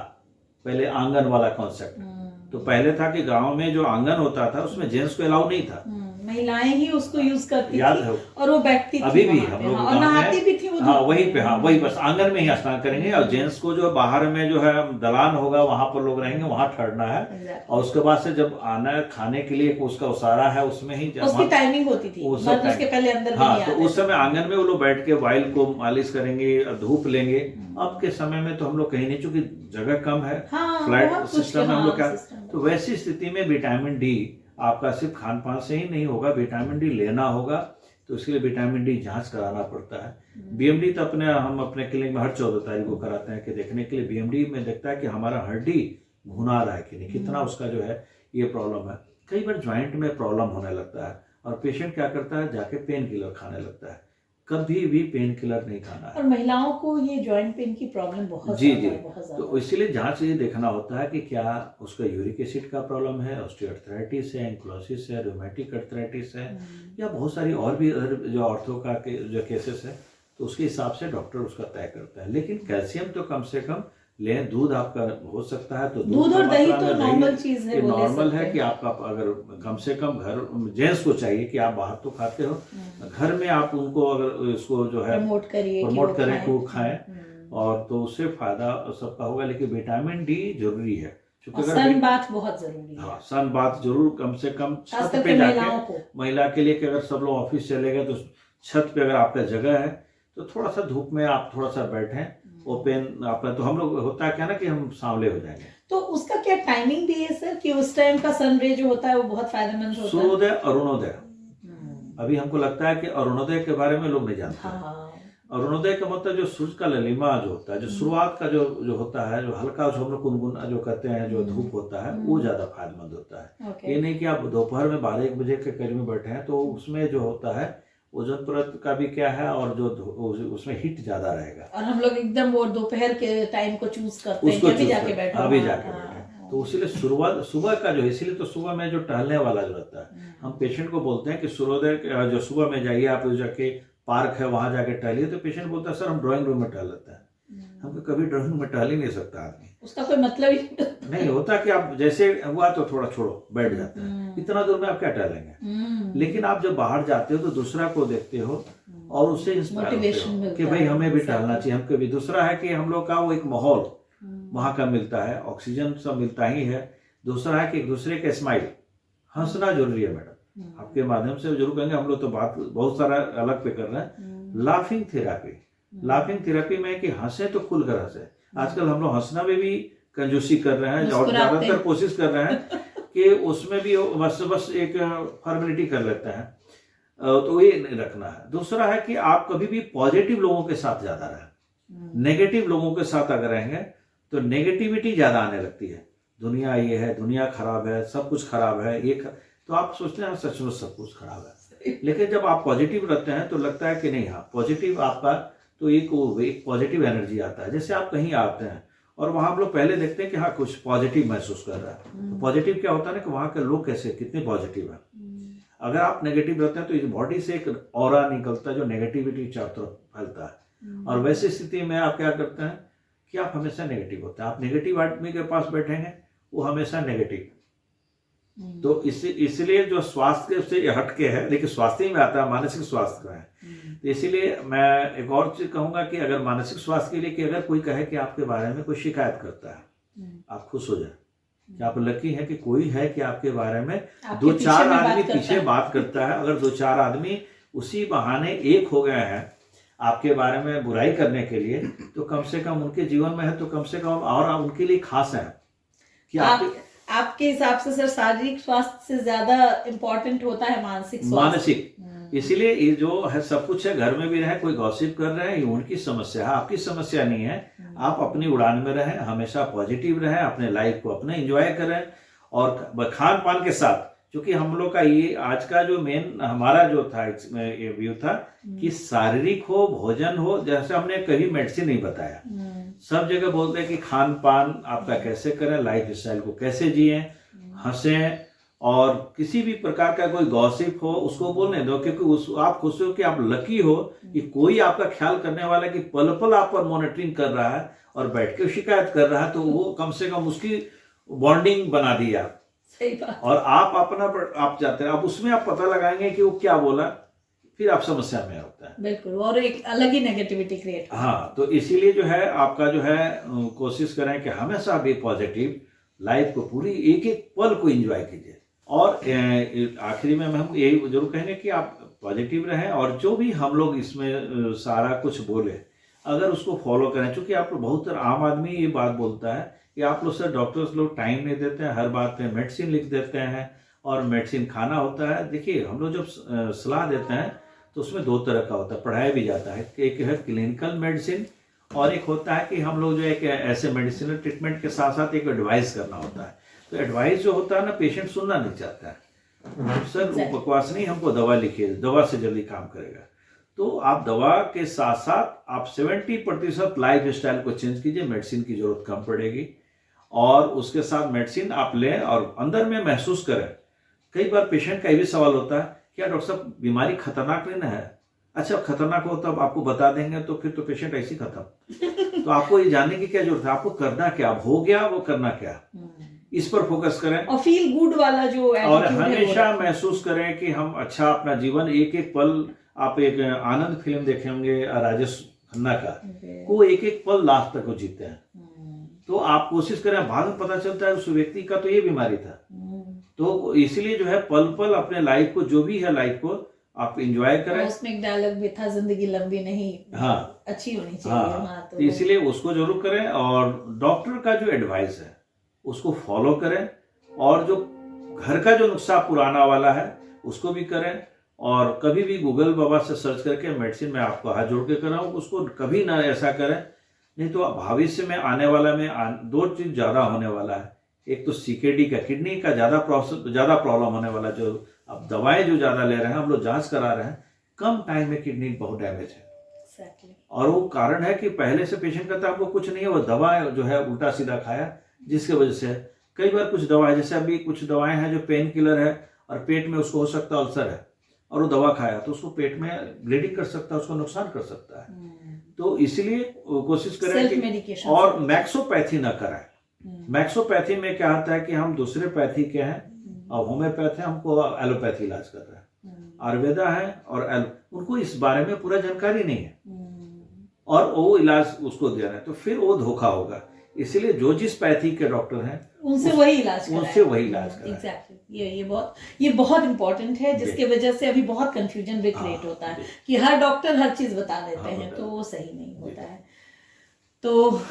पहले आंगन वाला कॉन्सेप्ट। तो पहले था कि गांव में जो आंगन होता था उसमें जेंट्स को अलाउ नहीं था, महिलाएं ही उसको यूज करती याद थी, है? और वो बैठती थी, अभी भी हम लोग और नहाती भी थी वो। हाँ, वहीं पे, हाँ वही, बस आंगन में ही स्नान करेंगे। और जेंट्स को जो बाहर में जो है दलान होगा, वहां पर लोग रहेंगे, वहां ठहरना है। और उसके बाद से जब आना है खाने के लिए, उसका उसारा है, उसमें ही उसकी टाइमिंग होती थी, उसके पहले अंदर भी नहीं तो उस समय आंगन में वो लोग बैठ के वाइल को मालिश करेंगे, धूप लेंगे। अब के समय में तो हम लोग कहीं नहीं, चूंकि जगह कम है, फ्लैट सिस्टम में हम लोग क्या, तो वैसी स्थिति में विटामिन डी आपका सिर्फ खान पान से ही नहीं होगा, विटामिन डी लेना होगा। तो इसके लिए विटामिन डी जांच कराना पड़ता है। बीएमडी तो हम अपने क्लिनिक में हर 14 तारीख को कराते हैं, कि देखने के लिए बीएमडी में देखता है कि हमारा हड्डी घुना रहा है कि नहीं, कितना उसका जो है ये प्रॉब्लम है। कई बार ज्वाइंट में प्रॉब्लम होने लगता है, और पेशेंट क्या करता है, जाके पेन किलर खाने लगता है। कभी भी पेन किलर नहीं खाना है। और महिलाओं को ये जॉइंट पेन की प्रॉब्लम बहुत जी जी, तो इसीलिए जांच ये देखना होता है कि क्या उसका यूरिक एसिड का प्रॉब्लम है, ऑस्टियोआर्थराइटिस है, एंक्लोसिस है, रूमेटिक अर्थराइटिस है, या बहुत सारी और भी जो ऑर्थो का जो केसेस है, तो उसके हिसाब से डॉक्टर उसका तय करता है। लेकिन कैल्शियम तो कम से कम लें। दूध आपका हो सकता है, तो दूध और दही तो नॉर्मल चीज है, नॉर्मल है कि आपका अगर कम से कम घर जेंट्स को चाहिए कि आप बाहर तो खाते हो, घर में आप उनको अगर इसको जो है प्रमोट करें कि वो खाएं, और तो उससे फायदा सबका होगा। लेकिन विटामिन डी जरूरी है, सन बाथ बहुत जरूरी है। हाँ, सन बाथ जरूर, कम से कम छत पे जाके, महिला के लिए कि अगर सब लोग ऑफिस चले गए तो छत पे अगर आपका जगह है तो थोड़ा सा धूप में आप थोड़ा सा बैठें, ओपन आपका, तो हम लोग होता है क्या ना कि हम सांवले हो जाएंगे। तो उसका क्या टाइमिंग भी है सर, कि उस टाइम का सन रे जो होता है वो बहुत फायदेमंद होता है? सूर्योदय, अरुणोदय। अभी हमको लगता है कि अरुणोदय के बारे में लोग नहीं जानते। अरुणोदय का मतलब जो सूरज का ललिमा जो होता है, जो शुरुआत का जो जो होता है, जो हल्का जो हम लोग गुनगुना जो कहते हैं, जो धूप होता है, वो ज़्यादा फायदेमंद होता है। ये नहीं कि आप दोपहर में 12-1 बजे के करीब में बैठे हैं तो उसमें जो होता है ओजोन परत का भी क्या है, और जो उसमें हीट ज़्यादा रहेगा, और हम लोग एकदम वो दोपहर के टाइम को चूज करते हैं, उसको अभी जाके बैठो, अभी जाके बैठे। तो इसीलिए शुरुआत सुबह का जो है, इसीलिए तो सुबह में जो टहलने वाला जो रहता है, हम पेशेंट को बोलते हैं कि सूर्योदय जो सुबह में जाइए, आप जाके पार्क है वहां जाके टहलिए, तो पेशेंट बोलता है सर हम ड्राइंग रूम में टहल लेते हैं। हम कभी ड्राइंग रूम में टहल ही नहीं सकता आदमी, उसका कोई मतलब ही नहीं होता कि आप जैसे हुआ तो थोड़ा छोड़ो बैठ जाते हैं, इतना दूर में आप क्या टहलेंगे। लेकिन आप जब बाहर जाते हो तो दूसरा को देखते हो और उससे इंस्पायर होते हो कि भाई हमें भी टहलना चाहिए, हमको भी। दूसरा है कि हम लोग का वो एक माहौल वहाँ का मिलता है, ऑक्सीजन सब मिलता ही है। दूसरा है कि एक दूसरे के स्माइल, हंसना जरूरी है मैडम। आपके माध्यम से जरूर कहेंगे, हम लोग तो बात बहुत सारा अलग पे कर रहे हैं। लाफिंग थेरापी, लाफिंग थेरापी में कि हंसे तो खुलकर हंसे। आजकल हम लोग हंसना में भी कंजूसी कर रहे हैं और ज्यादातर कोशिश कर रहे हैं कि उसमें भी बस एक फॉर्मेलिटी कर लेते हैं, तो ये नहीं रखना है। दूसरा है कि आप कभी भी पॉजिटिव लोगों के साथ ज्यादा रहें। नेगेटिव लोगों के साथ अगर रहेंगे तो नेगेटिविटी ज्यादा आने लगती है। दुनिया ये है, दुनिया खराब है, सब कुछ खराब है, तो आप सोचते हैं सचमुच सब कुछ खराब है। लेकिन जब आप पॉजिटिव रहते हैं तो लगता है कि नहीं, हाँ पॉजिटिव आपका तो एक पॉजिटिव एनर्जी आता है। जैसे आप कहीं आते हैं और वहां हम लोग पहले देखते हैं कि हाँ कुछ पॉजिटिव महसूस कर रहा है। तो पॉजिटिव क्या होता है ना कि वहां के लोग कैसे कितने पॉजिटिव है। अगर आप नेगेटिव रहते हैं तो इस बॉडी से एक ऑरा निकलता है जो नेगेटिविटी चारों तरफ फैलता है। और वैसी स्थिति में आप क्या करते हैं कि आप हमेशा नेगेटिव होते हैं। आप नेगेटिव आदमी के पास बैठेंगे वो हमेशा नेगेटिव। तो इसलिए जो स्वास्थ्य से हटके है, लेकिन स्वास्थ्य में आता है, मानसिक स्वास्थ्य का है। तो इसीलिए मैं एक और चीज कहूंगा कि अगर मानसिक स्वास्थ्य के लिए कि अगर कोई कहे कि आपके बारे में कोई शिकायत करता है, आप खुश हो जाए कि आप लकी है कि कोई है कि आपके बारे में 2-4 आदमी पीछे बात करता है। अगर 2-4 आदमी उसी बहाने एक हो गए हैं आपके बारे में बुराई करने के लिए, तो कम से कम उनके जीवन में है, तो कम से कम और उनके लिए खास है कि आपके हिसाब से सर शारीरिक स्वास्थ्य से ज्यादा इम्पोर्टेंट होता है मानसिक स्वास्थ्य। मानसिक, इसीलिए ये जो है सब कुछ है, घर में भी रहे, कोई गॉसिप कर रहे हैं, ये उनकी समस्या है, आपकी समस्या नहीं है। आप अपनी उड़ान में रहें, हमेशा पॉजिटिव रहें, अपने लाइफ को अपने एंजॉय करें। और खान पान के साथ, क्योंकि हम लोग का ये आज का जो मेन हमारा जो था ये व्यू था कि शारीरिक हो, भोजन हो, जैसे हमने कभी मेडिसिन नहीं बताया। सब जगह बोलते हैं कि खान पान आपका कैसे करें, लाइफ स्टाइल को कैसे जिए, हंसें, और किसी भी प्रकार का कोई गॉसिप हो उसको बोलने दो, क्योंकि आप खुश हो कि आप लकी हो कि कोई आपका ख्याल करने वाला कि पल पल आप पर मॉनिटरिंग कर रहा है और बैठ के शिकायत कर रहा है, तो वो कम से कम उसकी बॉन्डिंग बना दी आप। सही बात। और आप अपना आप जाते हैं, अब उसमें आप पता लगाएंगे कि वो क्या बोला, फिर आप समस्या में होता है। बिल्कुल, और एक अलग ही नेगेटिविटी क्रिएट। हाँ, तो इसीलिए जो है आपका जो है कोशिश करें कि हमेशा भी पॉजिटिव लाइफ को पूरी एक एक पल को एंजॉय कीजिए। और आखिरी में हम यही जरूर कहेंगे कि आप पॉजिटिव रहें, और जो भी हम लोग इसमें सारा कुछ बोले अगर उसको फॉलो करें। चूंकि आप बहुत आम आदमी ये बात बोलता है कि आप लोग सर डॉक्टर्स लोग टाइम नहीं देते हैं, हर बात पे मेडिसिन लिख देते हैं और मेडिसिन खाना होता है। देखिए हम लोग जब सलाह देते हैं तो उसमें 2 तरह का होता है, पढ़ाया भी जाता है। एक है क्लिनिकल मेडिसिन और एक होता है कि हम लोग जो एक ऐसे मेडिसिनल ट्रीटमेंट के साथ साथ एक एडवाइस करना होता है। तो एडवाइस जो होता है ना, पेशेंट सुनना नहीं चाहता है। सर वो बकवास नहीं, हमको दवा लिखिए, दवा से जल्दी काम करेगा। तो आप दवा के साथ साथ आप 70% लाइफ स्टाइल को चेंज कीजिए, मेडिसिन की जरूरत कम पड़ेगी। और उसके साथ मेडिसिन आप लें और अंदर में महसूस करें। कई बार पेशेंट का ये भी सवाल होता है, क्या डॉक्टर साहब बीमारी खतरनाक नहीं ना है? अच्छा खतरनाक हो तब आपको बता देंगे तो फिर तो पेशेंट ऐसी खत्म। तो आपको ये जानने की क्या जरूरत है, आपको करना क्या, अब हो गया वो करना क्या, इस पर फोकस करें। और फील गुड वाला जो और हमेशा महसूस करें कि हम अच्छा अपना जीवन एक एक पल, आप एक आनंद फिल्म देखे होंगे राजेश खन्ना का, वो एक एक पल लास्ट तक वो जीते हैं। तो आप कोशिश करें, बाद में पता चलता है उस व्यक्ति का तो ये बीमारी था। तो इसलिए जो है पल पल अपने लाइफ को, जो भी है लाइफ को आप एंजॉय करें। उसमें एक डायलॉग भी था, जिंदगी लंबी नहीं, हाँ अच्छी होनी चाहिए। हाँ, तो इसलिए उसको जरूर करें। और डॉक्टर का जो एडवाइस है उसको फॉलो करें, और जो घर का जो नुस्खा पुराना वाला है उसको भी करें। और कभी भी गूगल बाबा से सर्च करके मेडिसिन में आपको हाथ जोड़ के कराऊँ, उसको कभी ना ऐसा करें, नहीं तो भविष्य में आने वाला में दो चीज़ ज़्यादा होने वाला है। एक तो सीकेडी का, किडनी का ज़्यादा प्रॉब्लम होने वाला, जो अब दवाएं जो ज़्यादा ले रहे हैं, हम लोग जांच करा रहे हैं, कम टाइम में किडनी बहुत डैमेज है। और वो कारण है कि पहले से पेशेंट कहता है आपको कुछ नहीं है, वो दवा जो है उल्टा सीधा खाया, जिसके वजह से कई बार कुछ दवाएं, जैसे अभी कुछ दवाएं हैं जो पेन किलर है और पेट में उसको हो सकता है अल्सर है, और वो दवा खाया तो उसको पेट में ब्लीडिंग कर सकता है, उसको नुकसान कर सकता है। तो इसलिए कोशिश करें कि और मैक्सोपैथी ना कराएं। मैक्सोपैथी में क्या होता है कि हम दूसरे पैथी के हैं, और होम्योपैथी है, हमको एलोपैथी इलाज कर रहा है, आयुर्वेदा है और उनको इस बारे में पूरा जानकारी नहीं है, और वो इलाज उसको दे रहे हैं, तो फिर वो धोखा होगा। इसलिए जो जिस पैथी के डॉक्टर हैं उनसे वही इलाज कराएं। एग्जैक्टली, ये बहुत इंपॉर्टेंट है, जिसके वजह से अभी बहुत कंफ्यूजन भी क्रिएट होता है कि हर डॉक्टर हर चीज बता देते हैं, तो वो सही नहीं होता है। तो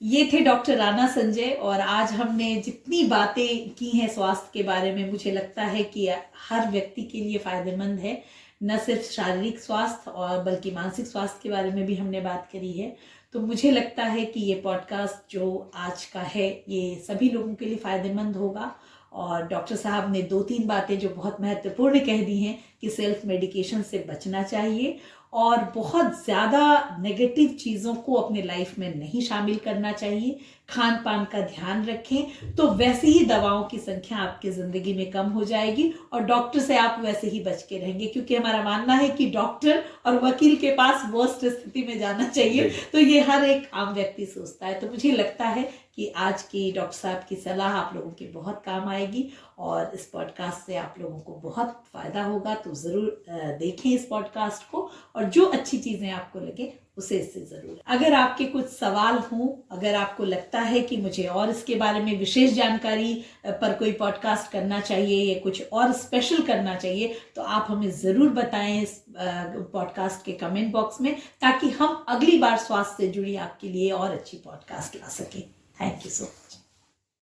ये थे डॉक्टर राणा संजय, और आज हमने जितनी बातें की हैं स्वास्थ्य के बारे में, मुझे लगता है कि हर व्यक्ति के लिए फायदेमंद है। न सिर्फ शारीरिक स्वास्थ्य और बल्कि मानसिक स्वास्थ्य के बारे में भी हमने बात करी है। तो मुझे लगता है कि ये पॉडकास्ट जो आज का है ये सभी लोगों के लिए फ़ायदेमंद होगा। और डॉक्टर साहब ने 2-3 बातें जो बहुत महत्वपूर्ण कह दी हैं कि सेल्फ मेडिकेशन से बचना चाहिए और बहुत ज़्यादा नेगेटिव चीज़ों को अपने लाइफ में नहीं शामिल करना चाहिए, खान पान का ध्यान रखें, तो वैसे ही दवाओं की संख्या आपकी ज़िंदगी में कम हो जाएगी और डॉक्टर से आप वैसे ही बच के रहेंगे, क्योंकि हमारा मानना है कि डॉक्टर और वकील के पास वर्स्ट स्थिति में जाना चाहिए। तो ये हर एक आम व्यक्ति सोचता है। तो मुझे लगता है कि आज की डॉक्टर साहब की सलाह आप लोगों के बहुत काम आएगी और इस पॉडकास्ट से आप लोगों को बहुत फ़ायदा होगा। तो ज़रूर देखें इस पॉडकास्ट को और जो अच्छी चीज़ें आपको लगे उसे इससे ज़रूर। अगर आपके कुछ सवाल हों, अगर आपको लगता है कि मुझे और इसके बारे में विशेष जानकारी पर कोई पॉडकास्ट करना चाहिए या कुछ और स्पेशल करना चाहिए, तो आप हमें ज़रूर बताएं इस पॉडकास्ट के कमेंट बॉक्स में, ताकि हम अगली बार स्वास्थ्य से जुड़ी आपके लिए और अच्छी पॉडकास्ट ला सकें। Thank you so much.